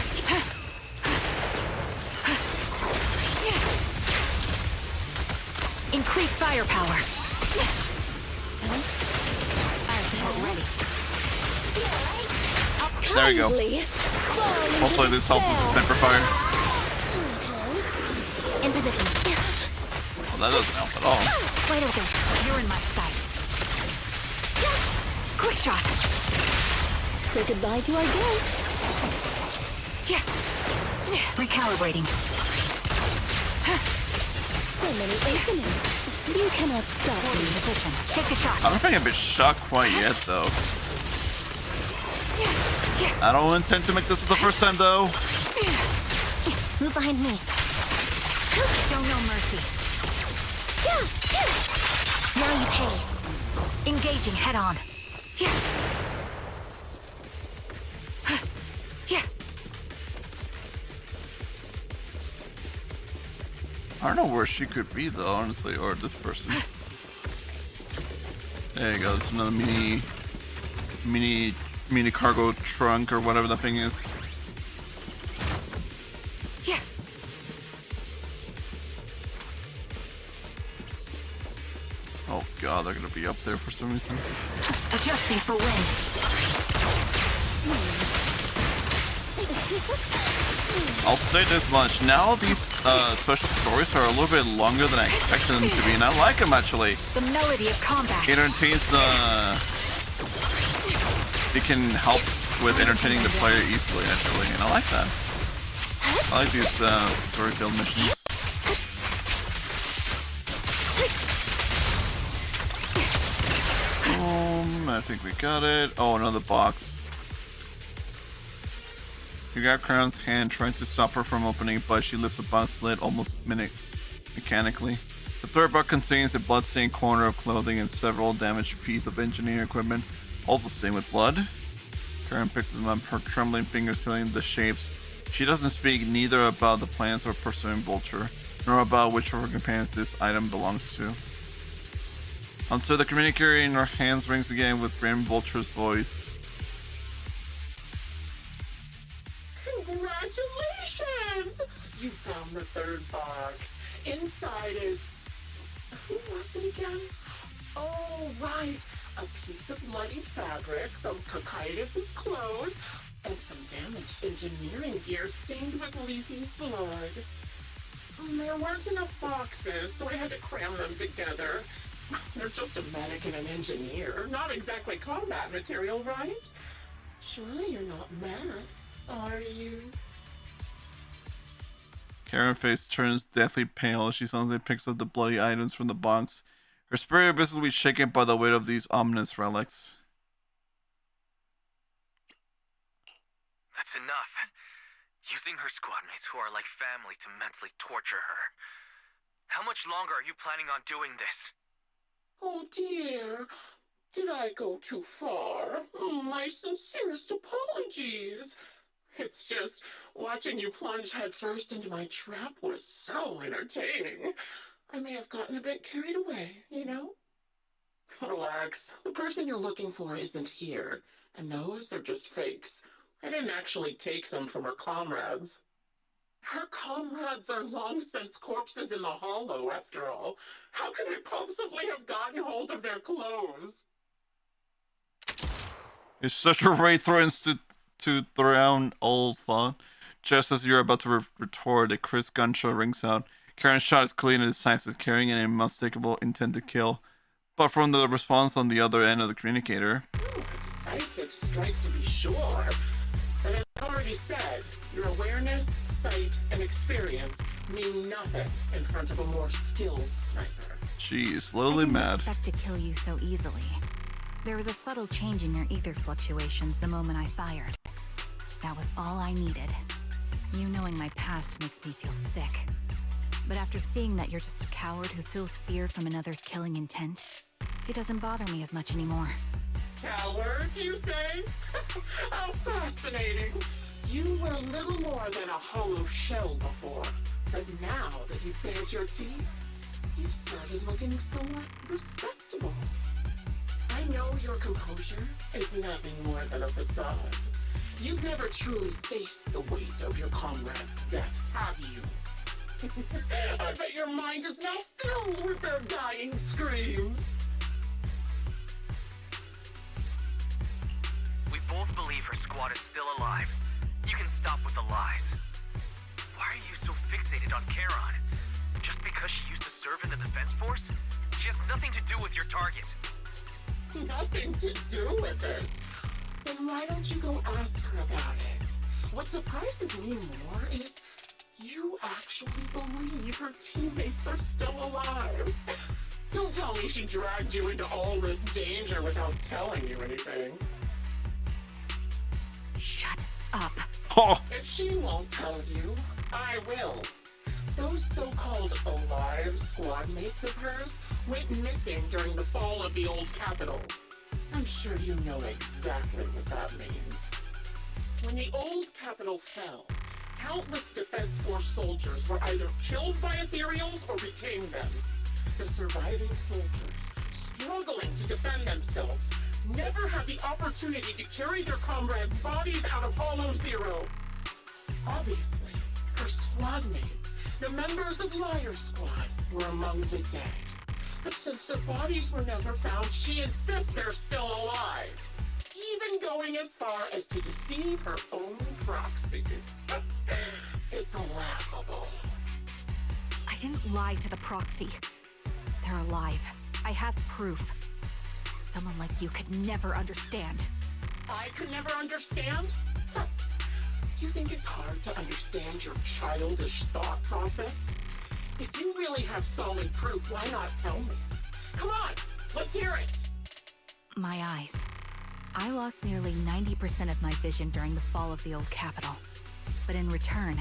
Increase firepower. Ready. There we go. Hopefully this helps with the sniper fire. In position. Well, that doesn't help at all. Wait a minute. You're in my sights. Quick shot. Say goodbye to our guests. Yeah. Recalibrating. So many openings. You cannot stop me. Position. Take the shot. I don't think I've been shot quite yet, though. I don't intend to make this the first time, though. Move behind me. Show no mercy. Now you pay. Engaging head on. Yeah. I don't know where she could be, though, honestly, or this person. There you go. There's another mini cargo trunk or whatever that thing is. Yeah. Oh god, they're gonna be up there for some reason. Adjusting for I'll say this much. Now these special stories are a little bit longer than I expected them to be, and I like them actually. The melody of combat. It entertains. It can help with entertaining the player easily, actually, and I like that. I like these story-filled missions. I think we got it. Oh, another box. You got Crown's hand trying to stop her from opening, but she lifts a box lid almost mechanically. The third box contains a blood-stained corner of clothing and several damaged pieces of engineering equipment, also stained with blood. Karen picks them up, her trembling fingers feeling the shapes. She doesn't speak neither about the plans of pursuing Vulture, nor about which of her companions this item belongs to. Until the communicator in her hands rings again with Grim Vulture's voice. Congratulations! You found the third box. Inside is... Who was it again? Oh, right. A piece of bloody fabric, some Cocytus's clothes, and some damaged engineering gear stained with Lethi's blood. There weren't enough boxes, so I had to cram them together. They're just a medic and an engineer, not exactly combat material, right? Surely you're not mad, are you? Karen's face turns deathly pale as she suddenly picks up the bloody items from the box. Her spirit visibly shaken by the weight of these ominous relics. That's enough. Using her squadmates who are like family to mentally torture her. How much longer are you planning on doing this? Oh dear, did I go too far? My sincerest apologies. It's just, watching you plunge headfirst into my trap was so entertaining. I may have gotten a bit carried away, you know? Relax, the person you're looking for isn't here, and those are just fakes. I didn't actually take them from her comrades. Her comrades are long since corpses in the hollow, after all. How could I possibly have gotten hold of their clothes? It's such a ray threatens to drown all thought. Just as you're about to retort, a crisp gunshot rings out. Karen's shot is clean and decisive, carrying an unmistakable intent to kill. But from the response on the other end of the communicator... A decisive strike to be sure. But as I already said, your awareness, sight, and experience mean nothing in front of a more skilled sniper. Jeez, literally mad. I didn't expect to kill you so easily. There was a subtle change in your ether fluctuations the moment I fired. That was all I needed. You knowing my past makes me feel sick. but after seeing that you're just a coward who feels fear from another's killing intent, it doesn't bother me as much anymore. Coward, you say? How fascinating. You were little more than a hollow shell before, but now that you've bared your teeth, you've started looking somewhat respectable. I know your composure is nothing more than a facade. You've never truly faced the weight of your comrades' deaths, have you? I bet your mind is now filled with their dying screams. We both believe her squad is still alive. You can stop with the lies. Why are you so fixated on Charon? Just because she used to serve in the defense force? She has nothing to do with your target. Nothing to do with it? Then why don't you go ask her about it? What surprises me more is you actually believe her teammates are still alive. Don't tell me she dragged you into all this danger without telling you anything. Shut up. Oh. If she won't tell you, I will. Those so-called alive squad mates of hers went missing during the fall of the old capital. I'm sure you know exactly what that means. When the old capital fell, countless Defense Force soldiers were either killed by ethereals or became them. The surviving soldiers, struggling to defend themselves, never had the opportunity to carry their comrades' bodies out of Hollow Zero. Obviously, her squad mates, the members of Liar Squad, were among the dead. But since their bodies were never found, she insists they're still alive. Even going as far as to deceive her own proxy. It's laughable. I didn't lie to the proxy. They're alive. I have proof. Someone like you could never understand. I could never understand? Huh. You think it's hard to understand your childish thought process? If you really have solid proof, why not tell me? Come on, let's hear it! My eyes. I lost nearly 90% of my vision during the fall of the old capital. But in return,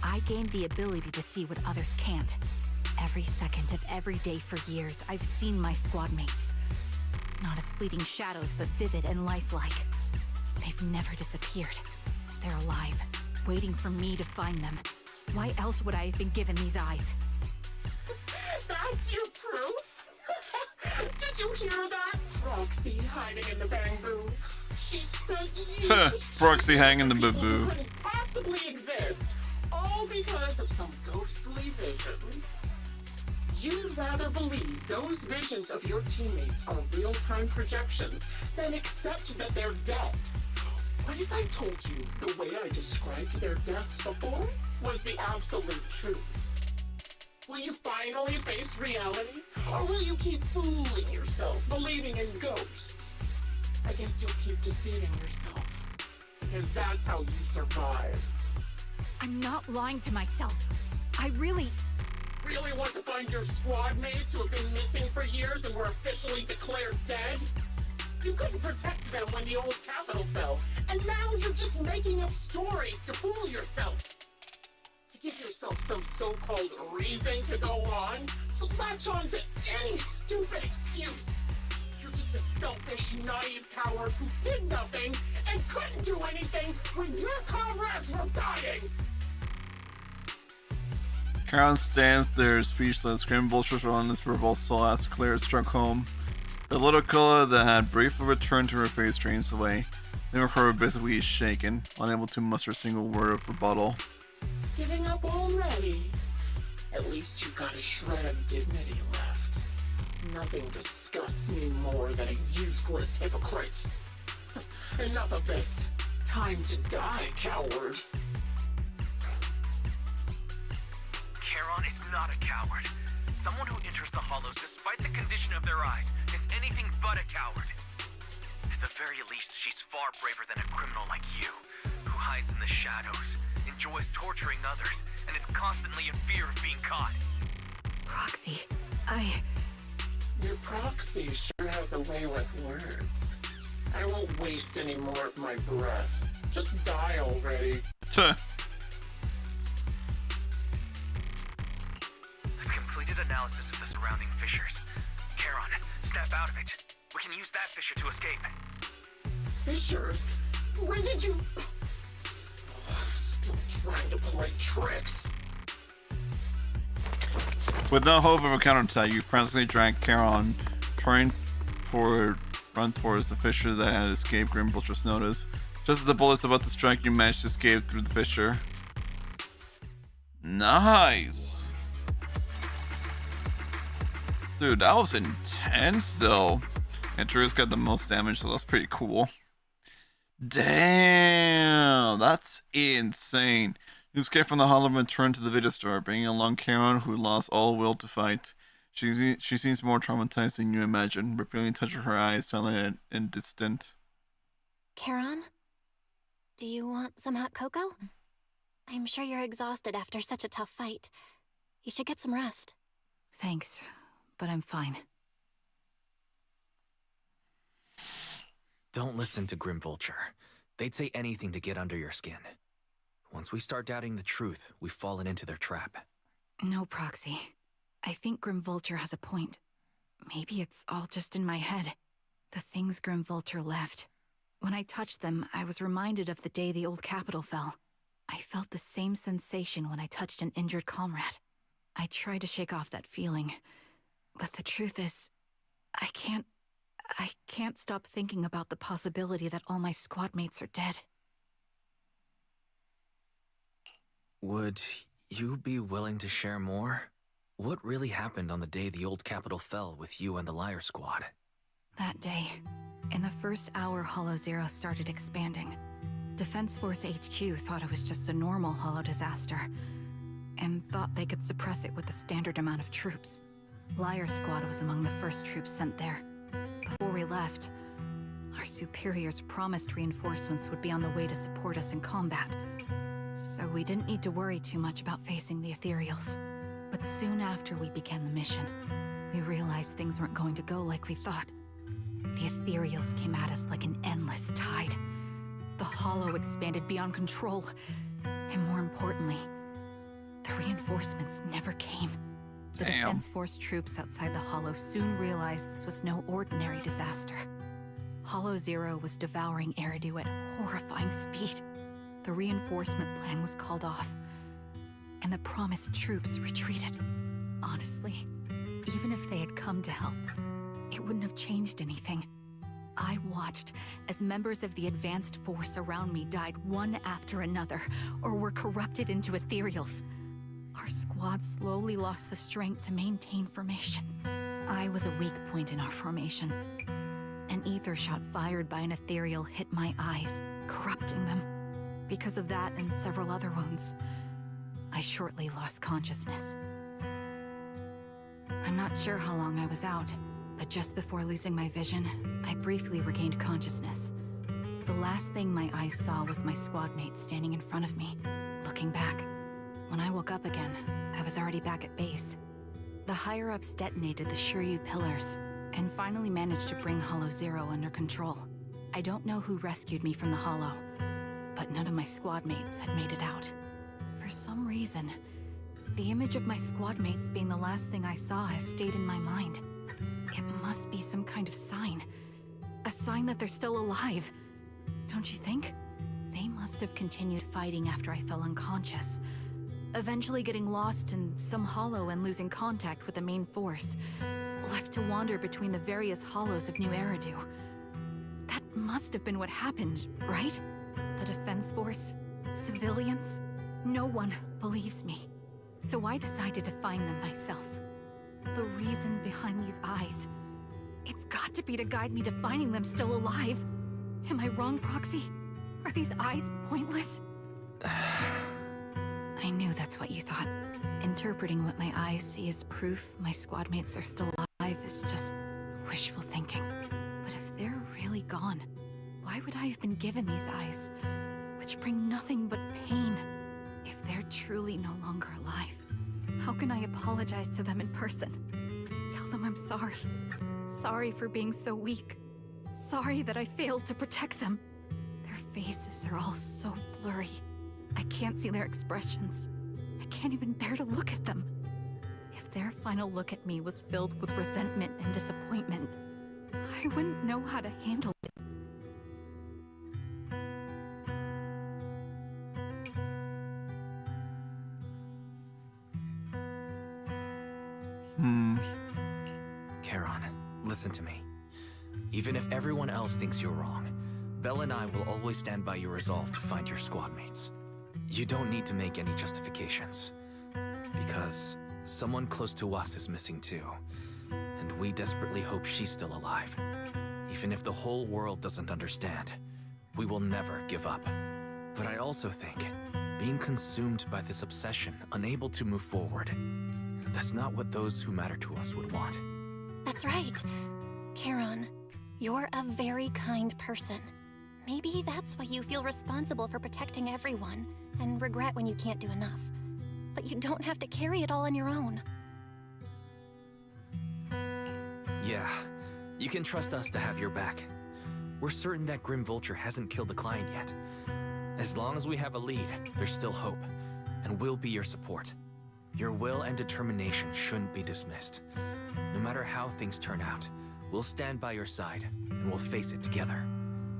I gained the ability to see what others can't. Every second of every day for years, I've seen my squad mates. Not as fleeting shadows, but vivid and lifelike. They've never disappeared. They're alive, waiting for me to find them. Why else would I have been given these eyes? That's your proof? Did you hear that? Proxy hiding in the bamboo. She spent years Proxy hanging in the people bamboo. who couldn't possibly exist, all because of some ghostly visions. You'd rather believe those visions of your teammates are real-time projections than accept that they're dead. What if I told you the way I described their deaths before was the absolute truth? Will you finally face reality? Or will you keep fooling yourself, believing in ghosts? I guess you'll keep deceiving yourself. Because that's how you survive. I'm not lying to myself. I really want to find your squad mates who have been missing for years and were officially declared dead? You couldn't protect them when the old capital fell, and now you're just making up stories to fool yourself. To give yourself some so-called reason to go on, to latch on to any stupid excuse. You're just a selfish, naive coward who did nothing and couldn't do anything when your comrades were dying. Charon stands there speechless. Grim vultures on his verbal soul as Claire struck home. The little color that had briefly returned to her face drains away, leaving her visibly shaken, unable to muster a single word of rebuttal. Giving up already? At least you've got a shred of dignity left. Nothing disgusts me more than a useless hypocrite. Enough of this. Time to die, coward. Charon is not a coward. Someone who enters the Hollows despite the condition of their eyes is anything but a coward. At the very least, she's far braver than a criminal like you, who hides in the shadows, enjoys torturing others, and is constantly in fear of being caught. Proxy, Your proxy sure has a way with words. I won't waste any more of my breath. Just die already. analysis of the surrounding fissures. Charon, step out of it. We can use that fissure to escape. Fissures? When did you... Still trying to play tricks. With no hope of a counterattack, you frantically drag Charon, run towards the fissure that had escaped Grim Vulture's notice. Just as the bullet's about to strike, you manage to escape through the fissure. Nice! Dude, that was intense though. And Trigger's got the most damage, so that's pretty cool. Damn, that's insane. You escape from the hollow and return to the video store, bringing along Charon, who lost all will to fight. She seems more traumatized than you imagine, repeatedly touching her eyes, silent and distant. Charon? Do you want some hot cocoa? I'm sure you're exhausted after such a tough fight. You should get some rest. Thanks, but I'm fine. Don't listen to Grim Vulture. They'd say anything to get under your skin. Once we start doubting the truth, we've fallen into their trap. No, Proxy. I think Grim Vulture has a point. Maybe it's all just in my head. The things Grim Vulture left. When I touched them, I was reminded of the day the old capital fell. I felt the same sensation when I touched an injured comrade. I tried to shake off that feeling, but the truth is, I can't stop thinking about the possibility that all my squad mates are dead. Would you be willing to share more? What really happened on the day the old capital fell with you and the Liar Squad? That day, in the first hour Hollow Zero started expanding. Defense Force HQ thought it was just a normal Hollow disaster, and thought they could suppress it with the standard amount of troops. Liar Squad was among the first troops sent there. Before we left, our superiors promised reinforcements would be on the way to support us in combat, so we didn't need to worry too much about facing the Ethereals. But soon after we began the mission, we realized things weren't going to go like we thought. The Ethereals came at us like an endless tide. The Hollow expanded beyond control, and more importantly, the reinforcements never came. The Defense Force troops outside the Hollow soon realized this was no ordinary disaster. Hollow Zero was devouring Eridu at horrifying speed. The reinforcement plan was called off, and the promised troops retreated. Honestly, even if they had come to help, it wouldn't have changed anything. I watched as members of the advanced force around me died one after another, or were corrupted into ethereals. Our squad slowly lost the strength to maintain formation. I was a weak point in our formation. An ether shot fired by an ethereal hit my eyes, corrupting them. Because of that and several other wounds, I shortly lost consciousness. I'm not sure how long I was out, but just before losing my vision, I briefly regained consciousness. The last thing my eyes saw was my squad mate standing in front of me, looking back. When I woke up again, I was already back at base. The higher-ups detonated the Shiryu pillars, and finally managed to bring Hollow Zero under control. I don't know who rescued me from the Hollow, but none of my squad mates had made it out. For some reason, the image of my squad mates being the last thing I saw has stayed in my mind. It must be some kind of sign. A sign that they're still alive. Don't you think? They must have continued fighting after I fell unconscious, eventually getting lost in some hollow and losing contact with the main force, left to wander between the various hollows of New Eridu. That must have been what happened, right? The Defense Force, civilians, no one believes me. So I decided to find them myself. The reason behind these eyes, it's got to be to guide me to finding them still alive. Am I wrong, Proxy? Are these eyes pointless? I knew that's what you thought. Interpreting what my eyes see as proof my squad mates are still alive is just wishful thinking. But if they're really gone, why would I have been given these eyes, which bring nothing but pain? If they're truly no longer alive, how can I apologize to them in person? Tell them I'm sorry. Sorry for being so weak. Sorry that I failed to protect them. Their faces are all so blurry. I can't see their expressions. I can't even bear to look at them. If their final look at me was filled with resentment and disappointment, I wouldn't know how to handle it. Charon, listen to me. Even if everyone else thinks you're wrong, Belle and I will always stand by your resolve to find your squad mates. You don't need to make any justifications. Because someone close to us is missing too. And we desperately hope she's still alive. Even if the whole world doesn't understand, we will never give up. But I also think, being consumed by this obsession, unable to move forward, that's not what those who matter to us would want. That's right. Charon, you're a very kind person. Maybe that's why you feel responsible for protecting everyone, and regret when you can't do enough. But you don't have to carry it all on your own. Yeah, you can trust us to have your back. We're certain that Grim Vulture hasn't killed the client yet. As long as we have a lead, there's still hope, and we'll be your support. Your will and determination shouldn't be dismissed. No matter how things turn out, we'll stand by your side, and we'll face it together.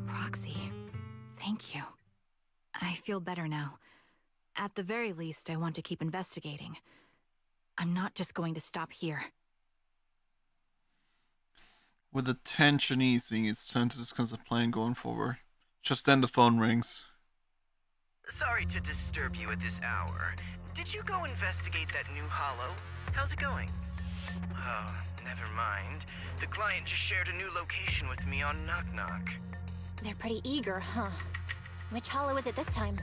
Proxy, thank you. I feel better now. At the very least, I want to keep investigating. I'm not just going to stop here. With the tension easing, it's time to discuss the plan going forward. Just then the phone rings. Sorry to disturb you at this hour. Did you go investigate that new hollow? How's it going? Oh, never mind. The client just shared a new location with me on Knock Knock. They're pretty eager, huh? Which hollow is it this time?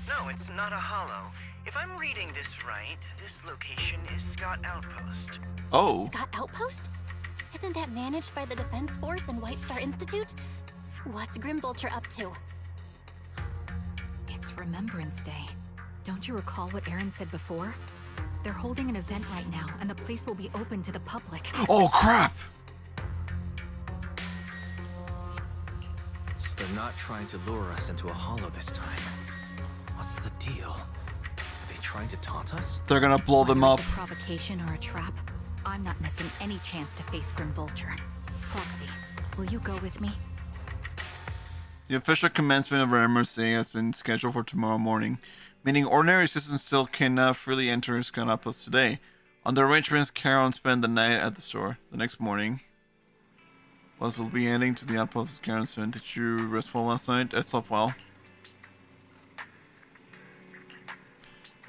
No, it's not a hollow. If I'm reading this right, this location is Scott Outpost. Oh. Scott Outpost? Isn't that managed by the Defense Force and White Star Institute? What's Grim Vulture up to? It's Remembrance Day. Don't you recall what Aaron said before? They're holding an event right now, and the place will be open to the public. Oh, crap! So they're not trying to lure us into a hollow this time. What's the deal? Are they trying to taunt us? They're gonna blow them Whether up. it's a provocation or a trap, I'm not missing any chance to face Grim Vulture. Proxy, will you go with me? The official commencement of Remembrance Day has been scheduled for tomorrow morning, meaning ordinary citizens still cannot freely enter Scott Outpost today. Under arrangements, Charon spent the night at the store. The next morning, Buzz will be heading to the outpost with Charon soon. Did you rest well last night? I slept well.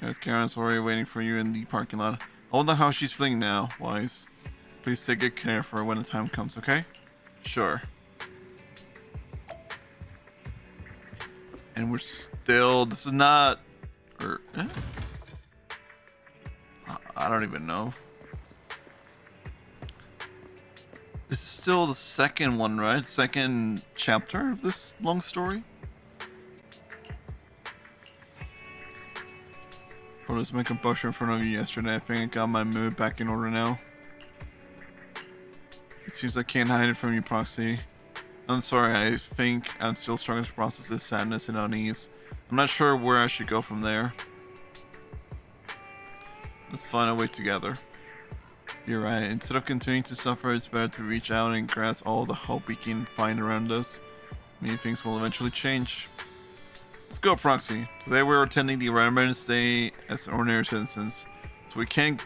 Guys, Charon's already waiting for you in the parking lot. I wonder how she's feeling now, Wise. Please take good care of her when the time comes, okay? Sure. And we're still... This is not... I don't even know. This is still the second one, right? Second chapter of this long story? Photos my composure in front of you yesterday. I think I got my mood back in order now. It seems I can't hide it from you, Proxy. I'm sorry, I think I'm still struggling to process this sadness and unease. I'm not sure where I should go from there. Let's find a way together. You're right, instead of continuing to suffer, it's better to reach out and grasp all the hope we can find around us. Many things will eventually change. Let's go, Proxy. Today we're attending the Remembrance Day as ordinary citizens, so we can't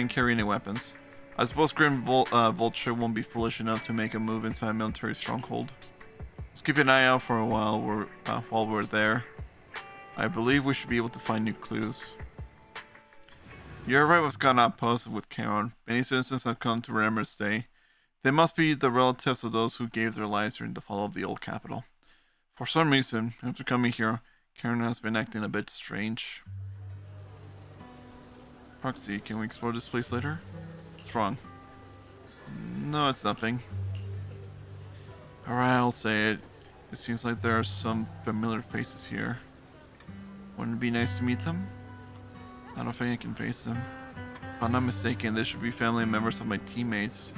carry any weapons. I suppose Grim Vulture won't be foolish enough to make a move inside a military stronghold. Let's keep an eye out for a while while we're there. I believe we should be able to find new clues. You're right with Scott Outpost with Charon. Many citizens have come to Remembrance Day. They must be the relatives of those who gave their lives during the fall of the old capital. For some reason, after coming here, Charon has been acting a bit strange. Proxy, can we explore this place later? What's wrong? No, it's nothing. Alright, I'll say it. It seems like there are some familiar faces here. Wouldn't it be nice to meet them? I don't think I can face them. If I'm not mistaken, they should be family members of my teammates.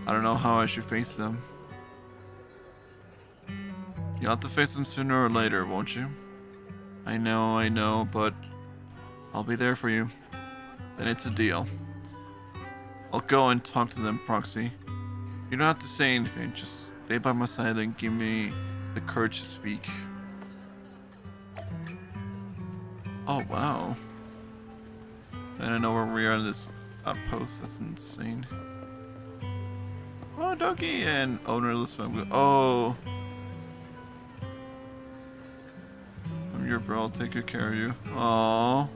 I don't know how I should face them. You'll have to face them sooner or later, won't you? I know, but I'll be there for you. Then it's a deal. I'll go and talk to them, Proxy. You don't have to say anything, just stay by my side and give me the courage to speak. Oh, wow. I don't know where we are in this post, that's insane. Oh, doggy and ownerless one. Oh. I'm your bro, I'll take good care of you. Aww.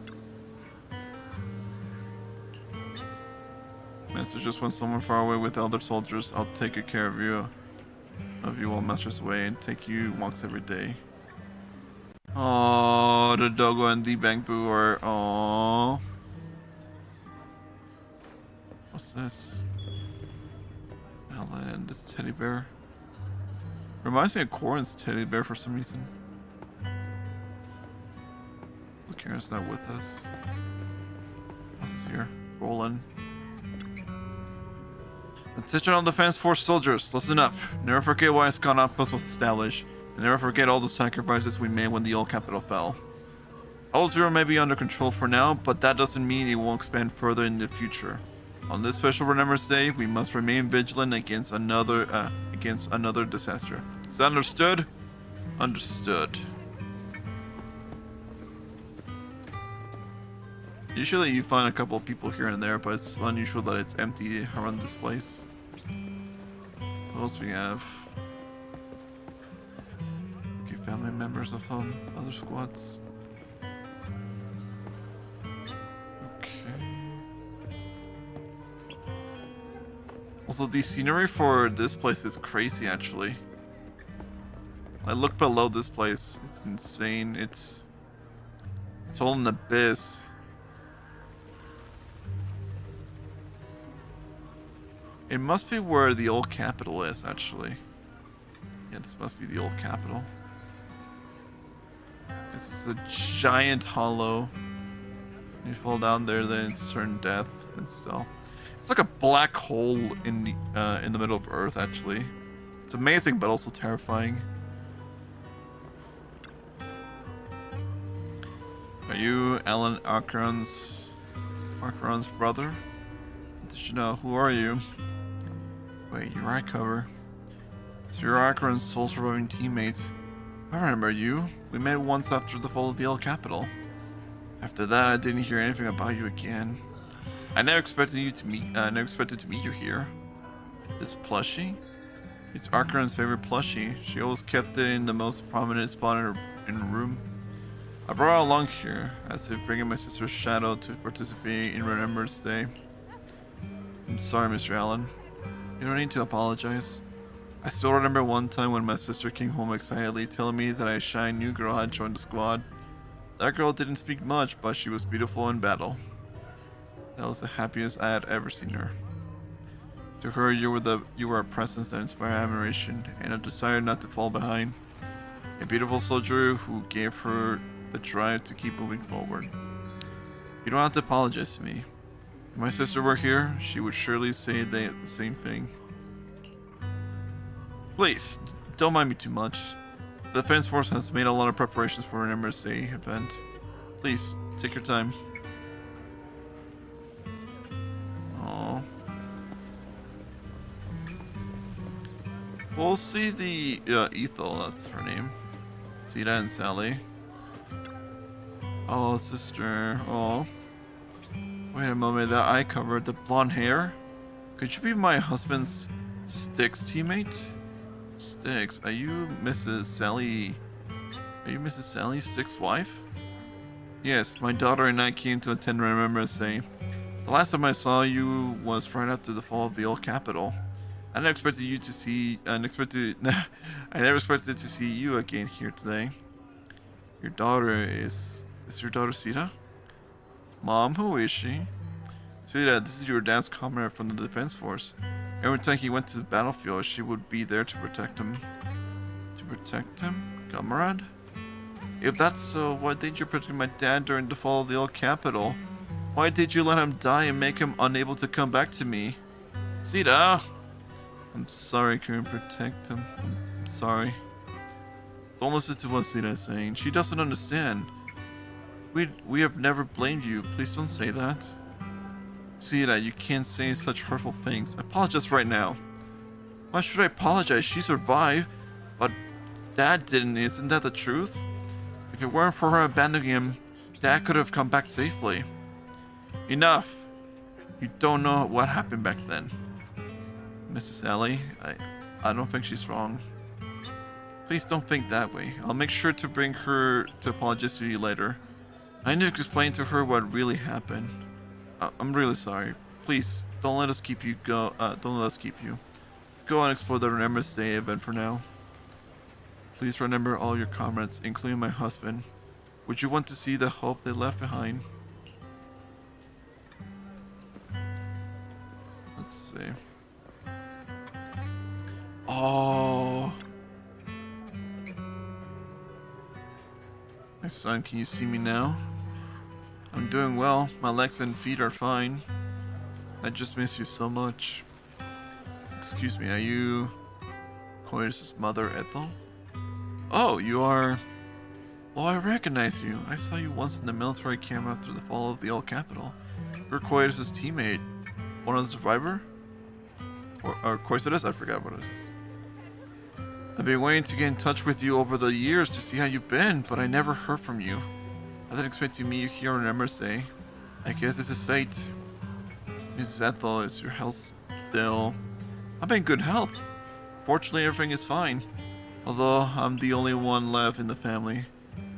Master just went somewhere far away with other soldiers. I'll take good care of you while Master's away and take you walks every day. Oh, the doggo and the bamboo are. Oh. What's this? Ellen and this teddy bear. Reminds me of Corin's teddy bear for some reason. So Karen's not with us. What's this here? Roland. Attention all Defense Force soldiers, listen up. Never forget why Scott Outpost was established, and never forget all the sacrifices we made when the old capital fell. All Zero may be under control for now, but that doesn't mean it won't expand further in the future. On this special Remembrance Day, we must remain vigilant against another disaster. Is that understood? Understood. Usually you find a couple of people here and there, but it's unusual that it's empty around this place. What else we have? Okay, family members of other squads. Okay. Also, the scenery for this place is crazy, actually. I look below this place. It's insane. It's all an abyss. It must be where the old capital is, actually. Yeah, this must be the old capital. This is a giant hollow. You fall down there, then it's certain death and stuff. It's like a black hole in the middle of Earth, actually. It's amazing, but also terrifying. Are you Alan Akron's brother? Did you know? Who are you? Wait, your eye cover. So you're Akron's sole surviving teammates. I remember you. We met once after the fall of the old capital. After that, I didn't hear anything about you again. I never expected to meet you here. This plushie? It's Akron's favorite plushie. She always kept it in the most prominent spot in her room. I brought her along here, as if bringing my sister's shadow to participate in Remembrance Day. I'm sorry, Mr. Allen. You don't need to apologize. I still remember one time when my sister came home excitedly telling me that a shy new girl had joined the squad. That girl didn't speak much, but she was beautiful in battle. That was the happiest I had ever seen her. To her, you were a presence that inspired admiration and a desire not to fall behind. A beautiful soldier who gave her the drive to keep moving forward. You don't have to apologize to me. If my sister were here, she would surely say the same thing. Please, don't mind me too much. The Defense Force has made a lot of preparations for an Remembrance Day event. Please, take your time. Aww. We'll see the Ethel, that's her name. Sita and Sally. Oh, sister. Oh. Wait a moment, that eye cover, the blonde hair? Could you be my husband's Styx teammate? Styx, are you Mrs. Sally? Are you Mrs. Sally, Styx's wife? Yes, my daughter and I came to attend Remembrance Day. The last time I saw you was right after the fall of the old capital. I never expected to see you again here today. Your daughter is your daughter Sita? Mom, who is she? Sita, this is your dad's comrade from the Defense Force. Every time he went to the battlefield, she would be there to protect him. To protect him? Comrade? If that's so, why didn't you protect my dad during the fall of the old capital? Why did you let him die and make him unable to come back to me? Sita! I'm sorry I couldn't protect him. I'm sorry. Don't listen to what Sita is saying. She doesn't understand. We have never blamed you. Please don't say that. Zeta, you can't say such hurtful things. Apologize right now. Why should I apologize? She survived, but Dad didn't. Isn't that the truth? If it weren't for her abandoning him, Dad could have come back safely. Enough. You don't know what happened back then. Mrs. Ellie, I don't think she's wrong. Please don't think that way. I'll make sure to bring her to apologize to you later. I need to explain to her what really happened. I'm really sorry. Please, don't let us keep you. Don't let us keep you. Go and explore the Remembrance Day event for now. Please remember all your comrades, including my husband. Would you want to see the hope they left behind? Let's see. Oh. My son, can you see me now? I'm doing well. My legs and feet are fine. I just miss you so much. Excuse me, are you Coitus' mother, Ethel? Oh, you are... Oh, I recognize you. I saw you once in the military camp after the fall of the old capital. You're Coitus' teammate. One of the survivor? Or Coitus? I forgot what it is. I've been waiting to get in touch with you over the years to see how you've been, but I never heard from you. I didn't expect to meet you here on Remembrance Day. I guess this is fate. Mrs. Ethel, is your health still... I'm in good health. Fortunately, everything is fine. Although I'm the only one left in the family.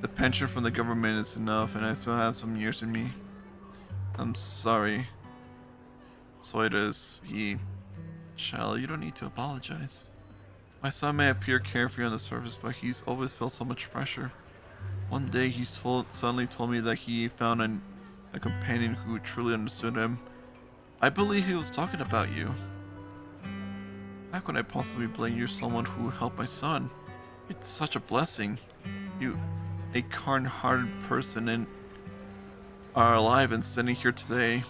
The pension from the government is enough, and I still have some years in me. I'm sorry. So it is. Child, you don't need to apologize. My son may appear carefree on the surface, but he's always felt so much pressure. One day he suddenly told me that he found a companion who truly understood him. I believe he was talking about you. How could I possibly blame you, someone who helped my son? It's such a blessing. You, a kind-hearted person, and are alive and standing here today.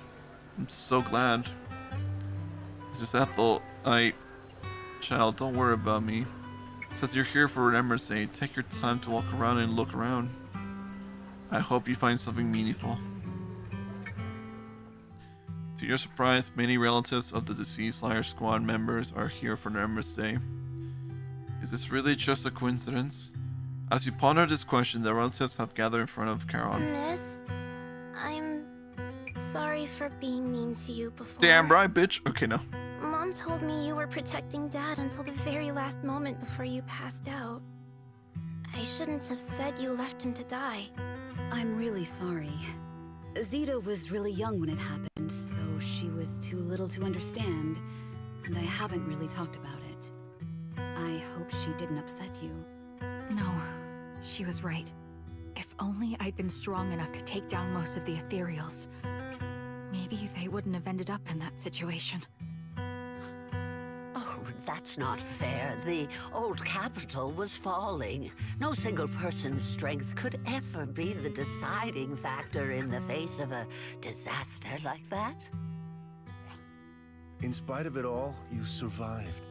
I'm so glad. Mrs. Ethel, Child, don't worry about me. Since you're here for Remembrance Day, take your time to walk around and look around. I hope you find something meaningful. To your surprise, many relatives of the deceased Slayer Squad members are here for Remembrance Day. Is this really just a coincidence? As you ponder this question, the relatives have gathered in front of Charon. Miss, I'm sorry for being mean to you before. Damn right, bitch. Okay, no. Mom told me you were protecting Dad until the very last moment before you passed out. I shouldn't have said you left him to die. I'm really sorry. Zeta was really young when it happened, so she was too little to understand, and I haven't really talked about it. I hope she didn't upset you. No, she was right. If only I'd been strong enough to take down most of the ethereals, maybe they wouldn't have ended up in that situation. That's not fair. The old capital was falling. No single person's strength could ever be the deciding factor in the face of a disaster like that. In spite of it all, you survived.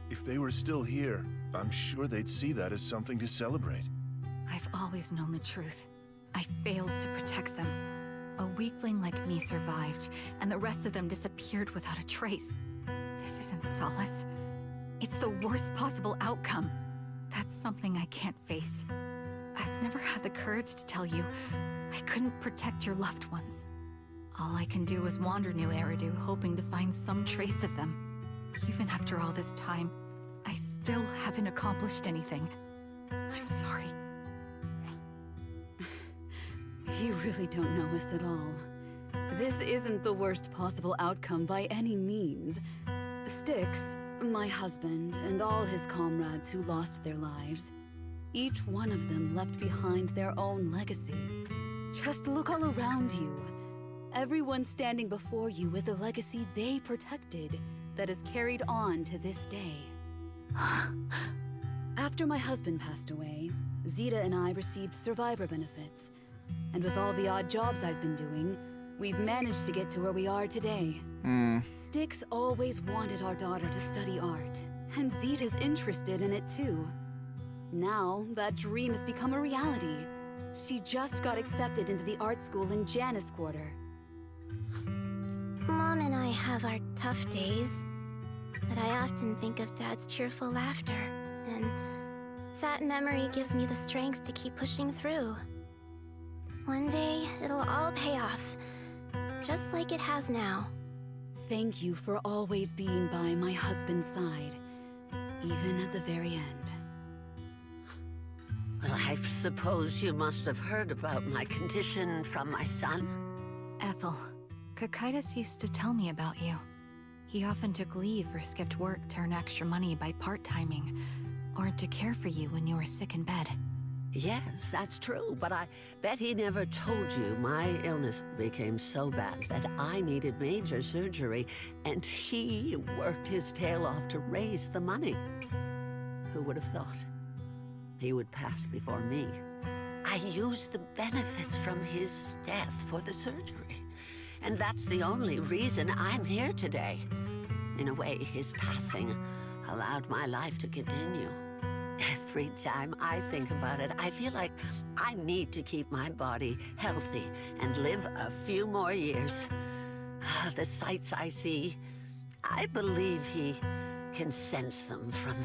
If they were still here, I'm sure they'd see that as something to celebrate. I've always known the truth. I failed to protect them. A weakling like me survived, and the rest of them disappeared without a trace. This isn't solace. It's the worst possible outcome. That's something I can't face. I've never had the courage to tell you I couldn't protect your loved ones. All I can do is wander New Eridu, hoping to find some trace of them. Even after all this time, I still haven't accomplished anything. I'm sorry. You really don't know us at all. This isn't the worst possible outcome by any means. Styx, my husband, and all his comrades who lost their lives, each one of them left behind their own legacy. Just look all around you. Everyone standing before you is a legacy they protected that is carried on to this day. After my husband passed away, Zeta and I received survivor benefits. And with all the odd jobs I've been doing, we've managed to get to where we are today. Styx always wanted our daughter to study art, and Zeta's interested in it too. Now, that dream has become a reality. She just got accepted into the art school in Janus Quarter. Mom, Mom and I have our tough days, but I often think of Dad's cheerful laughter, and that memory gives me the strength to keep pushing through. One day, it'll all pay off, just like it has now. Thank you for always being by my husband's side, even at the very end. Well, I suppose you must have heard about my condition from my son. Ethel, Kakaitis used to tell me about you. He often took leave or skipped work to earn extra money by part-timing, or to care for you when you were sick in bed. Yes, that's true, but I bet he never told you my illness became so bad that I needed major surgery, and he worked his tail off to raise the money. Who would have thought he would pass before me? I used the benefits from his death for the surgery, and that's the only reason I'm here today. In a way, his passing allowed my life to continue. Every time I think about it, I feel like I need to keep my body healthy and live a few more years. The sights I see, I believe he can sense them from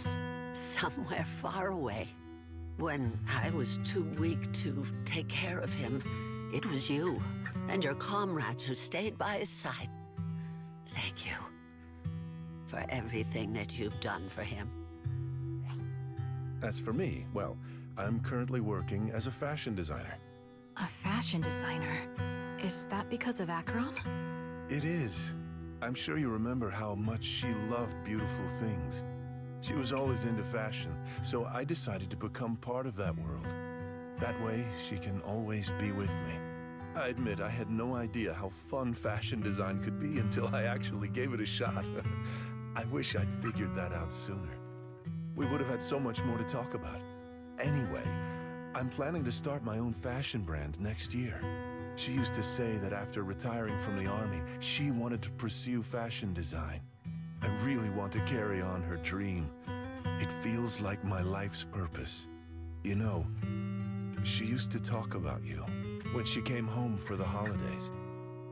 somewhere far away. When I was too weak to take care of him, it was you and your comrades who stayed by his side. Thank you for everything that you've done for him. As for me, well, I'm currently working as a fashion designer. A fashion designer? Is that because of Acheron? It is. I'm sure you remember how much she loved beautiful things. She was always into fashion, so I decided to become part of that world. That way, she can always be with me. I admit I had no idea how fun fashion design could be until I actually gave it a shot. I wish I'd figured that out sooner. We would have had so much more to talk about. Anyway, I'm planning to start my own fashion brand next year. She used to say that after retiring from the army, she wanted to pursue fashion design. I really want to carry on her dream. It feels like my life's purpose. You know, she used to talk about you when she came home for the holidays.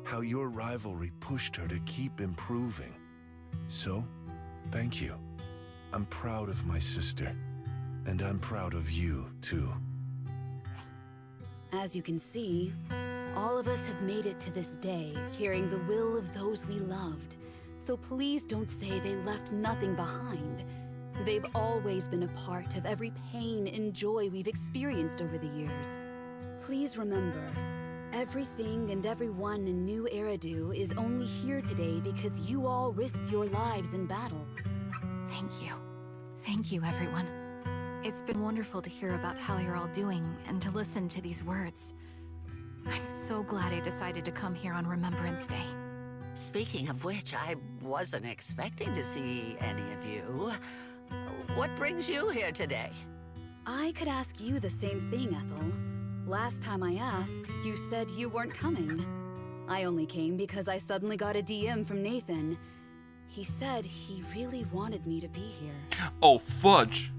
How your rivalry pushed her to keep improving. So, thank you. I'm proud of my sister, and I'm proud of you, too. As you can see, all of us have made it to this day, carrying the will of those we loved. So please don't say they left nothing behind. They've always been a part of every pain and joy we've experienced over the years. Please remember, everything and everyone in New Eridu is only here today because you all risked your lives in battle. Thank you. Thank you, everyone. It's been wonderful to hear about how you're all doing and to listen to these words. I'm so glad I decided to come here on Remembrance Day. Speaking of which, I wasn't expecting to see any of you. What brings you here today? I could ask you the same thing, Ethel. Last time I asked, you said you weren't coming. I only came because I suddenly got a DM from Nathan. He said he really wanted me to be here. Oh, fudge.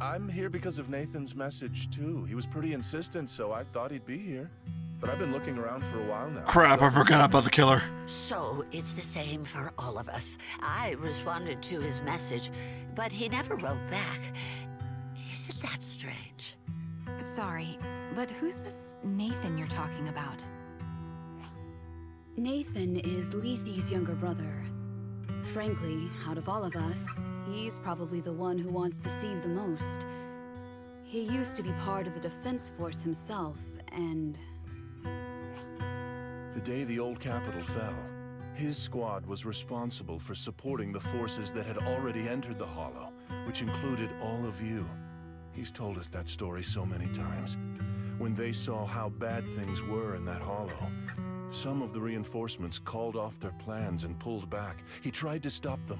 I'm here because of Nathan's message, too. He was pretty insistent, so I thought he'd be here. But I've been looking around for a while now. Crap, I forgot about the killer. So it's the same for all of us. I responded to his message, but he never wrote back. Isn't that strange? Sorry, but who's this Nathan you're talking about? Nathan is Lethe's younger brother. Frankly, out of all of us, he's probably the one who wants to see you the most. He used to be part of the defense force himself, and... The day the old capital fell, his squad was responsible for supporting the forces that had already entered the Hollow, which included all of you. He's told us that story so many times. When they saw how bad things were in that Hollow, some of the reinforcements called off their plans and pulled back. He tried to stop them,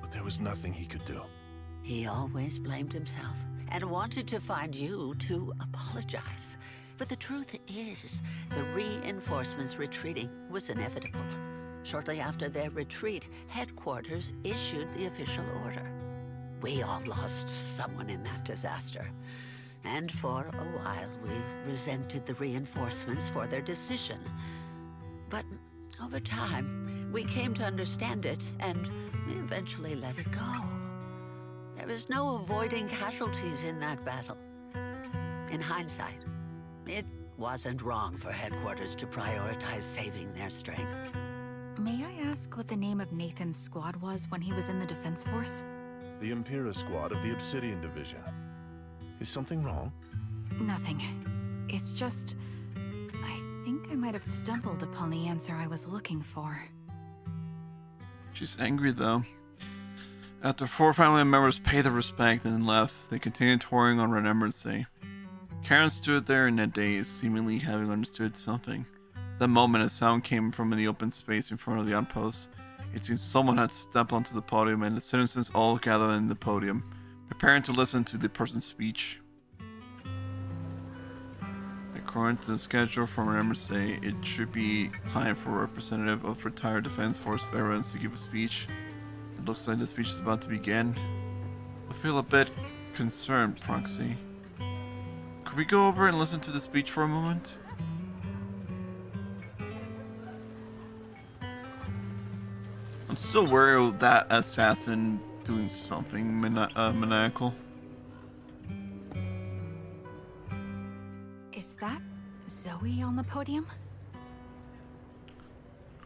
but there was nothing he could do. He always blamed himself and wanted to find you to apologize. But the truth is, the reinforcements retreating was inevitable. Shortly after their retreat, headquarters issued the official order. We all lost someone in that disaster. And for a while, we resented the reinforcements for their decision. But over time, We came to understand it, and we eventually let it go. There was no avoiding casualties in that battle. In hindsight, it wasn't wrong for headquarters to prioritize saving their strength. May I ask what the name of Nathan's squad was when he was in the Defense Force? The Impera squad of the Obsidian Division. Is something wrong? Nothing. It's just... I think I might have stumbled upon the answer I was looking for. She's angry though. After 4 family members paid their respect and left, they continued touring on Remembrance Day. Karen stood there in a daze, seemingly having understood something. That moment, a sound came from the open space in front of the outpost. It seemed someone had stepped onto the podium, and the citizens all gathered in the podium, preparing to listen to the person's speech. According to the schedule from Remembrance Day, it should be time for a representative of retired Defense Force veterans to give a speech. It looks like the speech is about to begin. I feel a bit concerned, Proxy. Could we go over and listen to the speech for a moment? I'm still worried of that assassin doing something maniacal. Is that Zoe on the podium?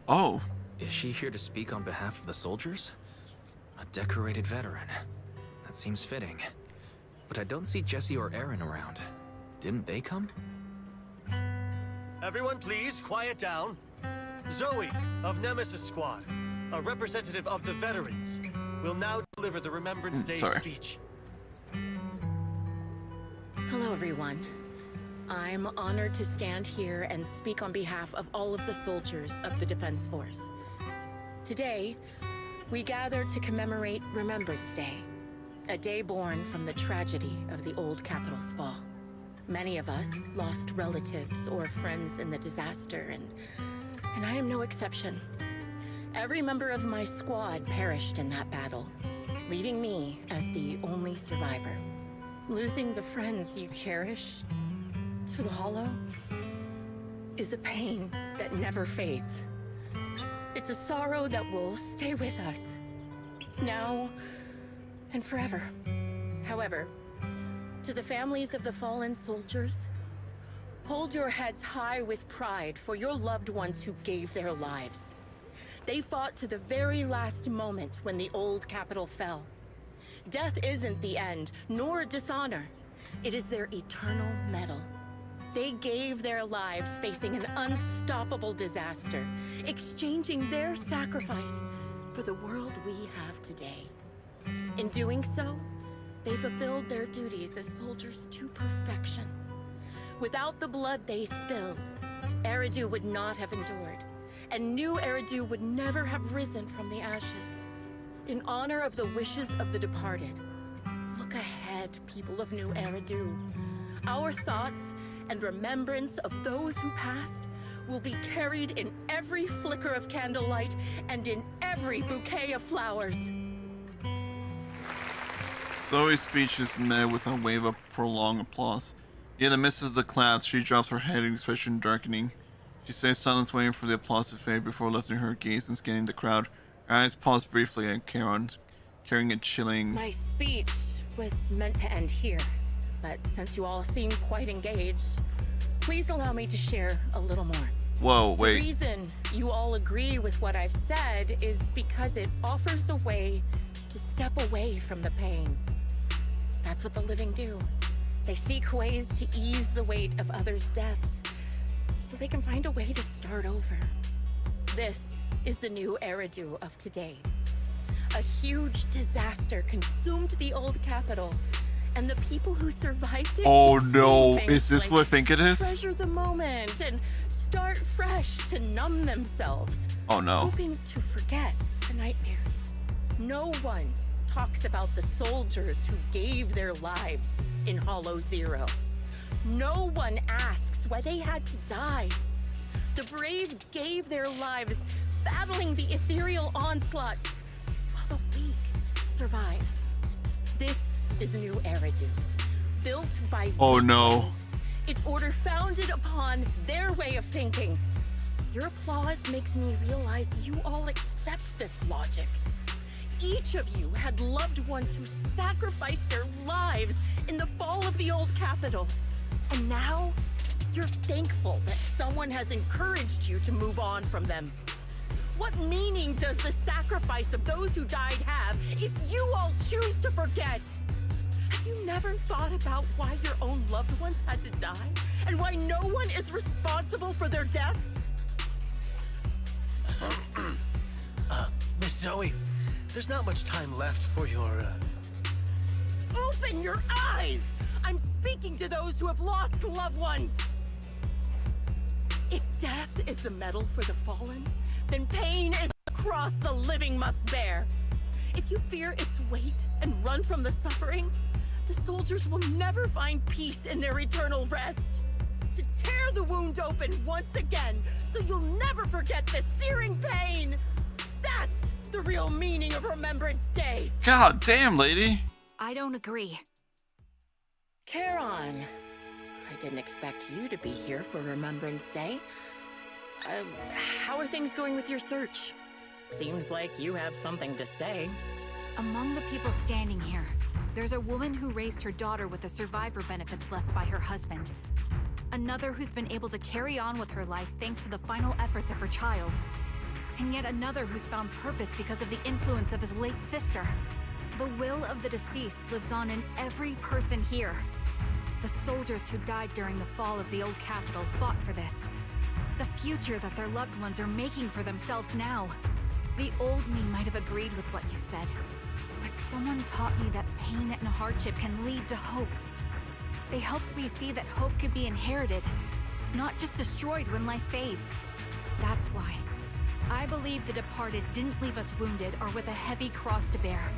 Oh. Is she here to speak on behalf of the soldiers? A decorated veteran. That seems fitting. But I don't see Jesse or Aaron around. Didn't they come? Everyone please, quiet down. Zoe, of Nemesis Squad, a representative of the veterans, will now deliver the Remembrance Day speech. Hello, everyone. I'm honored to stand here and speak on behalf of all of the soldiers of the Defense Force. Today, we gather to commemorate Remembrance Day, a day born from the tragedy of the old capital's fall. Many of us lost relatives or friends in the disaster, and I am no exception. Every member of my squad perished in that battle, leaving me as the only survivor. Losing the friends you cherish to the Hollow is a pain that never fades. It's a sorrow that will stay with us, now and forever. However, to the families of the fallen soldiers, hold your heads high with pride for your loved ones who gave their lives. They fought to the very last moment when the old capital fell. Death isn't the end, nor dishonor. It is their eternal medal. They gave their lives facing an unstoppable disaster, exchanging their sacrifice for the world we have today. In doing so, they fulfilled their duties as soldiers to perfection. Without the blood they spilled, Eridu would not have endured, and new Eridu would never have risen from the ashes. In honor of the wishes of the departed, look ahead, people of New Eridu. Our thoughts and remembrance of those who passed will be carried in every flicker of candlelight and in every bouquet of flowers. Zoe's speech is met with a wave of prolonged applause. Yet amidst the claps, she drops her head, expression darkening. She stays silent, waiting for the applause to fade before lifting her gaze and scanning the crowd. Her eyes pause briefly at Karen, carrying a chilling... My speech was meant to end here, but since you all seem quite engaged, please allow me to share a little more. Whoa, wait. The reason you all agree with what I've said is because it offers a way to step away from the pain. That's what the living do. They seek ways to ease the weight of others' deaths, so they can find a way to start over. This is the new Eridu of today. A huge disaster consumed the old capital, and the people who survived it... Oh no, is this what I think it is? Treasure the moment and start fresh to numb themselves. Oh no. Hoping to forget the nightmare. No one talks about the soldiers who gave their lives in Hollow Zero. No one asks why they had to die. The brave gave their lives battling the ethereal onslaught, while the weak survived. This is New Eridu, built by oh no. Its order founded upon their way of thinking. Your applause makes me realize you all accept this logic. Each of you had loved ones who sacrificed their lives in the fall of the old capital. And now, you're thankful that someone has encouraged you to move on from them. What meaning does the sacrifice of those who died have if you all choose to forget? Have you never thought about why your own loved ones had to die? And why no one is responsible for their deaths? Miss Zoe, there's not much time left for your, Open your eyes! I'm speaking to those who have lost loved ones! If death is the medal for the fallen, then pain is the cross the living must bear. If you fear its weight and run from the suffering, the soldiers will never find peace in their eternal rest. To tear the wound open once again, so you'll never forget the searing pain! That's the real meaning of Remembrance Day! God damn, lady! I don't agree. Charon, I didn't expect you to be here for Remembrance Day. How are things going with your search? Seems like you have something to say. Among the people standing here, there's a woman who raised her daughter with the survivor benefits left by her husband. Another who's been able to carry on with her life thanks to the final efforts of her child. And yet another who's found purpose because of the influence of his late sister. The will of the deceased lives on in every person here. The soldiers who died during the fall of the old capital fought for this. The future that their loved ones are making for themselves now. The old me might have agreed with what you said, but someone taught me that pain and hardship can lead to hope. They helped me see that hope could be inherited, not just destroyed when life fades. That's why I believe the departed didn't leave us wounded or with a heavy cross to bear,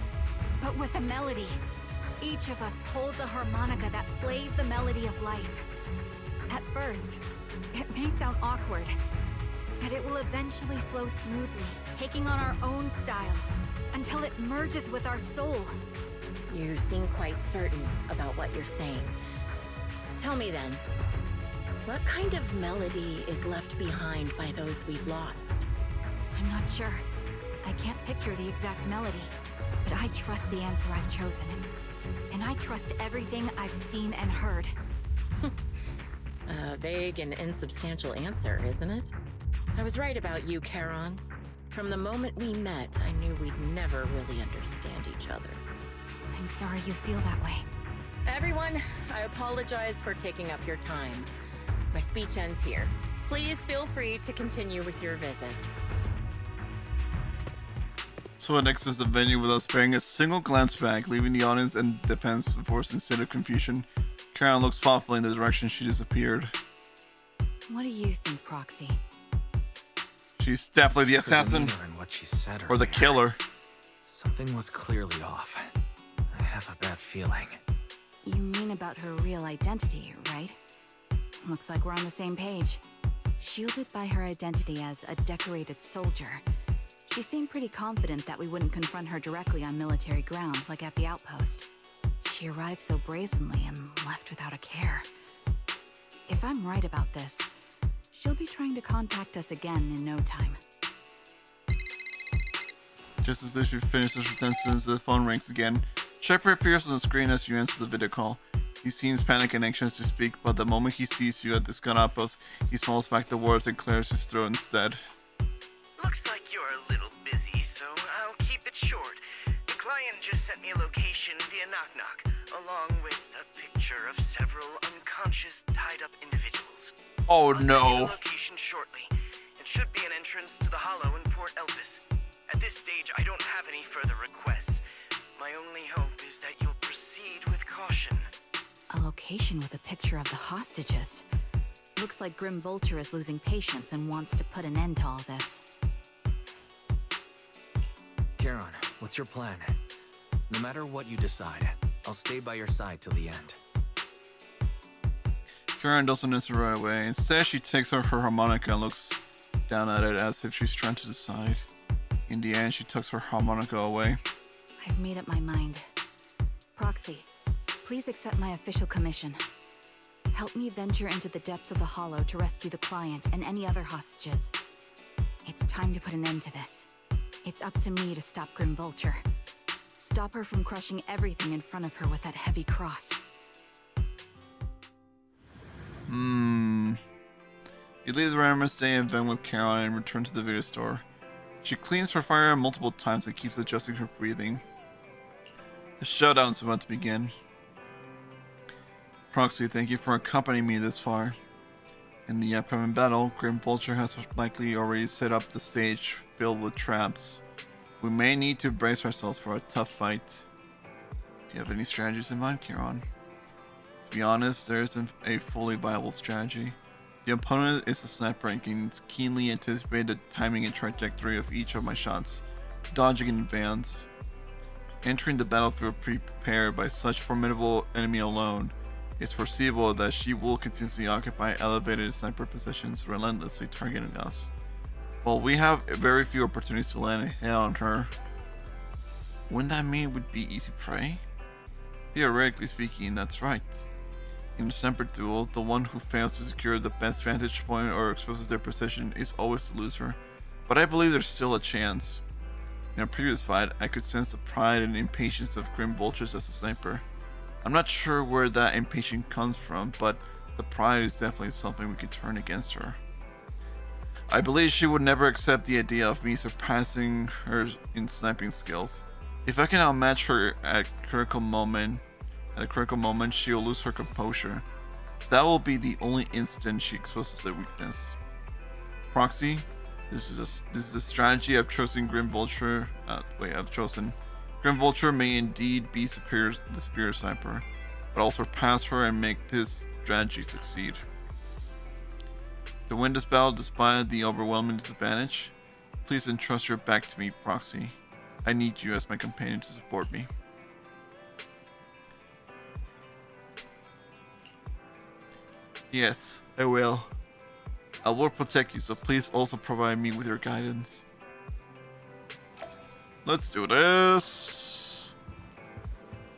but with a melody. Each of us holds a harmonica that plays the melody of life. At first, it may sound awkward, but it will eventually flow smoothly, taking on our own style, until it merges with our soul. You seem quite certain about what you're saying. Tell me then, what kind of melody is left behind by those we've lost? I'm not sure. I can't picture the exact melody, but I trust the answer I've chosen. And I trust everything I've seen and heard. A vague and insubstantial answer, isn't it? I was right about you, Charon. From the moment we met, I knew we'd never really understand each other. I'm sorry you feel that way. Everyone, I apologize for taking up your time. My speech ends here. Please feel free to continue with your visit. So it exits the venue without sparing a single glance back, leaving the audience and defense force in a state of confusion. Karen looks thoughtfully in the direction she disappeared. What do you think, Proxy? She's definitely the assassin. And what she said or the earlier. killer. Something was clearly off. I have a bad feeling. You mean about her real identity, right? Looks like we're on the same page. Shielded by her identity as a decorated soldier, she seemed pretty confident that we wouldn't confront her directly on military ground like at the outpost. She arrived so brazenly and left without a care. If I'm right about this, she'll be trying to contact us again in no time. Just as she finishes her sentences, the phone rings again. Shepard appears on the screen as you answer the video call. He seems panicked and anxious to speak, but the moment he sees you at the scout outpost, he swallows back the words and clears his throat instead. Looks like you're a little busy, so I'll keep it short. The client just sent me a location via knock-knock, along with a picture of several unconscious, tied-up individuals. Oh I'll send you no. the location shortly. It should be an entrance to the Hollow in Port Elpis. At this stage, I don't have any further requests. My only hope is that you'll proceed with caution. A location with a picture of the hostages. Looks like Grim Vulture is losing patience and wants to put an end to all this. Charon, what's your plan? No matter what you decide, I'll stay by your side till the end. Karen doesn't answer right away. Instead, she takes off her harmonica and looks down at it as if she's trying to decide. In the end, she tucks her harmonica away. I've made up my mind. Proxy, please accept my official commission. Help me venture into the depths of the Hollow to rescue the client and any other hostages. It's time to put an end to this. It's up to me to stop Grim Vulture. Stop her from crushing everything in front of her with that heavy cross. You leave the random stay event with Caroline and return to the video store. She cleans her fire multiple times and keeps adjusting her breathing. The showdown is about to begin. Proxy, thank you for accompanying me this far. In the upcoming battle, Grim Vulture has likely already set up the stage filled with traps. We may need to brace ourselves for a tough fight. Do you have any strategies in mind, Caron? To be honest, there isn't a fully viable strategy. The opponent is a sniper and can keenly anticipate the timing and trajectory of each of my shots, dodging in advance. Entering the battlefield prepared by such formidable enemy alone, it's foreseeable that she will continuously occupy elevated sniper positions, relentlessly targeting us. While we have very few opportunities to land a hit on her, wouldn't that mean we'd be easy prey? Theoretically speaking, that's right. In a sniper duel, the one who fails to secure the best vantage point or exposes their position is always the loser, but I believe there's still a chance. In a previous fight, I could sense the pride and impatience of Grim Vultures as a sniper. I'm not sure where that impatience comes from, but the pride is definitely something we can turn against her. I believe she would never accept the idea of me surpassing her in sniping skills. If I can outmatch her at a critical moment, she will lose her composure. That will be the only instant she exposes a weakness. Proxy, this is a strategy I've chosen. Grim Vulture may indeed be the superior sniper, but I'll surpass her and make this strategy succeed. To win this battle despite the overwhelming disadvantage, please entrust your back to me, Proxy. I need you as my companion to support me. Yes, I will. I will protect you, so please also provide me with your guidance. Let's do this.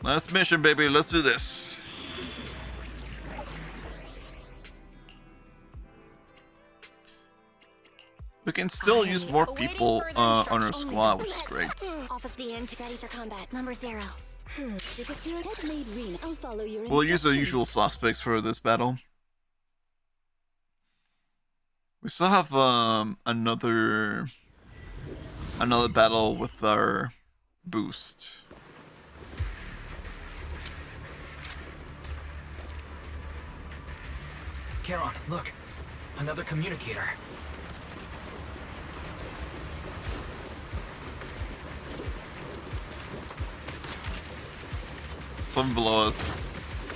Last mission, baby. Let's do this. We can still use more people on our squad, which is great. Office begin to ready for combat. Number 0. We'll use the usual suspects for this battle. We still have another battle with our boost. Caron, look, another communicator. Something below us.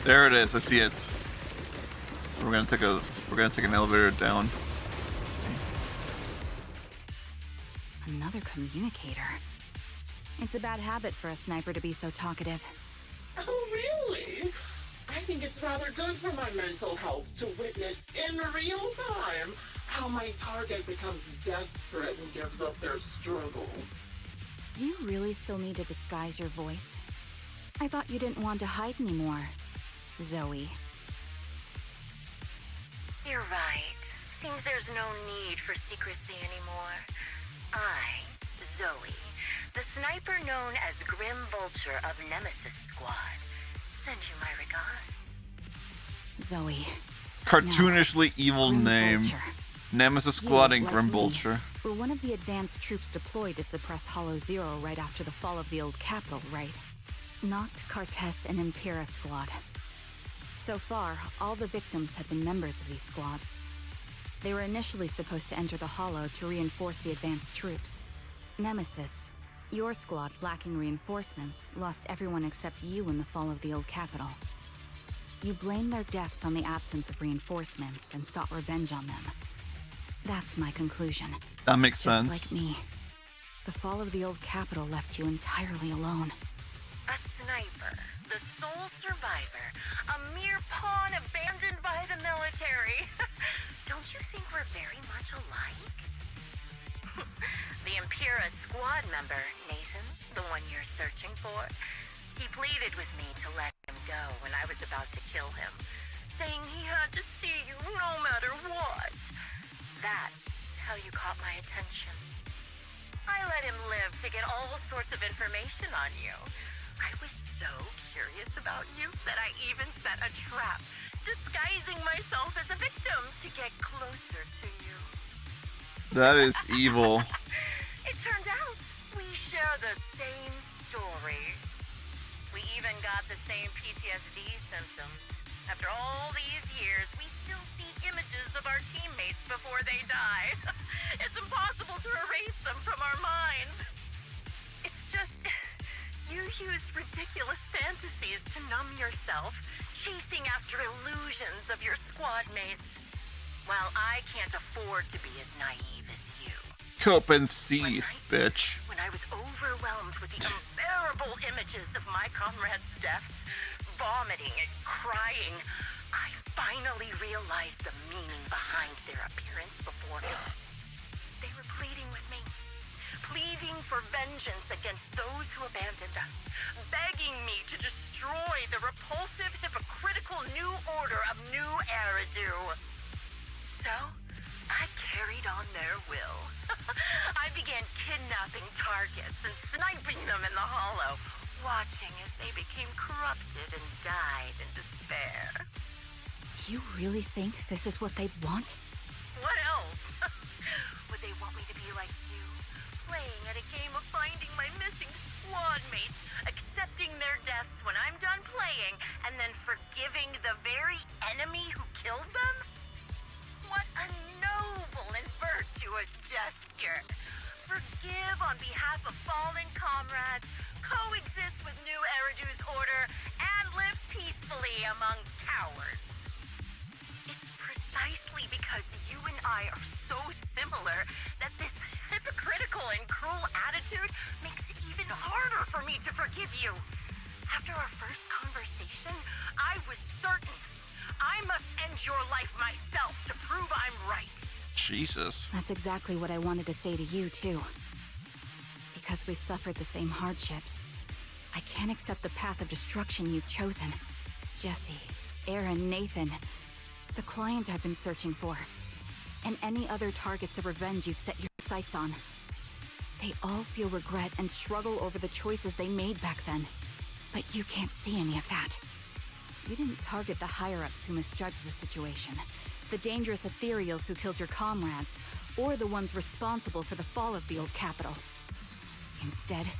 There it is. I see it. We're gonna take an elevator down. Another communicator. It's a bad habit for a sniper to be so talkative. Oh, really? I think it's rather good for my mental health to witness in real time how my target becomes desperate and gives up their struggle. Do you really still need to disguise your voice? I thought you didn't want to hide anymore, Zoe. You're right. Seems there's no need for secrecy anymore. I, Zoe, the sniper known as Grim Vulture of Nemesis Squad, send you my regards. Zoe. Cartoonishly evil Grim name. Vulture. Nemesis Squad and like Grim me, Vulture. We're one of the advanced troops deployed to suppress Hollow Zero right after the fall of the old capital, right? Noct, Cartes, and Impera Squad. So far, all the victims have been members of these squads. They were initially supposed to enter the Hollow to reinforce the advanced troops. Nemesis, your squad, lacking reinforcements, lost everyone except you in the fall of the old capital. You blamed their deaths on the absence of reinforcements and sought revenge on them. That's my conclusion. That makes sense. Just like me. The fall of the old capital left you entirely alone. A sniper, the sole survivor, a mere pawn abandoned by the military. Don't you think we're very much alike? The Impera squad member, Nathan, the one you're searching for, he pleaded with me to let him go when I was about to kill him, saying he had to see you no matter what. That's how you caught my attention. I let him live to get all sorts of information on you. I was so curious about you that I even set a trap, disguising myself as a victim to get closer to you. That is evil. It turned out we share the same story. We even got the same PTSD symptoms. After all these years, we still see images of our teammates before they die. It's impossible to erase them from our minds. It's just, you use ridiculous fantasies to numb yourself, chasing after illusions of your squad mates. While I can't afford to be as naive as you. Cope and seethe, bitch. When I was overwhelmed with the unbearable images of my comrades' deaths, vomiting and crying, I finally realized the meaning behind their appearance before me. They were pleading with me, pleading for vengeance against those who abandoned us, begging me to destroy the repulsive, hypocritical new order of New Eridu. So, I carried on their will. I began kidnapping targets and sniping them in the hollow, watching as they became corrupted and died in despair. You really think this is what they'd want? What else? Would they want me to be like you, playing at a game of finding my missing squad mates, accepting their deaths when I'm done playing, and then forgiving the very enemy who killed them? What a noble and virtuous gesture! Forgive on behalf of fallen comrades, coexist with New Eridu's order, and live peacefully among cowards. It's precisely because you and I are so similar that this hypocritical and cruel attitude makes it even harder for me to forgive you. After our first conversation, I was certain I must end your life myself to prove I'm right. Jesus. That's exactly what I wanted to say to you, too. Because we've suffered the same hardships, I can't accept the path of destruction you've chosen. Jesse, Aaron, Nathan, the client I've been searching for, and any other targets of revenge you've set your sights on. They all feel regret and struggle over the choices they made back then. But you can't see any of that. You didn't target the higher-ups who misjudged the situation, the dangerous ethereals who killed your comrades, or the ones responsible for the fall of the old capital. Instead,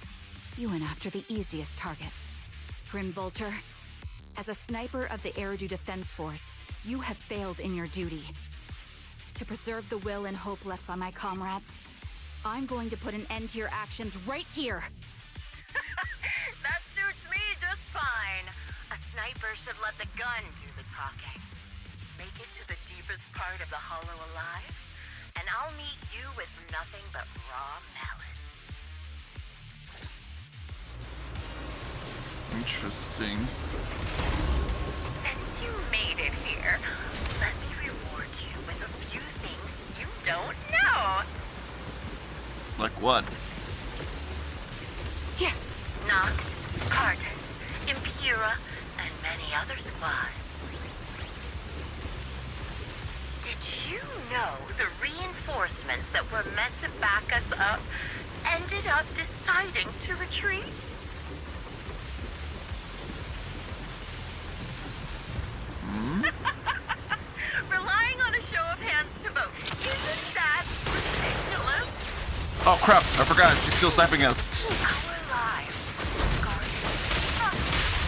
you went after the easiest targets. Grim Vulture, as a sniper of the Eridu Defense Force, you have failed in your duty. To preserve the will and hope left by my comrades, I'm going to put an end to your actions right here. That suits me just fine. A sniper should let the gun do the talking. Make it to the deepest part of the hollow alive, and I'll meet you with nothing but raw malice. Interesting. Since you made it here, let me reward you with a few things you don't know. Like what? Yeah. Nox, Cartus, Impura, and many other squads. Did you know the reinforcements that were meant to back us up ended up deciding to retreat? Relying on a show of hands to vote, isn't that ridiculous? Oh crap, I forgot, she's still sniping us. Our lives guarded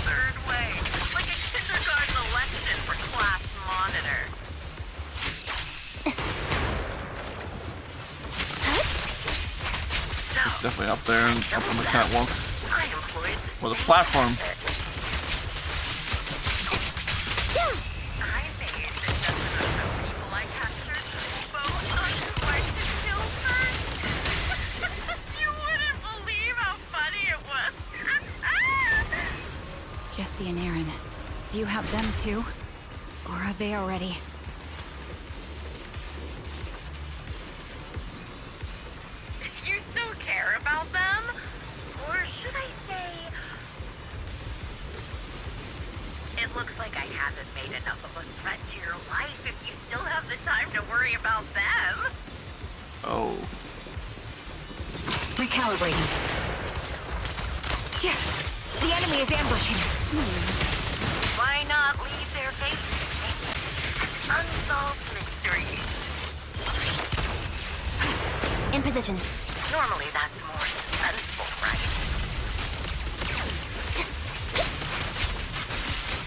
third way, like a kindergarten election for class monitor. It's definitely up there and up on the catwalk. I employed Or the platform. I made the dozen of people I captured vote on who I should kill first. You wouldn't believe how funny it was. Jesse and Aaron, do you have them too? Or are they already? You still care about them? Or should I say... It looks like I haven't made enough of a threat to your life if you still have the time to worry about them. Oh. Recalibrating. Yeah, the enemy is ambushing. Why not leave their faces an unsolved mystery? In position. Normally that's more suspenseful, right?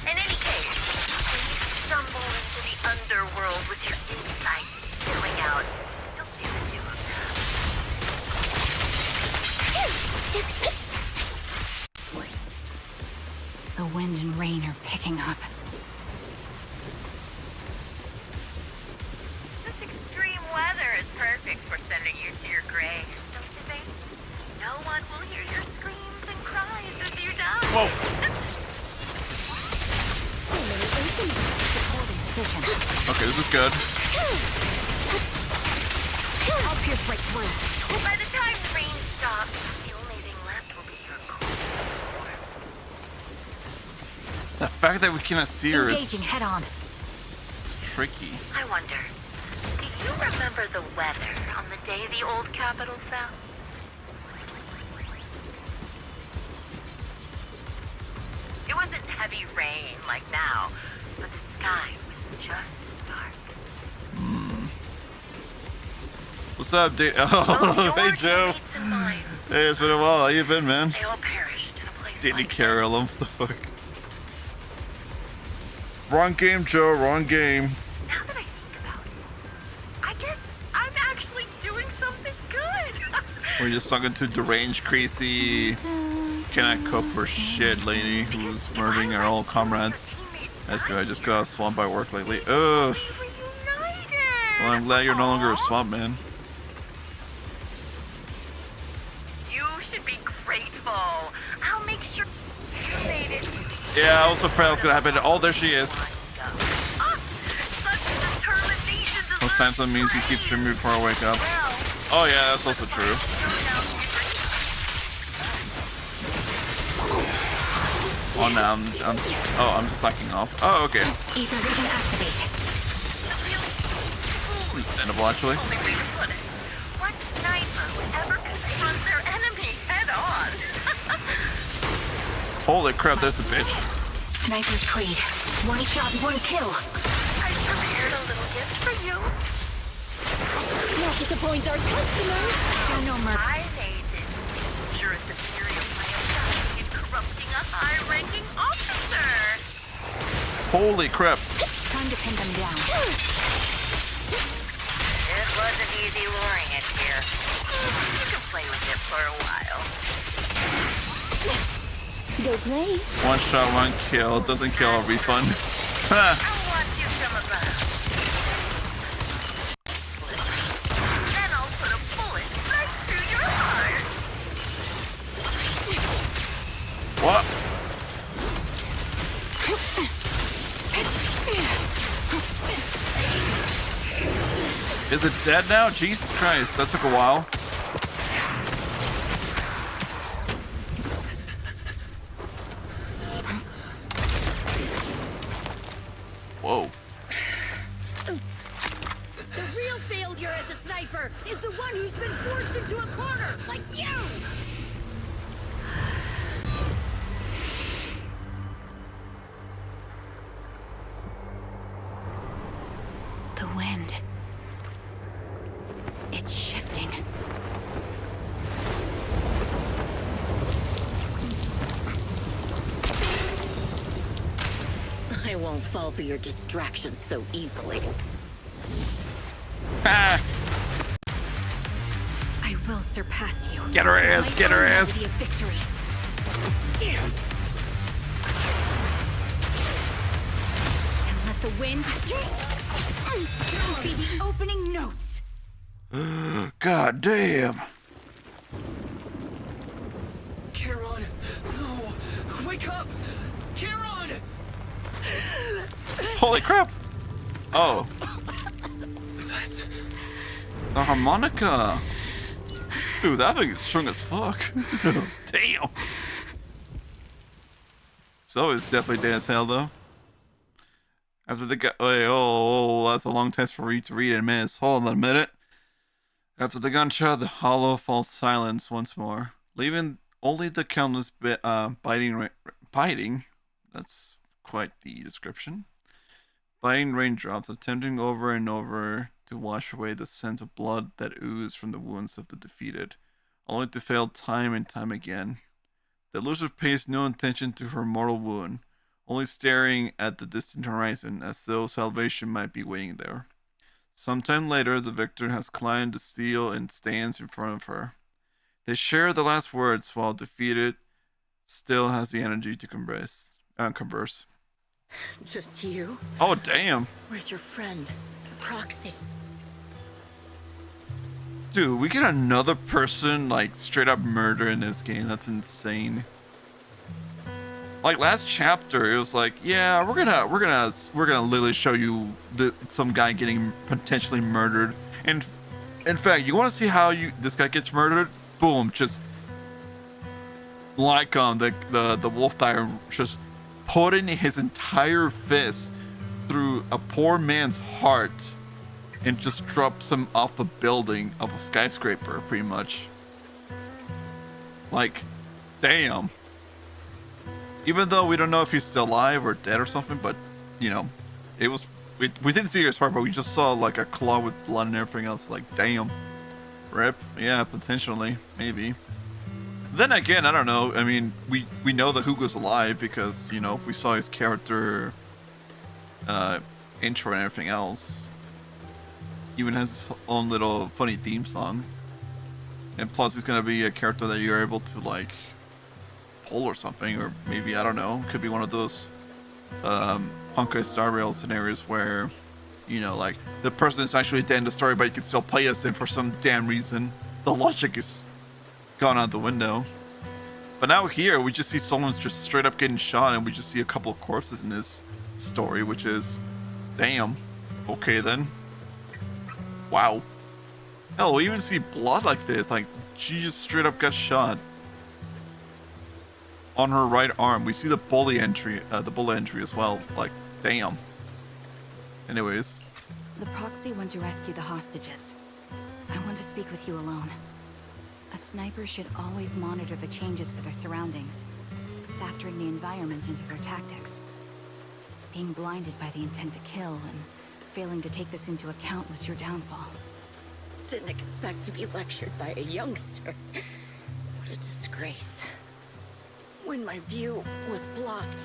In any case, when you stumble into the underworld with your insights spilling out, you'll see the two of them. The wind and rain are picking up. This extreme weather is perfect for sending you to your grave, don't you think? No one will hear your screams and cries as you die. Whoa. Okay, this is good. I'll pierce right through. By the time the rain stops, the only thing left will be your cold. The fact that we cannot see her Engaging is head on. tricky. I wonder, do you remember the weather on the day the old capital fell? It wasn't heavy rain like now, but the sky was just as dark. What's up, dude? Oh, hey, Joe. Hey, it's been a while. How you been, man? They all perished in a place Dann Caeruleum, what the fuck? Wrong game, Joe. Wrong game. Now that I think about it, I guess I'm actually doing something good. We're just talking to deranged, crazy, cannot cope for shit lady who's murdering our old comrades. That's good. I just got swamped by work lately. Ugh. Well, I'm glad you're no longer a swamp man. You should be grateful. I'll make sure you made it. Yeah, I was afraid that was gonna happen. Oh, there she is. Most times that means you keep streaming before I wake up. Oh yeah, that's also true. Oh no, I'm just slacking off. Oh, okay. Ether vision activate. Understandable, actually. What sniper would ever confront their enemy head on? Holy crap, there's the bitch. Sniper's Creed. One shot, one kill. I prepared a little gift for you. Not disappoint our customers. Show no mercy. I made this. You're a superior way of dying and corrupting a high-ranking officer. Holy crap. Time to pin them down. It wasn't easy luring it here. You can play with it for a while. Go play. One shot, one kill. Doesn't kill a refund. I want you from above. Then I'll put a bullet right through your heart. What? Is it dead now? Jesus Christ, that took a while. Whoa. The real failure as a sniper is the one who's been forced into a corner, like you! The wind. It's shifting. I won't fall for your distractions so easily. Ah. I will surpass you. Get her ass, get her ass. Be a victory. And let the wind be the opening notes. God damn. Charon, no! Wake up! Charon! Holy crap. Oh. That's... The harmonica. Dude, that thing is strong as fuck. Damn. So it's definitely dead as hell though. After the guy, oh, that's a long text for you to read in a minute. Hold on a minute. After the gunshot, the hollow falls silent once more, leaving only the countless biting. That's quite the description. Biting raindrops, attempting over and over to wash away the scent of blood that oozed from the wounds of the defeated, only to fail time and time again. The loser pays no attention to her mortal wound, only staring at the distant horizon as though salvation might be waiting there. Sometime later, the victor has climbed the steel and stands in front of her. They share the last words while defeated still has the energy to converse. Just you? Oh, damn. Where's your friend, the proxy? Dude, we get another person like straight up murder in this game. That's insane. Like last chapter, it was like, yeah, we're gonna literally show you some guy getting potentially murdered. And in fact, you want to see how this guy gets murdered? Boom, just like the wolf dire just putting his entire fist through a poor man's heart and just drops him off a building of a skyscraper, pretty much. Like, damn. Even though we don't know if he's still alive or dead or something, but, you know, we didn't see his heart, but we just saw, like, a claw with blood and everything else. Like, damn. Rip? Yeah, potentially. Maybe. Then again, I don't know. I mean, we know that Hugo's alive because, you know, we saw his character intro and everything else. Even has his own little funny theme song. And plus, he's going to be a character that you're able to, like, or something, or maybe, I don't know, could be one of those Honkai Star Rail scenarios where, you know, like, the person is actually dead in the story, but you can still play as him for some damn reason. The logic is gone out the window. But now here, we just see someone's just straight up getting shot, and we just see a couple of corpses in this story, which is, damn. Okay, then. Wow. Hell, we even see blood like this, like, she just straight up got shot. On her right arm, we see the bullet entry as well. Like, damn. Anyways, the proxy went to rescue the hostages. I want to speak with you alone. A sniper should always monitor the changes to their surroundings, factoring the environment into their tactics. Being blinded by the intent to kill and failing to take this into account was your downfall. Didn't expect to be lectured by a youngster. What a disgrace. When my view was blocked,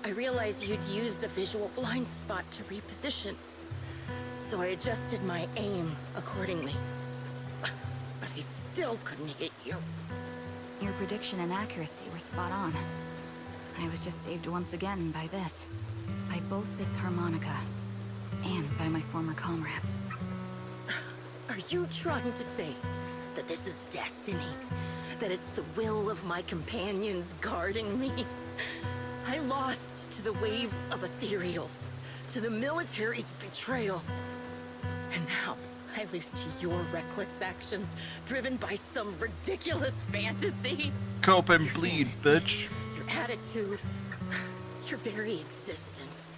I realized you'd used the visual blind spot to reposition. So I adjusted my aim accordingly. But I still couldn't hit you. Your prediction and accuracy were spot on. I was just saved once again by this. By both this harmonica and by my former comrades. Are you trying to say that this is destiny? That it's the will of my companions guarding me? I lost to the wave of ethereals, to the military's betrayal. And now I lose to your reckless actions, driven by some ridiculous fantasy. Cope and bleed, bitch. Your attitude, your very existence,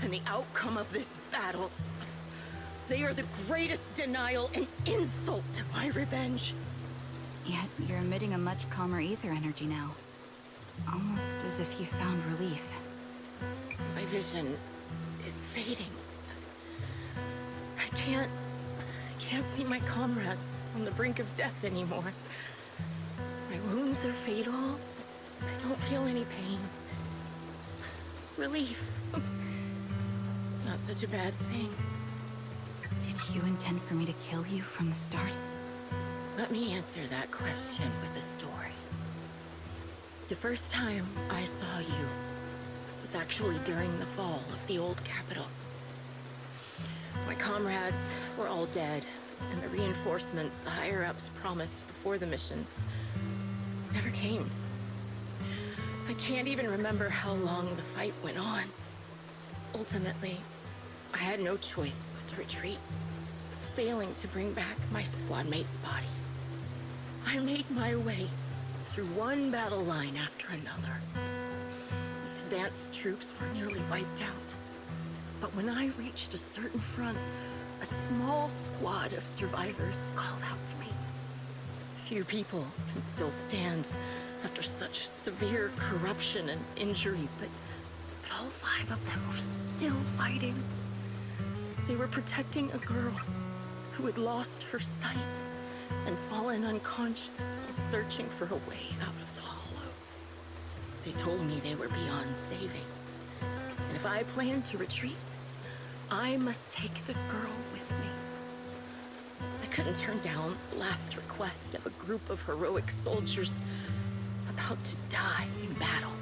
and the outcome of this battle. They are the greatest denial and insult to my revenge. Yet you're emitting a much calmer ether energy now. Almost as if you found relief. My vision is fading. I can't see my comrades on the brink of death anymore. My wounds are fatal. I don't feel any pain. Relief. It's not such a bad thing. Did you intend for me to kill you from the start? Let me answer that question with a story. The first time I saw you was actually during the fall of the old capital. My comrades were all dead, and the reinforcements the higher-ups promised before the mission never came. I can't even remember how long the fight went on. Ultimately, I had no choice but to retreat, failing to bring back my squad mates' bodies. I made my way through one battle line after another. The advanced troops were nearly wiped out. But when I reached a certain front, a small squad of survivors called out to me. Few people can still stand after such severe corruption and injury, but all 5 of them were still fighting. They were protecting a girl who had lost her sight and fallen unconscious while searching for a way out of the hollow. They told me they were beyond saving, and if I planned to retreat, I must take the girl with me. I couldn't turn down the last request of a group of heroic soldiers about to die in battle.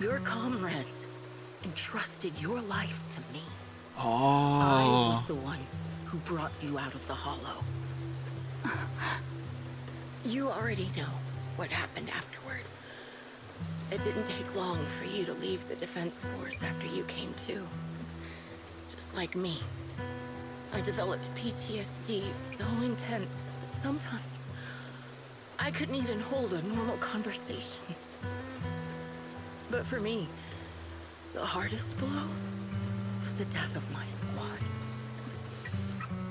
Your comrades entrusted your life to me. I was the one who brought you out of the hollow. You already know what happened afterward. It didn't take long for you to leave the Defense Force after you came to. Just like me, I developed PTSD so intense that sometimes I couldn't even hold a normal conversation. But for me, the hardest blow was the death of my squad.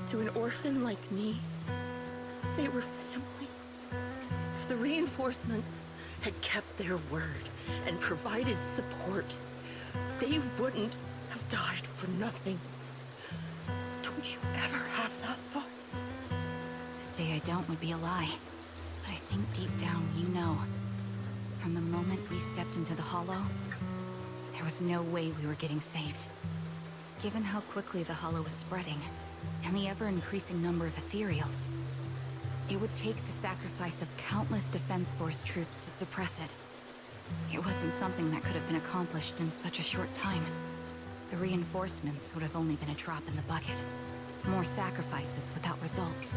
To an orphan like me, they were family. If the reinforcements had kept their word and provided support, they wouldn't have died for nothing. Don't you ever have that thought? To say I don't would be a lie. But I think deep down you know. From the moment we stepped into the hollow, there was no way we were getting saved. Given how quickly the hollow was spreading, and the ever-increasing number of ethereals, it would take the sacrifice of countless Defense Force troops to suppress it. It wasn't something that could have been accomplished in such a short time. The reinforcements would have only been a drop in the bucket. More sacrifices without results.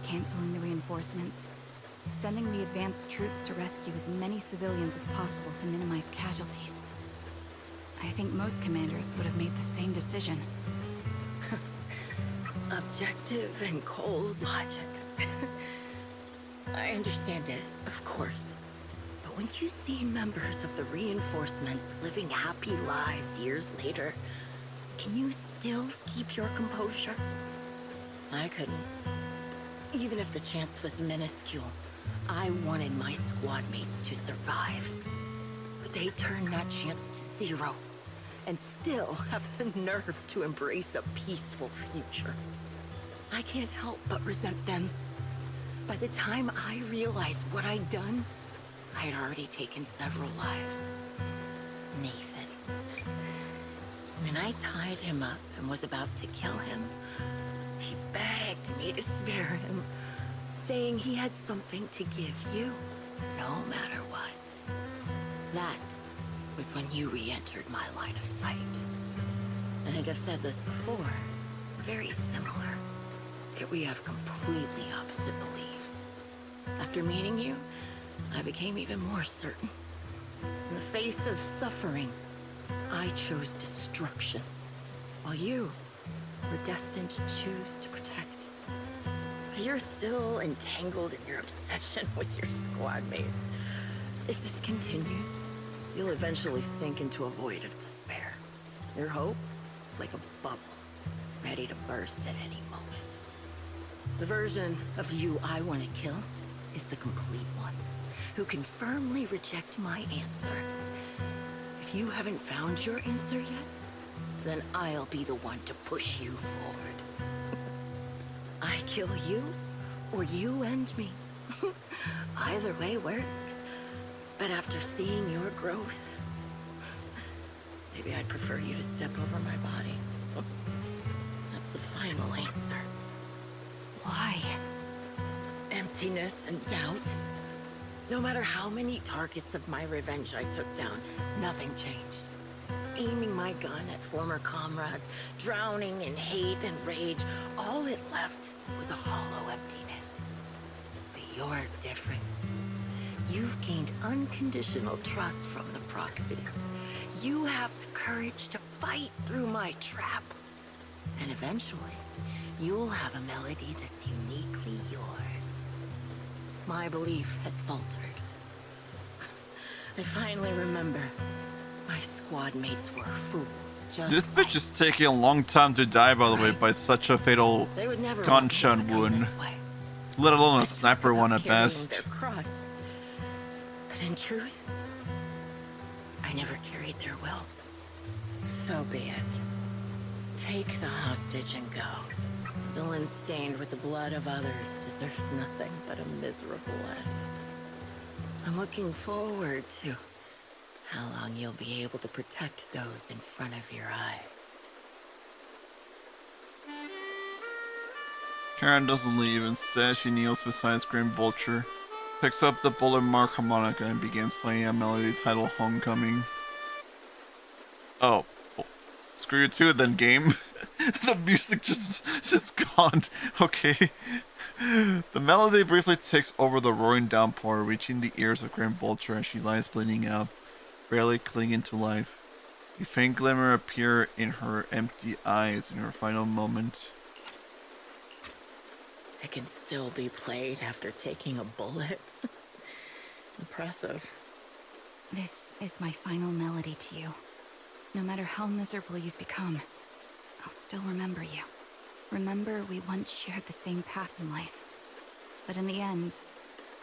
Canceling the reinforcements, sending the advanced troops to rescue as many civilians as possible to minimize casualties. I think most commanders would have made the same decision. Objective and cold logic. I understand it, of course. But when you see members of the reinforcements living happy lives years later, can you still keep your composure? I couldn't. Even if the chance was minuscule, I wanted my squad mates to survive. But they turned that chance to 0, and still have the nerve to embrace a peaceful future. I can't help but resent them. By the time I realized what I'd done, I had already taken several lives. Nathan. When I tied him up and was about to kill him, he begged me to spare him, saying he had something to give you, no matter what. That was when you re-entered my line of sight. I think I've said this before, very similar, that we have completely opposite beliefs. After meeting you, I became even more certain. In the face of suffering, I chose destruction, while you were destined to choose to protect. You're still entangled in your obsession with your squad mates. If this continues, you'll eventually sink into a void of despair. Your hope is like a bubble, ready to burst at any moment. The version of you I want to kill is the complete one, who can firmly reject my answer. If you haven't found your answer yet, then I'll be the one to push you forward. I kill you, or you end me. Either way works. But after seeing your growth, maybe I'd prefer you to step over my body. That's the final answer. Why? Emptiness and doubt. No matter how many targets of my revenge I took down, nothing changed. Aiming my gun at former comrades, drowning in hate and rage, all it left was a hollow emptiness. But you're different. You've gained unconditional trust from the proxy. You have the courage to fight through my trap. And eventually, you'll have a melody that's uniquely yours. My belief has faltered. I finally remember My squad mates were fools, just This bitch is taking a long time to die, by the way, by such a fatal They would never gunshot want to come wound. this way. Let alone a sniper one at Carrying best. their cross. But in truth, I never carried their will. So be it. Take the hostage and go. Villain stained with the blood of others deserves nothing but a miserable end. I'm looking forward to how long you'll be able to protect those in front of your eyes. Karen doesn't leave. Instead, she kneels beside Grim Vulture, picks up the bullet mark harmonica, and begins playing a melody titled Homecoming. Oh, well, screw you too then, game. The music just gone. Okay. The melody briefly takes over the roaring downpour, reaching the ears of Grim Vulture as she lies bleeding out, barely clinging to life. A faint glimmer appears in her empty eyes in her final moment. It can still be played after taking a bullet. Impressive. This is my final melody to you. No matter how miserable you've become, I'll still remember you. Remember we once shared the same path in life. But in the end,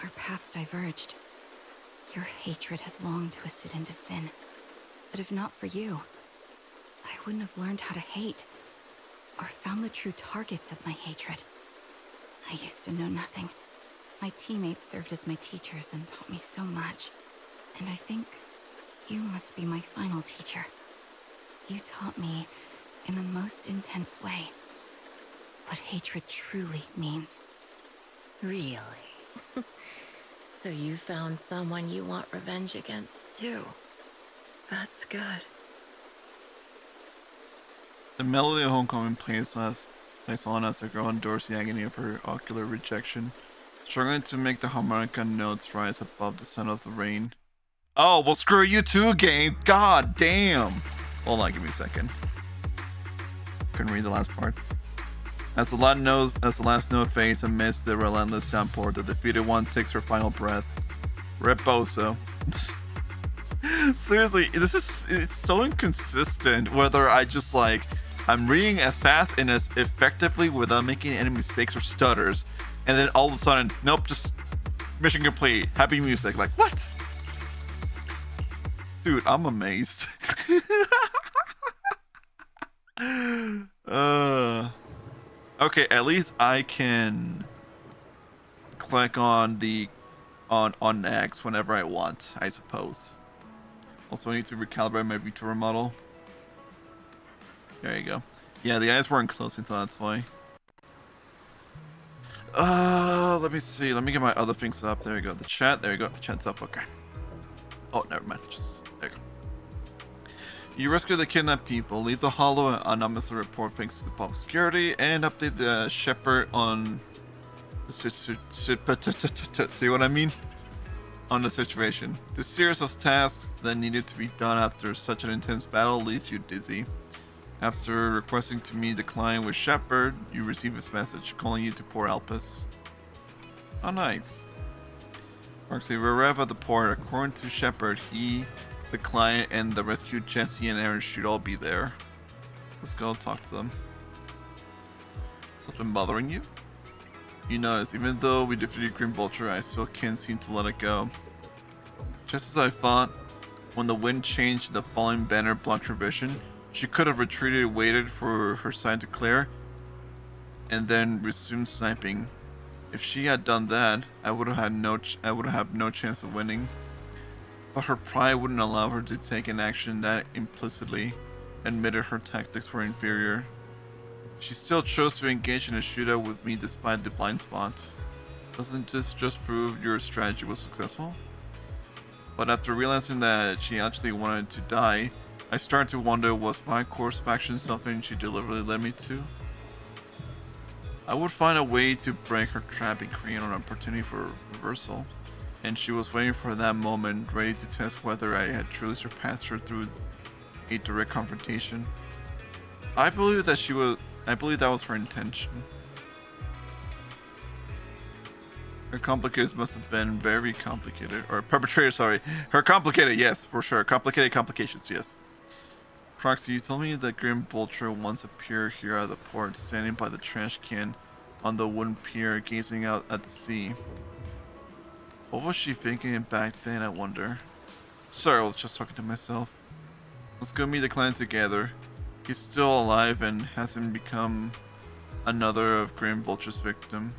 our paths diverged. Your hatred has long twisted into sin. But if not for you, I wouldn't have learned how to hate, or found the true targets of my hatred. I used to know nothing. My teammates served as my teachers and taught me so much. And I think you must be my final teacher. You taught me, in the most intense way, what hatred truly means. Really? So you found someone you want revenge against, too. That's good. The melody of Homecoming plays on as the girl endures the agony of her ocular rejection, struggling to make the harmonica notes rise above the sound of the rain. Oh, well screw you too, game! God damn! Hold on, give me a second. Couldn't read the last part. As the last note fades amidst the relentless downpour, the defeated one takes her final breath. Reposo. Seriously, it's so inconsistent whether I just I'm reading as fast and as effectively without making any mistakes or stutters, and then all of a sudden, nope, just mission complete, happy music. Like, what? Dude, I'm amazed. Okay, at least I can click on the on X whenever I want, I suppose. Also, I need to recalibrate my VTuber model. There you go. Yeah, the eyes weren't closing, so that's why. Let me see. Let me get my other things up. There you go. The chat. There you go. Chat's up. Okay. Oh, never mind. Just there you go. You rescue the kidnapped people, leave the hollow, and anonymously report things to public security, and update the shepherd on the see what I mean? On the situation. The series of tasks that needed to be done after such an intense battle leaves you dizzy. After requesting to meet the client with Shepard, you receive his message calling you to Port Alpes. Oh, nice. Marks, we arrive at the port. According to Shepard, he, the client, and the rescued Jesse and Aaron should all be there. Let's go talk to them. Something bothering you? You notice, even though we defeated Green Vulture, I still can't seem to let it go. Just as I thought, when the wind changed and the falling banner blocked her vision, she could have retreated and waited for her side to clear, and then resumed sniping. If she had done that, I would have no chance of winning. But her pride wouldn't allow her to take an action that implicitly admitted her tactics were inferior. She still chose to engage in a shootout with me despite the blind spot. Doesn't this just prove your strategy was successful? But after realizing that she actually wanted to die, I started to wonder, was my course of action something she deliberately led me to? I would find a way to break her trap and create an opportunity for reversal, and she was waiting for that moment, ready to test whether I had truly surpassed her through a direct confrontation. I believe that was her intention. Her complicators must have been very complicated. Or perpetrator, sorry. Her complicated, yes, for sure. Complicated complications, yes. Proxy, you told me that Grim Vulture once appeared here at the port, standing by the trash can on the wooden pier, gazing out at the sea. What was she thinking back then, I wonder? Sorry, I was just talking to myself. Let's go meet the client together. He's still alive and hasn't become another of Grim Vulture's victim.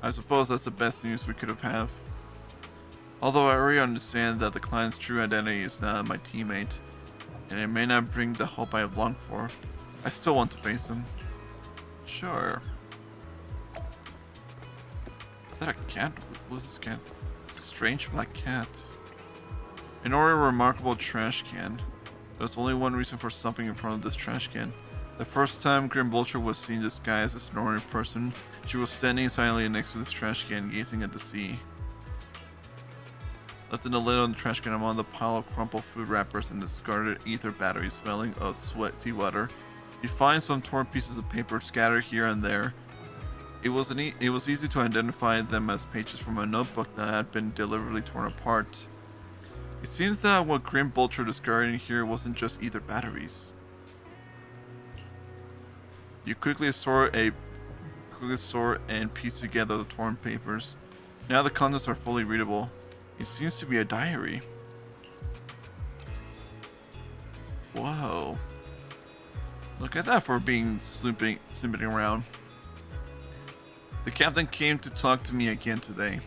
I suppose that's the best news we could have had. Although I already understand that the client's true identity is not my teammate, and it may not bring the hope I have longed for, I still want to face him. Sure. Is that a cat? What is this cat? Strange black cat. An already remarkable trash can. There's only one reason for stopping in front of this trash can. The first time Grim Vulture was seen disguised as an ordinary person, she was standing silently next to this trash can, gazing at the sea. Left in the lid on the trash can among the pile of crumpled food wrappers and discarded ether batteries smelling of seawater, you find some torn pieces of paper scattered here and there. It was easy to identify them as pages from a notebook that had been deliberately torn apart. It seems that what Grim Vulture discarded in here wasn't just ether batteries. You quickly sort and piece together the torn papers. Now the contents are fully readable. It seems to be a diary. Whoa. Look at that for being snooping around. The captain came to talk to me again today.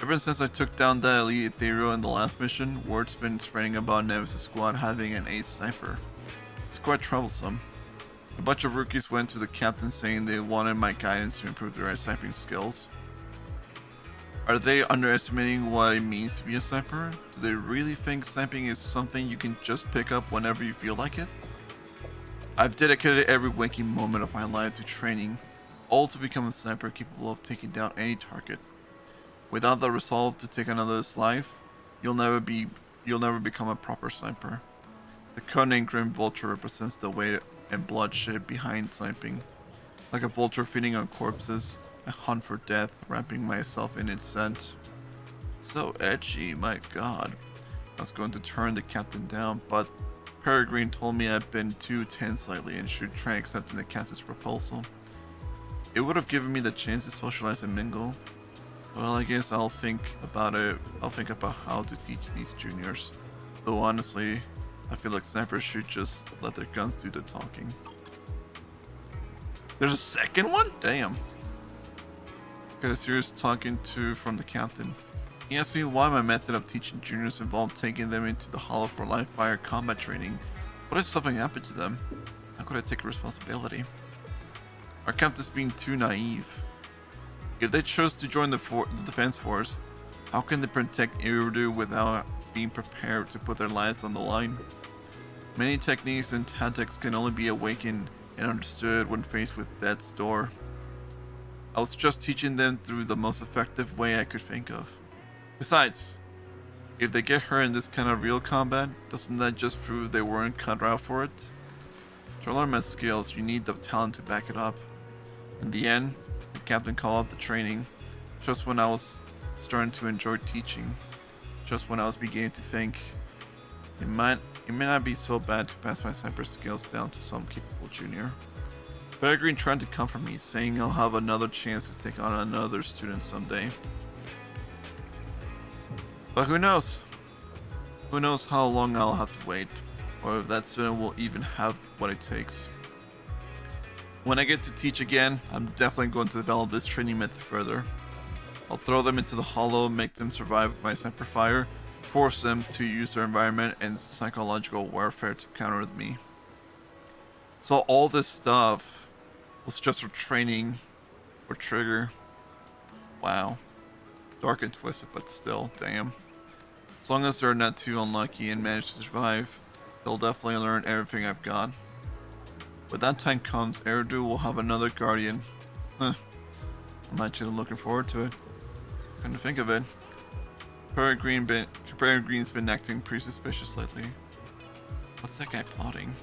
Ever since I took down that elite ethereal in the last mission, word's been spreading about Nemesis Squad having an ace sniper. It's quite troublesome. A bunch of rookies went to the captain saying they wanted my guidance to improve their sniping skills. Are they underestimating what it means to be a sniper? Do they really think sniping is something you can just pick up whenever you feel like it? I've dedicated every waking moment of my life to training, all to become a sniper capable of taking down any target. Without the resolve to take another's life, you'll never become a proper sniper. The codename Grim Vulture represents the weight and bloodshed behind sniping. Like a vulture feeding on corpses, I hunt for death, wrapping myself in its scent. So edgy, my god. I was going to turn the captain down, but Peregrine told me I'd been too tense lately and should try accepting the captain's proposal. It would have given me the chance to socialize and mingle. Well, I guess I'll think about it. I'll think about how to teach these juniors. Though honestly, I feel like snipers should just let their guns do the talking. There's a second one? Damn. Got a serious talking to from the captain. He asked me why my method of teaching juniors involved taking them into the Hollow for live fire combat training. What if something happened to them? How could I take responsibility? Our captain's being too naive. If they chose to join the defense force, how can they protect Eridu without being prepared to put their lives on the line? Many techniques and tactics can only be awakened and understood when faced with death's door. I was just teaching them through the most effective way I could think of. Besides, if they get hurt in this kind of real combat, doesn't that just prove they weren't cut out for it? To learn my skills, you need the talent to back it up. In the end, the captain called off the training, just when I was starting to enjoy teaching, just when I was beginning to think, it may not be so bad to pass my sniper skills down to some capable junior. Peregrine tried to comfort me, saying I'll have another chance to take on another student someday. But who knows? Who knows how long I'll have to wait, or if that student will even have what it takes. When I get to teach again, I'm definitely going to develop this training method further. I'll throw them into the Hollow, make them survive my sniper fire, force them to use their environment and psychological warfare to counter me. So all this stuff was just for training for Trigger. Wow. Dark and twisted, but still, damn. As long as they're not too unlucky and manage to survive, they'll definitely learn everything I've got. When that time comes, Eridu will have another guardian. Huh. I'm actually looking forward to it. Couldn't think of it. Peregrine's been acting pretty suspicious lately. What's that guy plotting?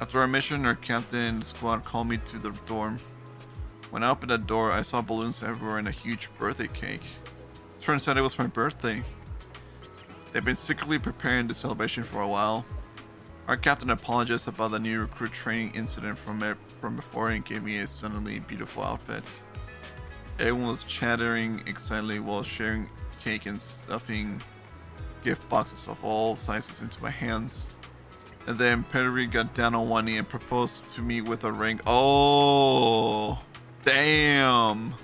After our mission, our captain and the squad called me to the dorm. When I opened the door, I saw balloons everywhere and a huge birthday cake. Turns out it was my birthday. They've been secretly preparing the celebration for a while. Our captain apologized about the new recruit training incident from before and gave me a suddenly beautiful outfit. Everyone was chattering excitedly while sharing cake and stuffing gift boxes of all sizes into my hands. And then Perry got down on one knee and proposed to me with a ring. Oh, damn!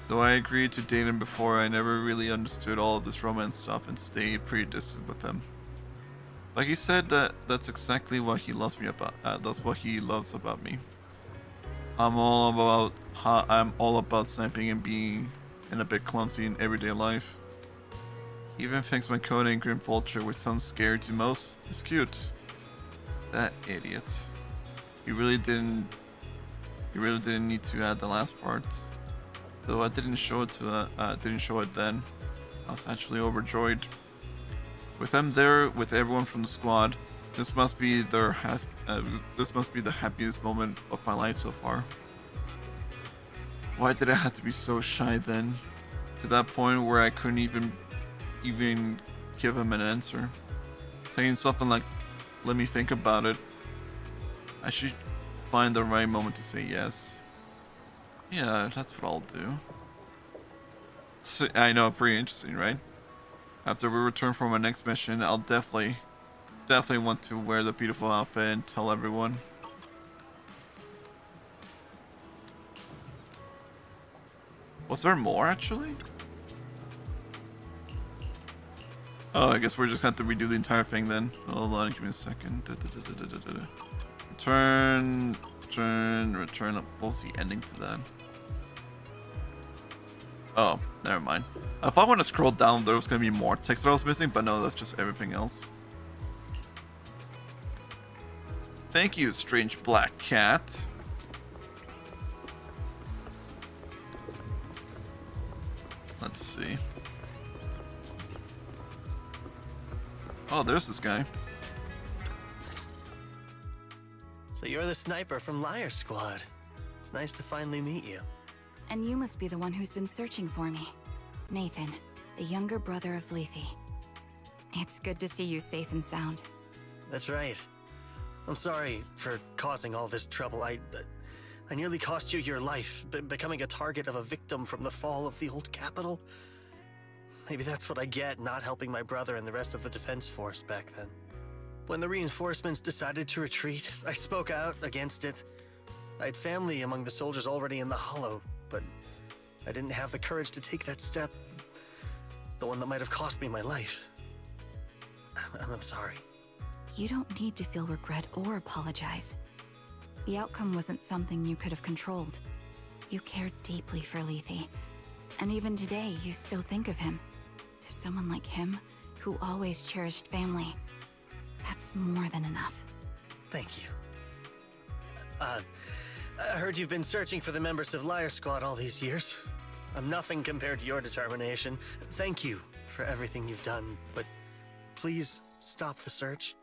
Though I agreed to date him before, I never really understood all of this romance stuff and stayed pretty distant with him. Like he said, that's exactly what he loves me about. That's what he loves about me. I'm all about snapping and being a bit clumsy in everyday life. He even thinks my codename Grim Vulture, which sounds scary to most, is cute. That idiot. He really didn't need to add the last part. Though I didn't show it then. I was actually overjoyed. With them there, with everyone from the squad, this must be the happiest moment of my life so far. Why did I have to be so shy then? To that point where I couldn't even give him an answer. Saying something like, "Let me think about it." I should find the right moment to say yes. Yeah, that's what I'll do. I know, pretty interesting, right? After we return from our next mission, I'll definitely want to wear the beautiful outfit and tell everyone. Was there more, actually? Oh, I guess we're just going to have to redo the entire thing then. Hold on, give me a second. Return. What was the ending to that? Oh, never mind. If I want to scroll down, there was going to be more text that I was missing, but no, that's just everything else. Thank you, strange black cat. Let's see. Oh, there's this guy. So you're the sniper from Liar Squad. It's nice to finally meet you. And you must be the one who's been searching for me. Nathan, the younger brother of Lethe. It's good to see you safe and sound. That's right. I'm sorry for causing all this trouble. I nearly cost you your life, becoming a target of a victim from the fall of the old capital. Maybe that's what I get, not helping my brother and the rest of the defense force back then. When the reinforcements decided to retreat, I spoke out against it. I had family among the soldiers already in the Hollow, but I didn't have the courage to take that step. The one that might have cost me my life. I'm sorry. You don't need to feel regret or apologize. The outcome wasn't something you could have controlled. You cared deeply for Lethe, and even today you still think of him. To someone like him, who always cherished family, that's more than enough. Thank you. I heard you've been searching for the members of Liar Squad all these years. I'm nothing compared to your determination. Thank you for everything you've done, but please stop the search.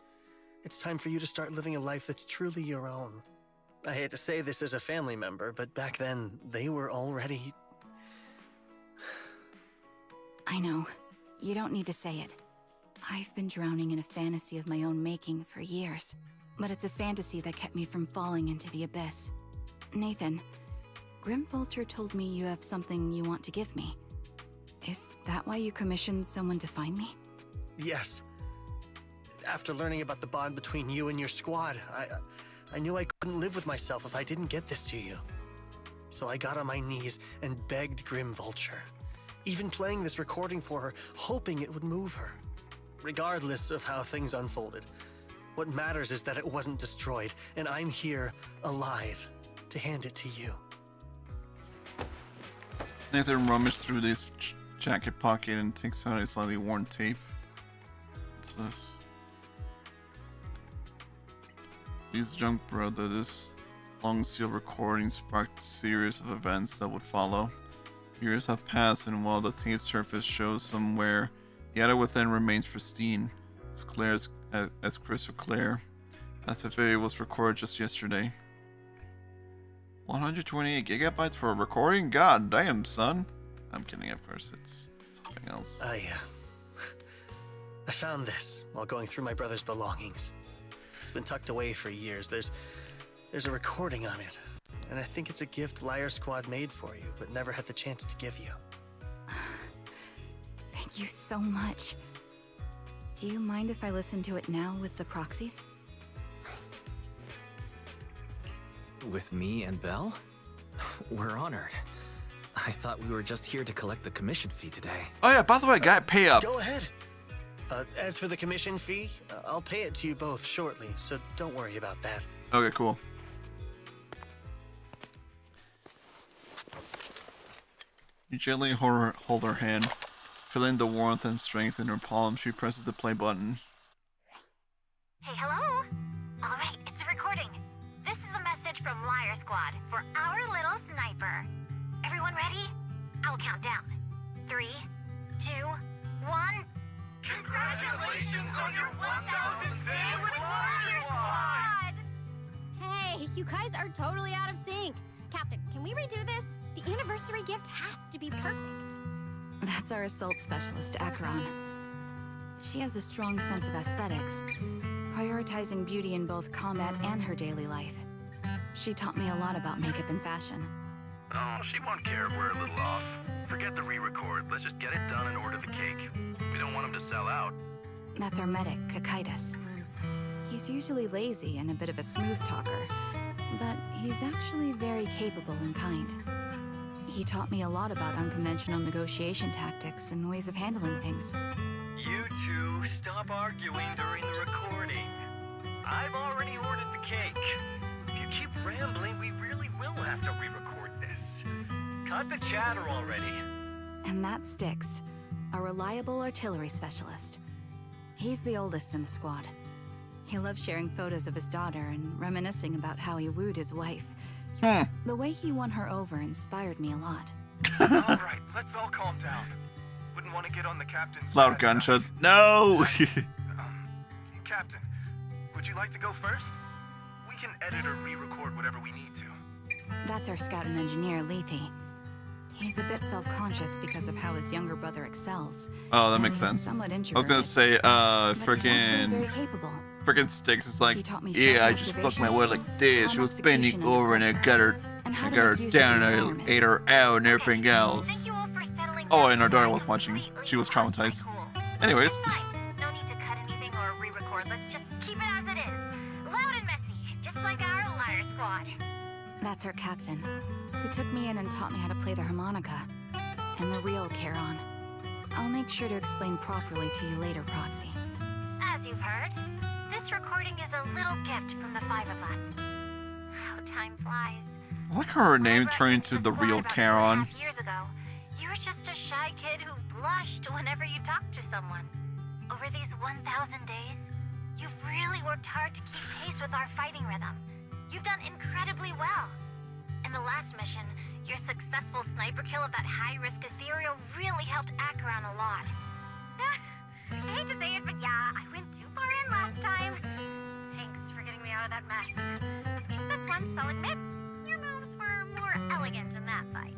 It's time for you to start living a life that's truly your own. I hate to say this as a family member, but back then, they were already... I know. You don't need to say it. I've been drowning in a fantasy of my own making for years, but it's a fantasy that kept me from falling into the abyss. Nathan, Grim Vulture told me you have something you want to give me. Is that why you commissioned someone to find me? Yes. After learning about the bond between you and your squad, I knew I couldn't live with myself if I didn't get this to you. So I got on my knees and begged Grim Vulture, even playing this recording for her, hoping it would move her. Regardless of how things unfolded, what matters is that it wasn't destroyed, and I'm here, alive, to hand it to you. Nathan rummaged through this jacket pocket and takes out a slightly worn tape. What's this? These junk brother, this long sealed recording sparked a series of events that would follow. Years have passed, and while the tape surface shows somewhere, the outer within remains pristine, as clear as crystal clear, as if it was recorded just yesterday. 128 gigabytes for a recording? God damn, son. I'm kidding, of course. It's something else. I found this while going through my brother's belongings. It's been tucked away for years. There's a recording on it. And I think it's a gift Liar Squad made for you, but never had the chance to give you. Thank you so much. Do you mind if I listen to it now with the proxies? With me and Belle? We're honored. I thought we were just here to collect the commission fee today. Oh yeah, by the way, guy, pay up. Go ahead. As for the commission fee, I'll pay it to you both shortly, so don't worry about that. Okay, cool. You gently hold her hand. Feeling the warmth and strength in her palm, she presses the play button. Hey, hello? Alright, it's a recording. This is a message from Liar Squad for our little sniper. Everyone ready? I'll count down. 3, 2, 1. Congratulations on your 1000th day with Liar Squad! Hey, you guys are totally out of sync. Captain, can we redo this? The anniversary gift has to be perfect. That's our assault specialist, Acheron. She has a strong sense of aesthetics, prioritizing beauty in both combat and her daily life. She taught me a lot about makeup and fashion. Oh, she won't care if we're a little off. Forget the re-record. Let's just get it done and order the cake. We don't want him to sell out. That's our medic, Kakaitis. He's usually lazy and a bit of a smooth talker, but he's actually very capable and kind. He taught me a lot about unconventional negotiation tactics and ways of handling things. You two, stop arguing during the recording. I've already ordered the cake. If you keep rambling, we really will have to re-record this. Cut the chatter already. And that's Styx, a reliable artillery specialist. He's the oldest in the squad. He loves sharing photos of his daughter and reminiscing about how he wooed his wife. The way he won her over inspired me a lot. Alright, let's all calm down. Wouldn't want to get on the captain's Loud gunshots. No! Captain, would you like to go first? We can edit or re-record whatever we need to. That's our scout and engineer, Lethe. He's a bit self-conscious because of how his younger brother excels. Oh, that makes He's sense. somewhat I was introverted, gonna say, but he's actually very freaking capable. Styx is like, taught me yeah, sharp I just fucked my observation wood like skills, this. calm She was bending execution under over and I pressure, got her, and how I to got her make use of down the and environment. I ate her out and everything else. Oh, and our daughter was watching. She was traumatized. Anyways. No need to cut anything or re-record. Let's just keep it as it is. Loud and messy, just like our Liar Squad. That's our captain, who took me in and taught me how to play the harmonica. And the real Charon. I'll make sure to explain properly to you later, Proxy. As you've heard, this recording is a little gift from the 5 of us. How time flies. I like how her name turned into the real Charon. Years ago, you were just a shy kid who blushed whenever you talked to someone. Over these 1,000 days, you've really worked hard to keep pace with our fighting rhythm. You've done incredibly well. In the last mission, your successful sniper kill of that high-risk ethereal really helped Acheron a lot. I hate to say it, but yeah, I went too far in last time. Thanks for getting me out of that mess. This once, I'll admit, your moves were more elegant in that fight.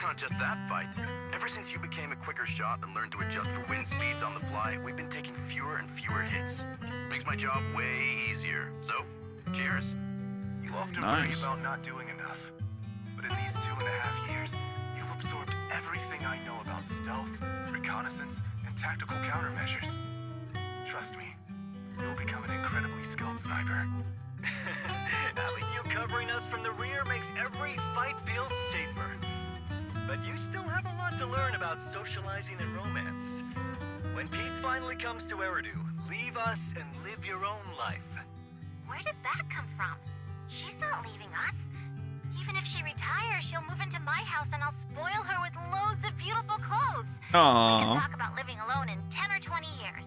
Not just that fight. Ever since you became a quicker shot and learned to adjust for wind speeds on the fly, we've been taking fewer and fewer hits. Makes my job way easier. So, cheers. You often worry about not doing enough. But in these 2.5 years, you've absorbed everything I know about stealth, reconnaissance, and tactical countermeasures. Trust me, you'll become an incredibly skilled sniper. Having you covering us from the rear makes every fight feel safer. But you still have a lot to learn about socializing and romance. When peace finally comes to Eridu, leave us and live your own life. Where did that come from? She's not leaving us. Even if she retires, she'll move into my house and I'll spoil her with loads of beautiful clothes. We can talk about living alone in 10 or 20 years.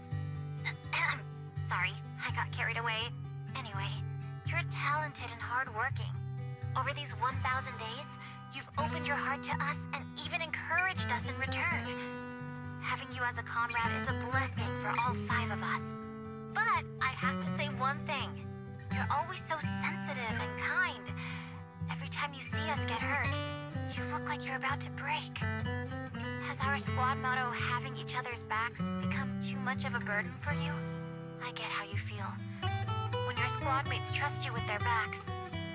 Sorry, I got carried away. Anyway, you're talented and hardworking. Over these 1,000 days, you've opened your heart to us and even encouraged us in return. Having you as a comrade is a blessing for all 5 of us. But I have to say one thing. You're always so sensitive and kind. Every time time you see us get hurt, you look like you're about to break. Has our squad motto, having each other's backs, become too much of a burden for you? I get how you feel. When your squad mates trust you with their backs,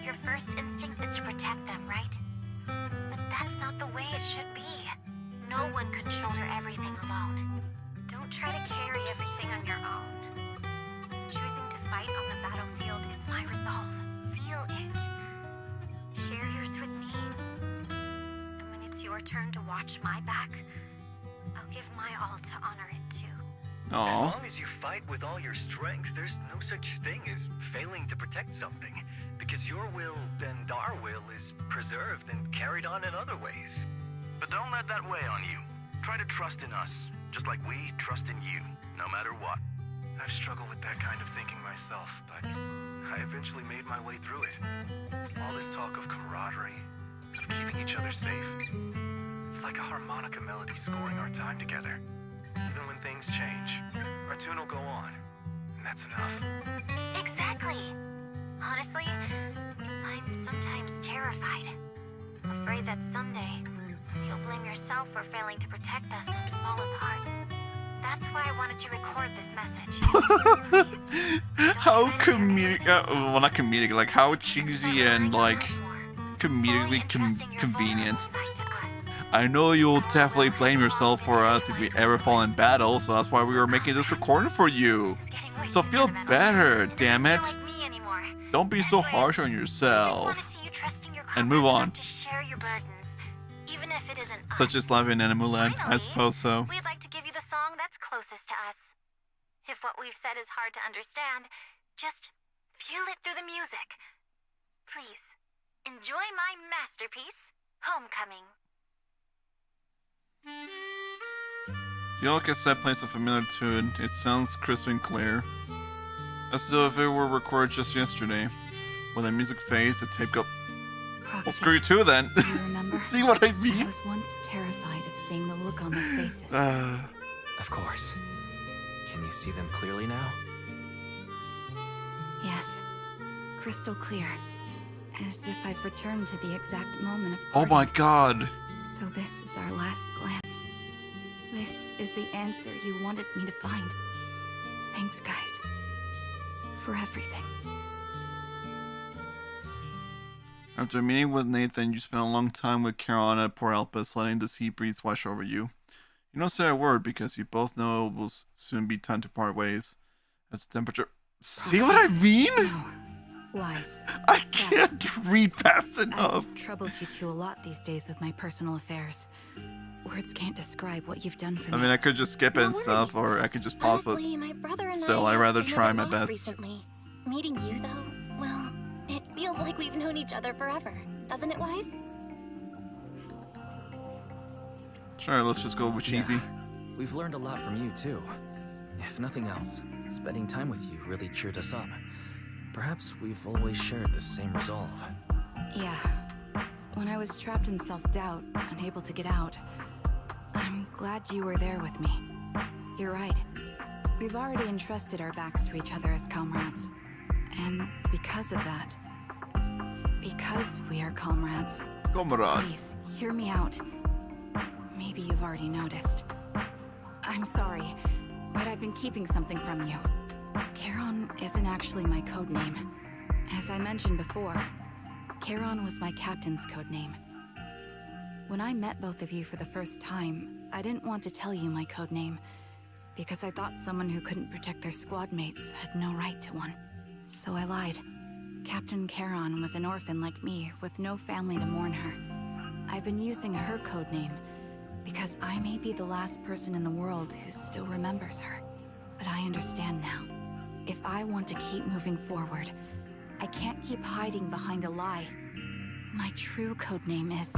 your first instinct is to protect them, right? But that's not the way it should be. No one can shoulder everything alone. Don't try to carry everything on your own. Choosing to fight on the battlefield is my resolve. Feel it. Share yours with me. And when it's your turn to watch my back, I'll give my all to honor it too. As long as you fight with all your strength, there's no such thing as failing to protect something. Because your will and our will is preserved and carried on in other ways. But don't let that weigh on you. Try to trust in us, just like we trust in you, no matter what. I've struggled with that kind of thinking myself, but I eventually made my way through it. All this talk of camaraderie, of keeping each other safe, it's like a harmonica melody scoring our time together. Even when things change, our tune will go on, and that's enough. Exactly. Honestly, I'm sometimes terrified. Afraid that someday, you'll blame yourself for failing to protect us and fall apart. That's why I wanted to record this message. How comedic, well not comedic, like how cheesy and like comedically convenient. I know you'll definitely blame yourself for us if we ever fall in battle, so that's why we were making this recording for you. So feel better, damn it. Don't be so harsh on yourself. And move on. Such as live in Animal Land, I suppose so. We'd like to give you the song that's closest to us. If what we've said is hard to understand, just feel it through the music. Please, enjoy my masterpiece, Homecoming. The old cassette plays a familiar tune. It sounds crisp and clear, as though if it were recorded just yesterday. When the music fades, the tape goes. Well, screw you too then. Do you remember? See what I mean? I was once terrified of seeing the look on their faces. Of course. Can you see them clearly now? Yes. Crystal clear. As if I've returned to the exact moment of Oh parting. my god. So this is our last glance. This is the answer you wanted me to find. Thanks, guys. For everything. After meeting with Nathan, you spent a long time with Caron at Port Elpis, letting the sea breeze wash over you. You don't say a word because you both know it will soon be time to part ways. As the temperature... See what I mean? No. Wise. I can't read fast enough. I've troubled you two a lot these days with my personal affairs. Words can't describe what you've done for me. I mean, I could just skip it and stuff, or I could just pause, but Honestly, my brother and still, I I'd rather have try been my at loss best. Recently. Meeting you, though, well, it feels like we've known each other forever. Doesn't it, Wise? Sure, let's just go with cheesy. We've learned a lot from you, too. If nothing else, spending time with you really cheered us up. Perhaps we've always shared the same resolve. Yeah. When I was trapped in self-doubt, unable to get out, I'm glad you were there with me. You're right. We've already entrusted our backs to each other as comrades. And because of that, because we are comrades, please, hear me out. Maybe you've already noticed. I'm sorry, but I've been keeping something from you. Caron isn't actually my code name. As I mentioned before, Caron was my captain's code name. When I met both of you for the first time, I didn't want to tell you my code name, because I thought someone who couldn't protect their squad mates had no right to one. So I lied. Captain Caron was an orphan like me, with no family to mourn her. I've been using her code name, because I may be the last person in the world who still remembers her. But I understand now. If I want to keep moving forward, I can't keep hiding behind a lie. My true codename is...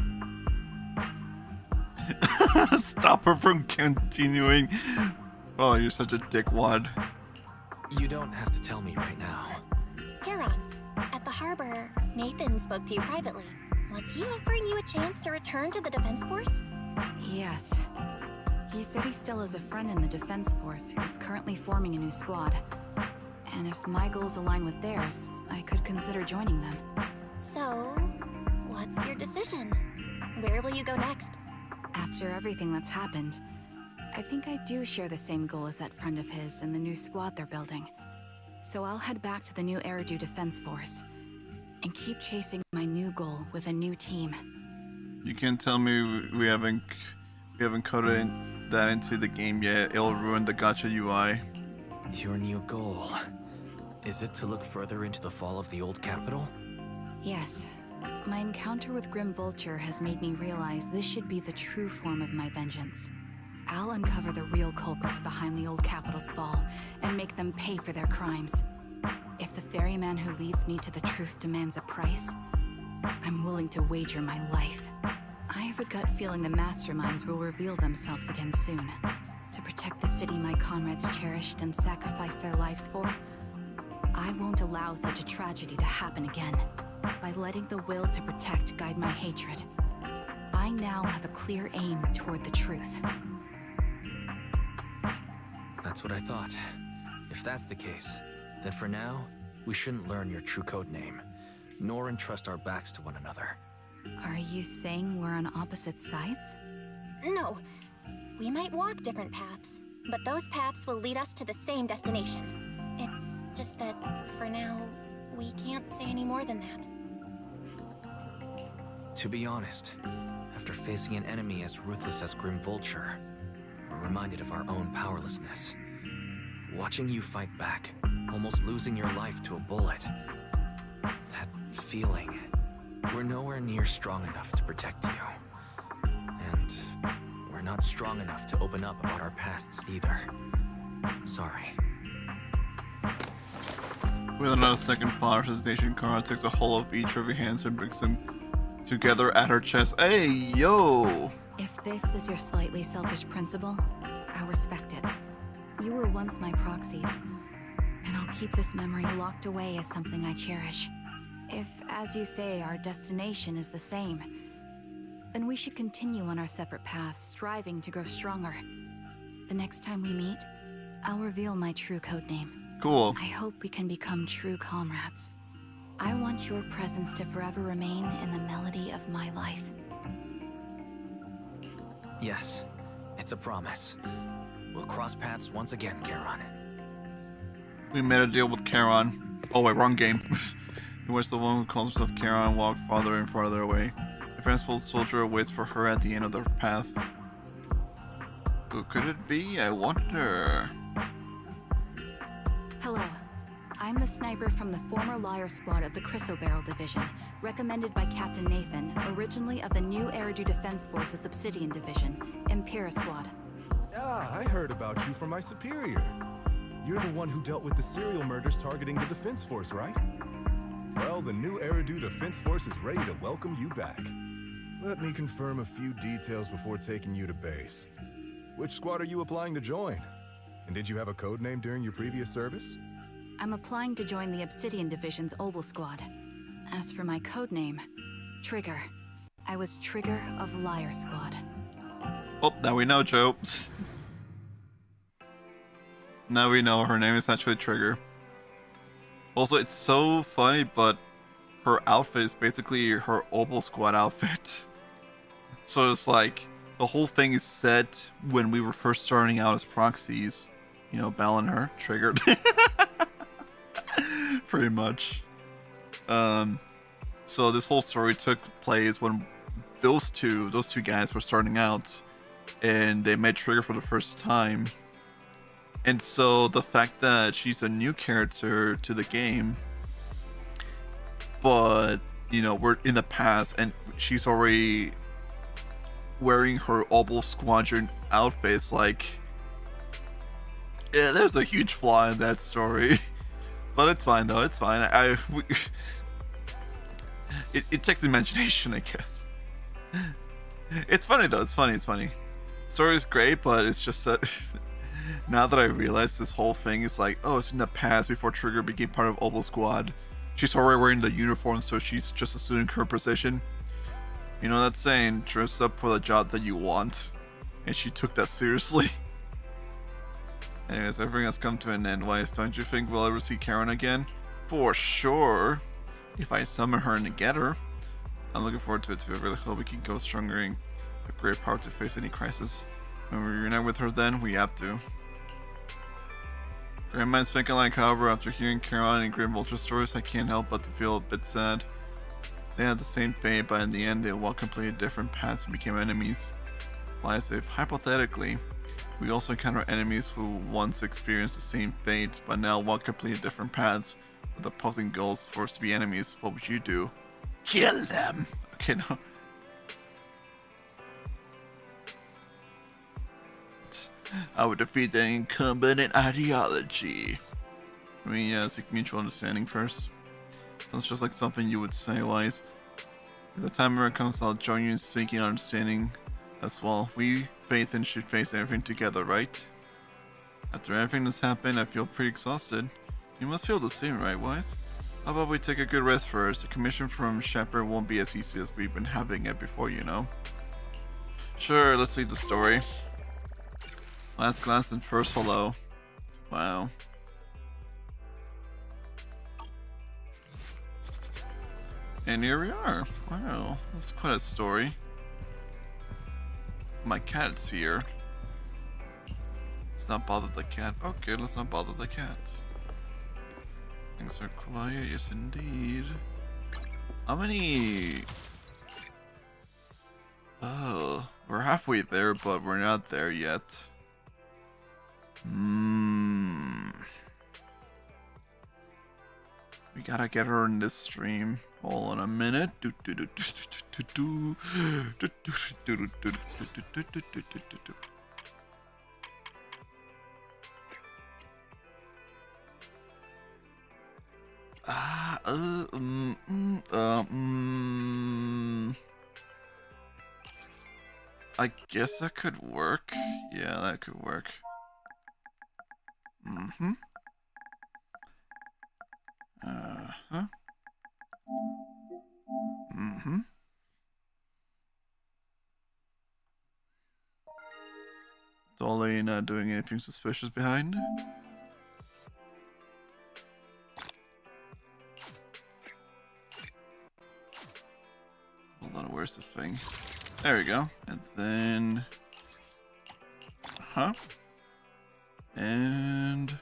Stop her from continuing. Oh, you're such a dickwad. You don't have to tell me right now. Caron, at the harbor, Nathan spoke to you privately. Was he offering you a chance to return to the Defense Force? Yes. He said he still has a friend in the Defense Force who's currently forming a new squad. And if my goals align with theirs, I could consider joining them. So, What's your decision? Where will you go next? After everything that's happened, I think I do share the same goal as that friend of his and the new squad they're building. So I'll head back to the new Eridu Defense Force and keep chasing my new goal with a new team. You can't tell me we haven't coded that into the game yet. It'll ruin the gacha UI. Your new goal. Is it to look further into the fall of the old capital? Yes. My encounter with Grim Vulture has made me realize this should be the true form of my vengeance. I'll uncover the real culprits behind the old capital's fall and make them pay for their crimes. If the ferryman who leads me to the truth demands a price, I'm willing to wager my life. I have a gut feeling the masterminds will reveal themselves again soon. To protect the city my comrades cherished and sacrificed their lives for, I won't allow such a tragedy to happen again. By letting the will to protect guide my hatred, I now have a clear aim toward the truth. That's what I thought. If that's the case, then for now, we shouldn't learn your true code name, nor entrust our backs to one another. Are you saying we're on opposite sides? No. We might walk different paths, but those paths will lead us to the same destination. It's just that, for now, we can't say any more than that. To be honest, after facing an enemy as ruthless as Grim Vulture, we're reminded of our own powerlessness. Watching you fight back, almost losing your life to a bullet. That feeling. We're nowhere near strong enough to protect you. And we're not strong enough to open up about our pasts either. Sorry. With another second flower sensation, Kara takes a hold of each of your hands and brings them together at her chest. Hey, yo! If this is your slightly selfish principle, I'll respect it. You were once my proxies, and I'll keep this memory locked away as something I cherish. If, as you say, our destination is the same, then we should continue on our separate paths, striving to grow stronger. The next time we meet, I'll reveal my true codename. Cool. I hope we can become true comrades. I want your presence to forever remain in the melody of my life. Yes, it's a promise. We'll cross paths once again, Charon. We made a deal with Charon. Oh wait, wrong game. He was the one who calls himself Charon and walked farther and farther away. A faithful soldier waits for her at the end of the path. Who could it be? I wonder. Hello. I'm the sniper from the former Liar Squad of the Chrysoberyl Division, recommended by Captain Nathan, originally of the new Eridu Defense Force's Obsidian Division, Impera Squad. Ah, I heard about you from my superior. You're the one who dealt with the serial murders targeting the Defense Force, right? Well, the new Eridu Defense Force is ready to welcome you back. Let me confirm a few details before taking you to base. Which squad are you applying to join? And did you have a code name during your previous service? I'm applying to join the Obsidian Division's Oval Squad. As for my codename, Trigger. I was Trigger of Liar Squad. Oh, now we know, Joe. Now we know her name is actually Trigger. Also, it's so funny, but her outfit is basically her Oval Squad outfit. So it's like, the whole thing is set when we were first starting out as proxies. You know, battling her, triggered. Pretty much. So this whole story took place when those two guys were starting out, and they met Trigger for the first time. And so the fact that she's a new character to the game, but you know, we're in the past and she's already wearing her Oval Squadron outfits, like, yeah, there's a huge flaw in that story. But it's fine though, it's fine. It takes imagination, I guess. It's funny though, it's funny. Story is great, but it's just that now that I realize this whole thing is like, oh, it's in the past before Trigger became part of Oval Squad. She's already wearing the uniform, so she's just assuming her position. You know that saying, dress up for the job that you want. And she took that seriously. Anyways, everything has come to an end. Wise, don't you think we'll ever see Karen again? For sure. If I summon her and get her. I'm looking forward to it too. I really hope we can go stronger and have great power to face any crisis. When we reunite with her then, we have to. Grandma's thinking like, however, after hearing Caroline and Grim Vulture stories, I can't help but to feel a bit sad. They had the same fate, but in the end they walked completely different paths and became enemies. Why, as if, hypothetically, we also encounter enemies who once experienced the same fate, but now walk completely different paths with opposing goals for us to be enemies. What would you do? Kill them! Okay, no. I would defeat the incumbent in ideology. I mean, yeah, seek mutual understanding first. Sounds just like something you would say, Wise. If the time ever comes, I'll join you in seeking understanding as well. We, Faith, and should face everything together, right? After everything that's happened, I feel pretty exhausted. You must feel the same, right, Wise? How about we take a good rest first? The commission from Shepherd won't be as easy as we've been having it before, you know? Sure, let's read the story. Last glance and first hello. Wow. And here we are. Wow, that's quite a story. My cat's here. Let's not bother the cat. Okay, let's not bother the cat. Things are quiet, yes indeed. How many... Oh, we're halfway there, but we're not there yet. We gotta get her in this stream. Hold on a minute. I guess that could work. Yeah, that could work. Dolly not doing anything suspicious behind. Hold on, where's this thing? There we go. And then... And...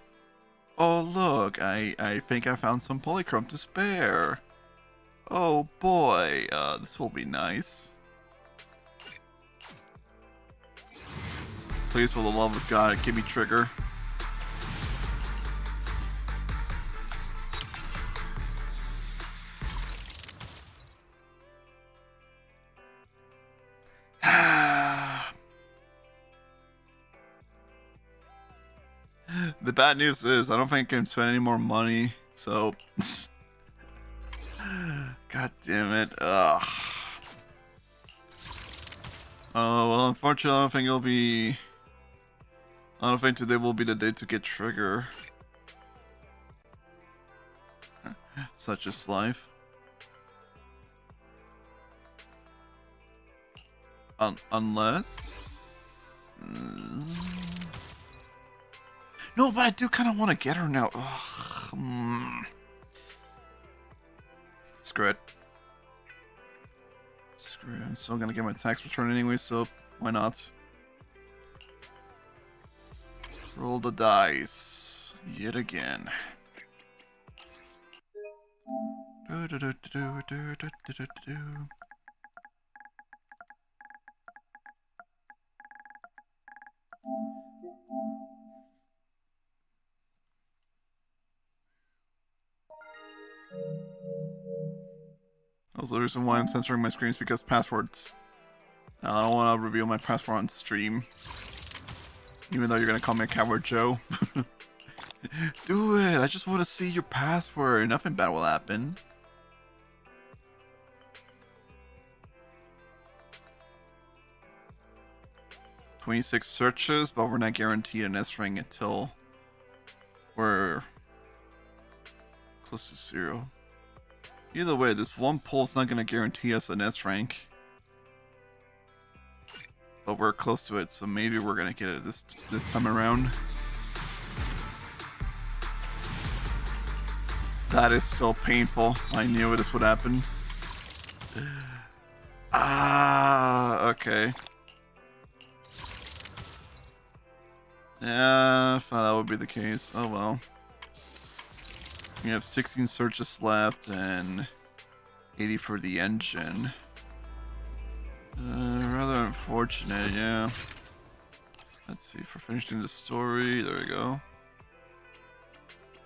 Oh look, I think I found some polychrome to spare. Oh boy, this will be nice. Please, for the love of God, give me Trigger. The bad news is, I don't think I can spend any more money, so... God damn it. Ugh. Oh, well, unfortunately, I don't think it'll be... I don't think today will be the day to get Trigger. Such is life. Unless... No, but I do kind of want to get her now. Screw it. Screw it. I'm still gonna get my tax return anyway, so why not? Roll the dice. Yet again. Also, the reason why I'm censoring my screens because passwords. I don't want to reveal my password on stream. Even though you're gonna call me a coward, Joe. Do it! I just want to see your password. Nothing bad will happen. "26 searches, but we're not guaranteed an S rank until we're close to 0. Either way, this one poll is not going to guarantee us an S rank. But we're close to it, so maybe we're going to get it this time around. That is so painful. I knew this would happen. Ah, okay. Yeah, I thought that would be the case. Oh well. We have 16 searches left and 80 for the engine. Rather unfortunate, yeah. Let's see, for finishing the story, there we go.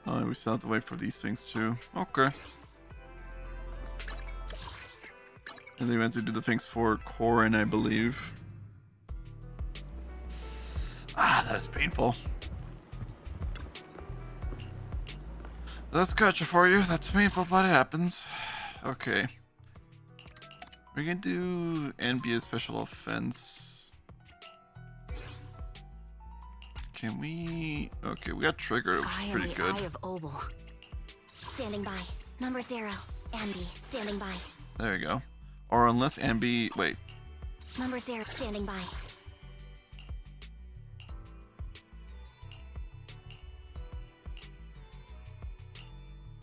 Oh, we still have to wait for these things too. Okay. And they went to do the things for Corin, I believe. Ah, that is painful. That's gotcha for you. That's painful, but it happens. Okay. We're gonna do NBA special offense. Can we? Okay, we got Trigger, which is pretty good. Eye of Obel. Standing by. Number 0. Ambi. Standing by. There you go. Or unless Ambi, wait. Number 0. Standing by.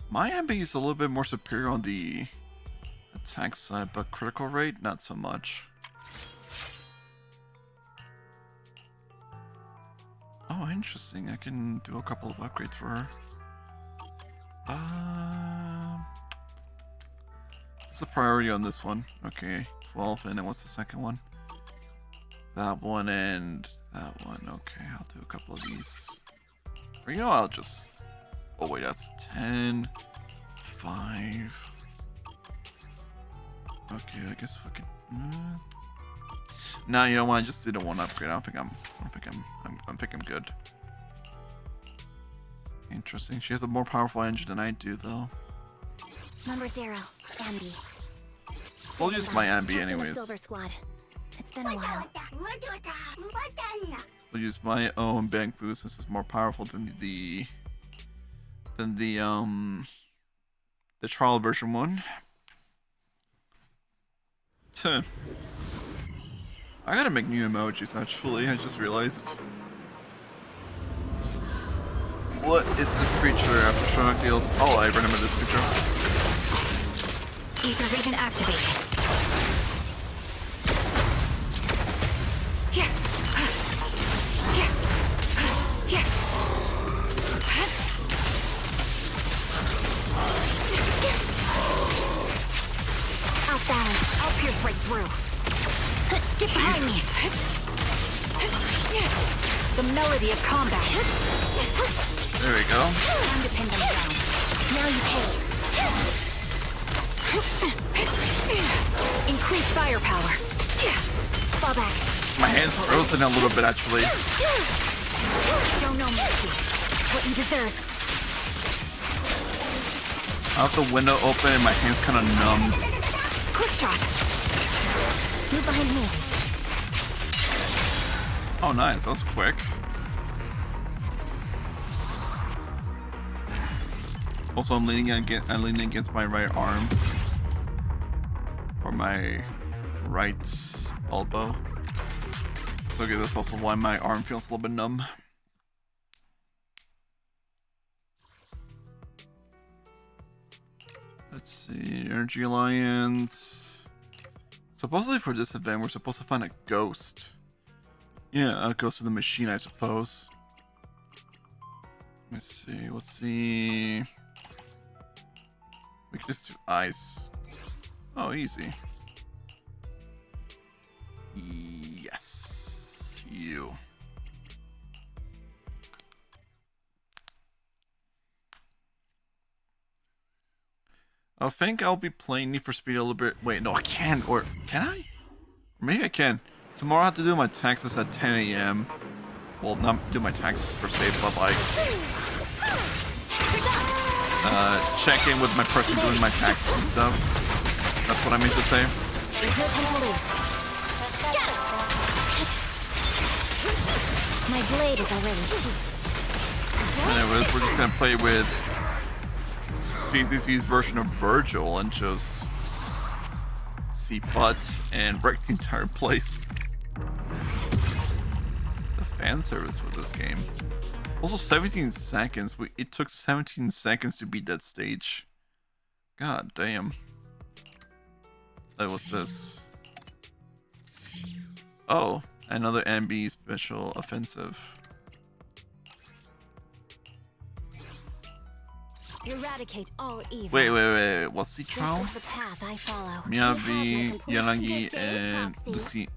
My Ambi is a little bit more superior on the attack side, but critical rate, not so much. Oh, interesting. I can do a couple of upgrades for her. What's the priority on this one? Okay, 12, and then what's the second one? That one and that one. Okay, I'll do a couple of these. Or you know, I'll just... Oh wait, that's 10, 5. Okay, I guess we could... Nah, you know what? I just did a one upgrade. I think I'm good. Interesting. She has a more powerful engine than I do, though. Number 0, Ambi. We'll use my Ambi anyways. Silver Squad. It's been a while. We'll use my own bank boost since it's more powerful than the trial version one. I gotta make new emojis actually, I just realized. What is this creature after Shark deals? Oh, I remember this creature. Ether vision activated. Out balance. I'll pierce right through. Get behind me. The melody of combat. There we go. Time to pin them down. Now you pay. Increase firepower. Fall back. My hand's frozen a little bit actually. Show no mercy. What you deserve. I have the window open and my hand's kind of numb. Quick shot. Move behind me. Oh, nice. That was quick. Also, I'm leaning against my right arm. Or my right elbow. So okay, that's also why my arm feels a little bit numb. Let's see, Energy Alliance. Supposedly for this event, we're supposed to find a ghost. Yeah, a ghost of the machine, I suppose. Let's see, let's see. We can just do ice. Oh, easy. Yes, you. I think I'll be playing Need for Speed a little bit. Wait, no, I can't. Or can I? Maybe I can. Tomorrow I have to do my taxes at 10 a.m. Well, not do my taxes per se, but like check in with my person doing my taxes and stuff. That's what I meant to say. There's no time to lose. My blade is already heated. Anyways, we're just gonna play with CCC's version of Virgil and just see butt and break the entire place. The fan service for this game. Also 17 seconds. It took 17 seconds to beat that stage. God damn. That was this. Oh, another MB special offensive. Eradicate all evil. Wait. What's the trial? This is the path I follow. Miyabi, Yanagi, and Lucy.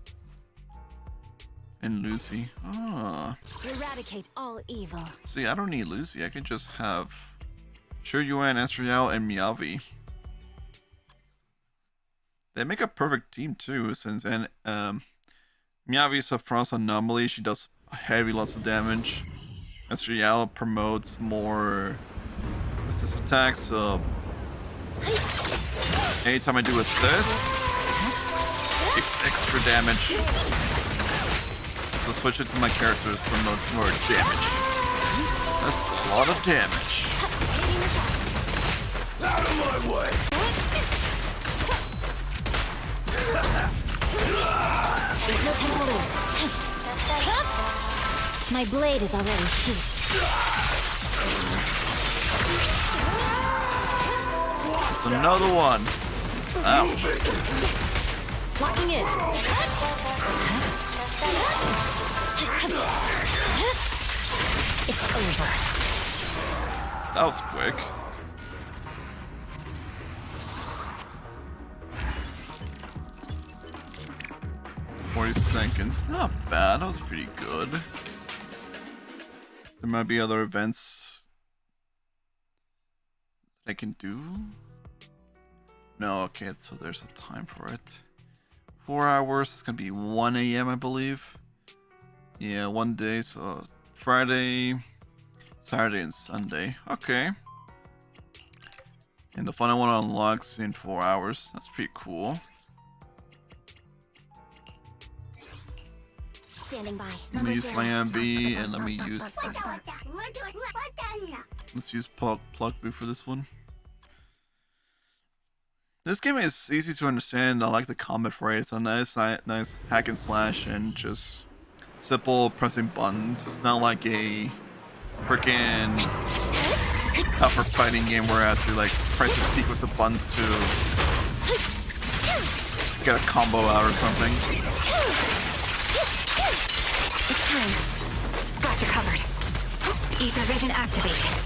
And Lucy. Ah. Eradicate all evil. See, I don't need Lucy. I can just have Zhu Yuan, Estriel, and Miyabi. They make a perfect team too, since Miyavi is a frost anomaly. She does heavy lots of damage. Estriel promotes more assist attacks, so anytime I do assist, it's extra damage. So switch it to my characters promotes more damage. That's a lot of damage. Out of my way! There's no time to lose. My blade is already sheathed. It's another one. Ouch. Locking in. It's over. That was quick. Seconds. Not bad. That was pretty good. There might be other events that I can do. No, okay, so there's a time for it. 4 hours. It's gonna be 1 a.m. I believe. Yeah, 1 day. So Friday, Saturday, and Sunday. Okay. And the final one unlocks in 4 hours. That's pretty cool. Standing by. Let me use Plan B and let me use. Let's use Plug Boo for this one. This game is easy to understand. I like the combat for it. It's a nice hack and slash and just simple pressing buttons. It's not like a freaking tougher fighting game where I have to like press a sequence of buttons to get a combo out or something. It's time. Got you covered. Ether vision activated.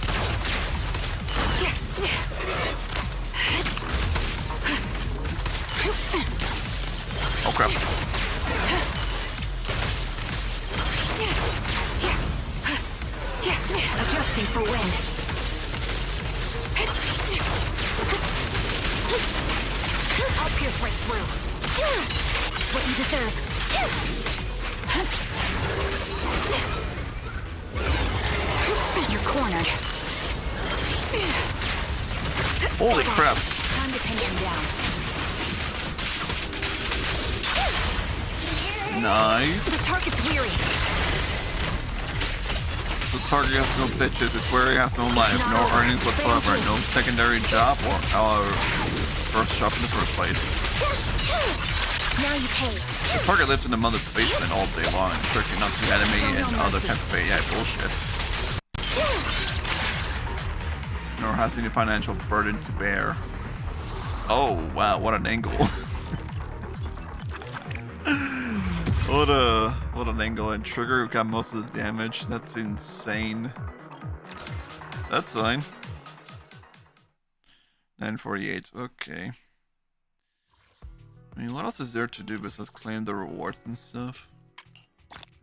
Okay. Adjusting for wind. I'll pierce right through. What you deserve. You're cornered. Holy crap. Time to pin him down. Nice. The target's weary. The target has no bitches. It's where he has no life, no earnings whatsoever, no secondary job or our first job in the first place. Now you pay. The target lives in the mother's basement all day long, strictly not to enemy and other types of AI bullshit. Nor has any financial burden to bear. Oh wow, what an angle. What an angle, and Trigger got most of the damage. That's insane. That's fine. 948, okay. I mean, what else is there to do besides claim the rewards and stuff?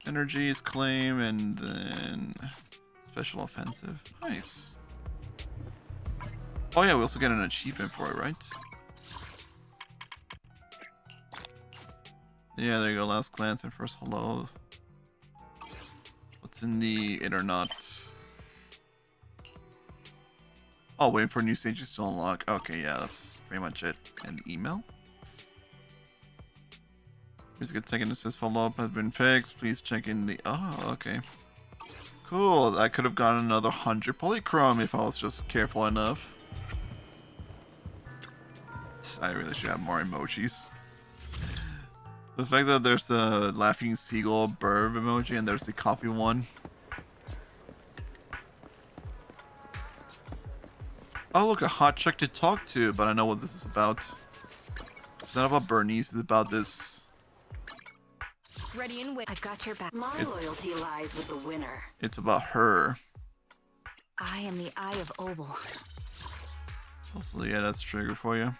Energy is claim, and then special offensive. Nice. Oh yeah, we also get an achievement for it, right? Yeah, there you go. Last glance and first hello. What's in the it or not? Oh, waiting for new stages to unlock. Okay, yeah, that's pretty much it. And the email. Here's a good second. It says follow-up has been fixed. Please check in the... Oh, okay. Cool. I could have gotten another 100 polychrome if I was just careful enough. I really should have more emojis. The fact that there's the laughing seagull bird emoji and there's the coffee one. Oh look, a hot chick to talk to, but I know what this is about. It's not about Bernice, it's about this ready and wait. I've got your back. My loyalty lies with the winner. It's about her. I am the Eye of Obel. Also, yeah, that's Trigger for you.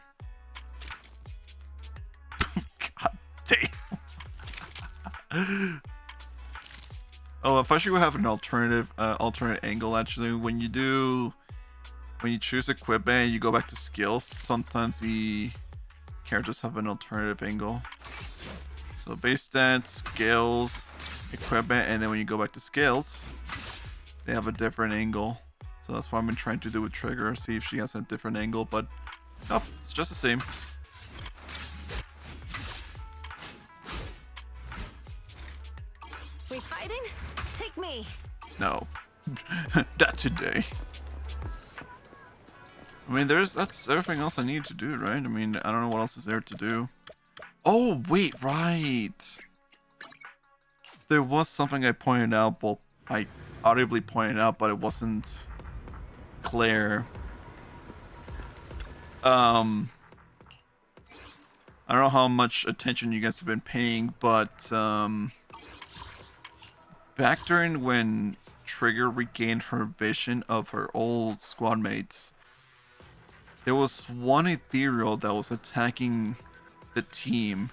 God damn. Oh, if I should have an alternate angle actually. When you choose equipment, you go back to skills. Sometimes the characters have an alternative angle. So base stats, skills, equipment, and then when you go back to skills, they have a different angle. So that's what I've been trying to do with Trigger, see if she has a different angle, but nope, it's just the same. We fighting? Take me. No. Not today. I mean, that's everything else I need to do, right? I mean, I don't know what else is there to do. Oh, wait, right. There was something I pointed out, well, I audibly pointed out, but it wasn't clear. I don't know how much attention you guys have been paying, but back during when Trigger regained her vision of her old squad mates, there was one ethereal that was attacking the team,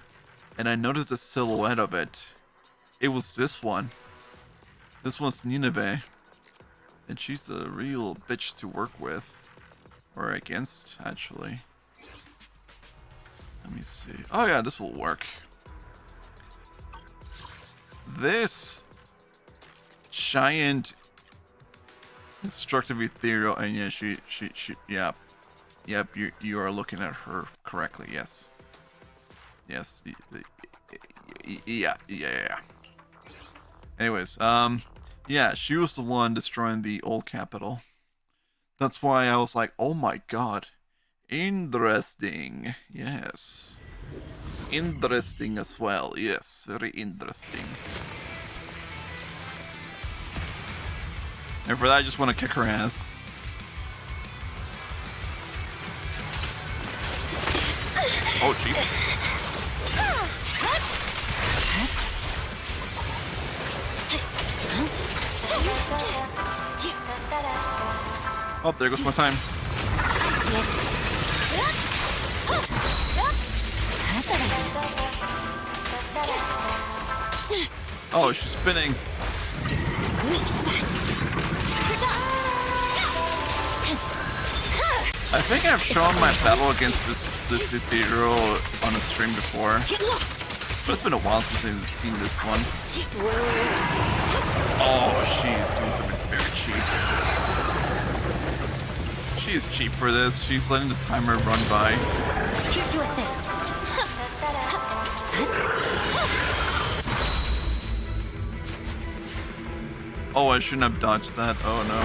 and I noticed a silhouette of it. It was this one. This one's Nineveh, and she's a real bitch to work with, or against, actually. Let me see. Oh yeah, this will work. This giant destructive ethereal, and yeah, she yep, you are looking at her correctly. Yes. Yeah. Anyways, yeah, she was the one destroying the old capital. That's why I was like, oh my god, interesting. Yes, interesting as well. Yes, very interesting. And for that, I just want to kick her ass. Oh, Jesus. Oh, there goes my time. Oh, she's spinning. I think I've shown my battle against this ethereal on a stream before, but it's been a while since I've seen this one. Oh, she's doing something very cheap. She's cheap for this. She's letting the timer run by. Here to assist. Oh, I shouldn't have dodged that. Oh no.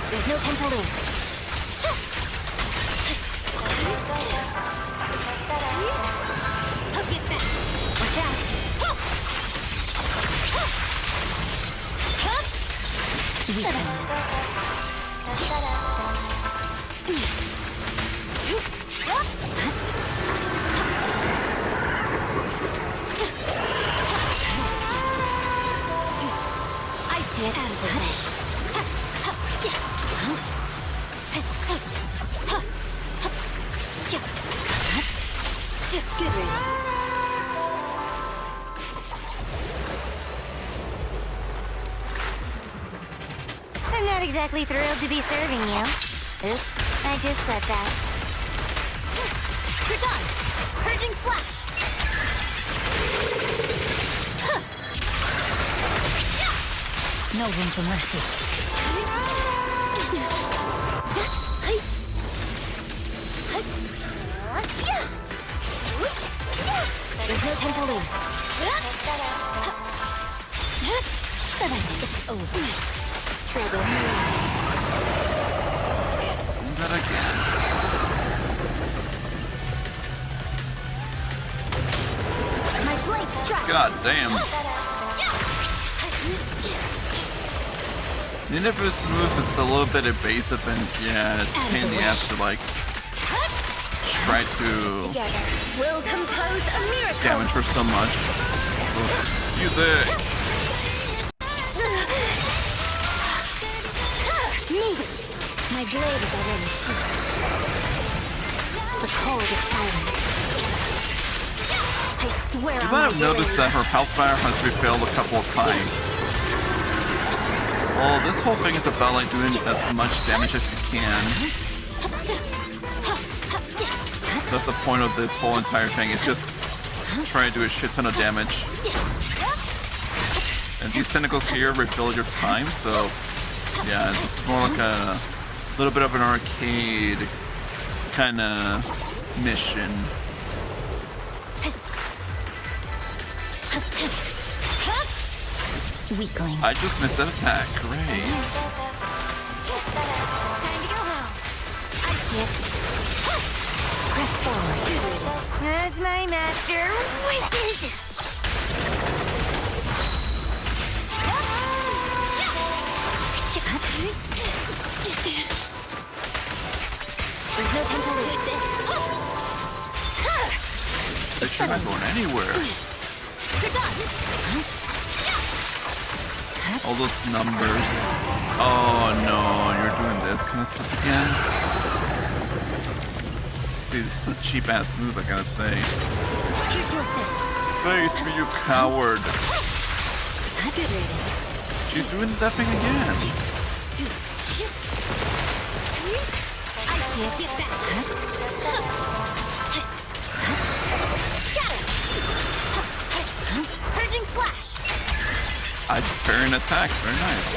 There's no time to lose. Watch out. I see it out of the way. Good riddance. I'm not exactly thrilled to be serving you. Oops, I just said that. You're done! Purging slash! No room for mercy. There's no time to lose. But I think it's over. Trigger. Do that again. My blade strikes. God damn. Nineveh's move is a little bit evasive and yeah, it's a pain in the ass to like try to we'll compose a miracle. damage her so much. So, music! Move it! My blade is already. The cold is silent. I swear You might have noticed that her health bar has refilled a couple of times. Well, this whole thing is about like doing as much damage as you can. That's the point of this whole entire thing, is just try to do a shit ton of damage. And these tentacles here refill your time, so yeah, it's more like a little bit of an arcade kind of mission. Weakling. I just missed that attack. Great. Time to go home. I see it. Press forward. As my master wishes. There's no time to lose. This shit not going anywhere. All those numbers. Oh no, you're doing this kind of stuff again. See, this is a cheap ass move, I gotta say. Here to assist. Face me, you coward. Good riddance. She's doing that thing again. I see it. Get back. Purging slash. I just parry an attack. Very nice.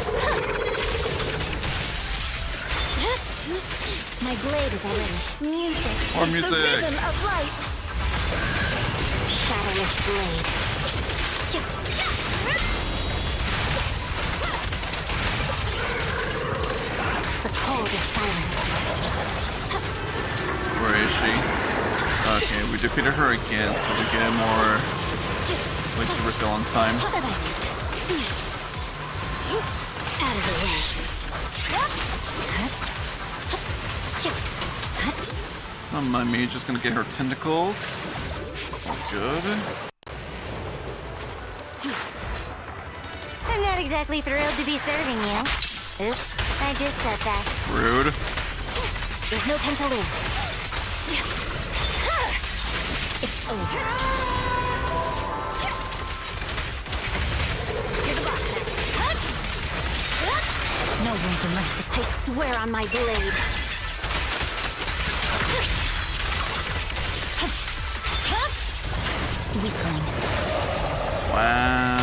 My blade is already. Music. More is music. The rhythm of light. Shadowless blade. The cold is silent. Where is she? Okay, we defeated her again, so we get more ways to refill on time. Out of the way. Oh, my mage is gonna get her tentacles. Good. I'm not exactly thrilled to be serving you. Oops, I just said that. Rude. There's no time to lose. It's over. Here's a box. No room for mercy. I swear on my blade. Weakling. Wow.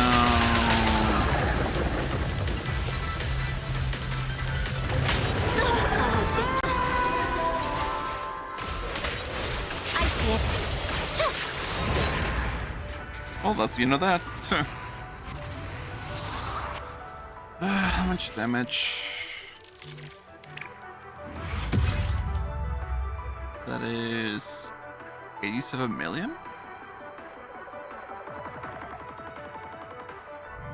I see it. Oh, that's the end of that. How much damage? That is 87 million?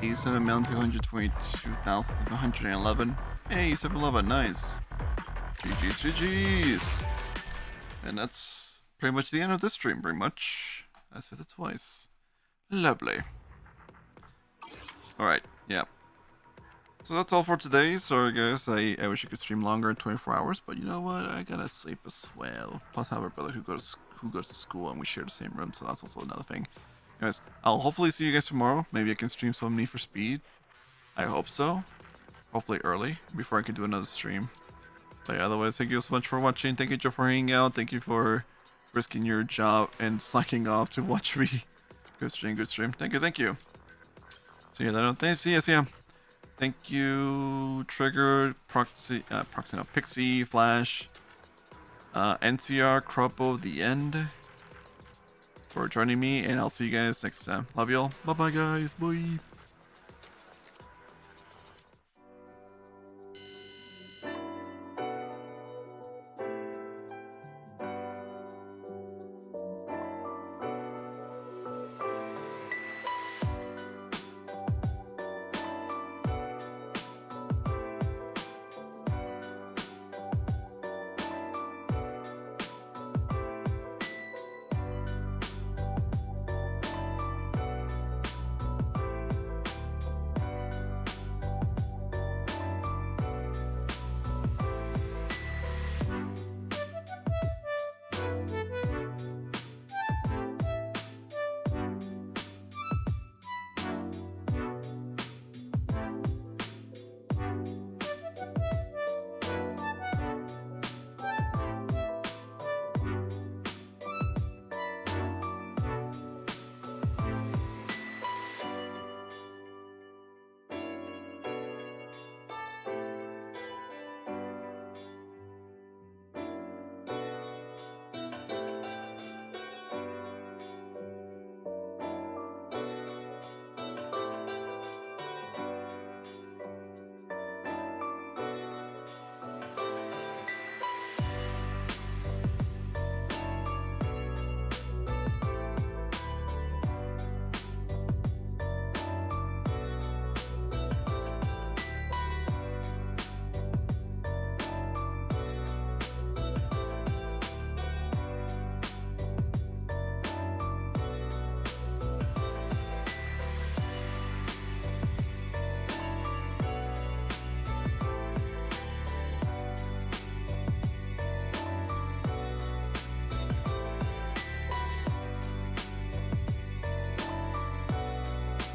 87,222,711. Hey, 711, nice. GG's, GG's. And that's pretty much the end of this stream, pretty much. I said it twice. Lovely. Alright, yeah. So that's all for today. Sorry guys, I wish I could stream longer in 24 hours, but you know what? I gotta sleep as well. Plus I have a brother who goes to school and we share the same room, so that's also another thing. Anyways, I'll hopefully see you guys tomorrow. Maybe I can stream some Need for Speed. I hope so. Hopefully early, before I can do another stream. But yeah, otherwise, thank you so much for watching. Thank you, Joe, for hanging out. Thank you for risking your job and slacking off to watch me. Good stream, good stream. Thank you, thank you. So yeah, yeah. Thank you, Trigger, Pixie, Flash, NCR, Cropo, The End, for joining me, and I'll see you guys next time. Love y'all. Bye bye, guys. Bye.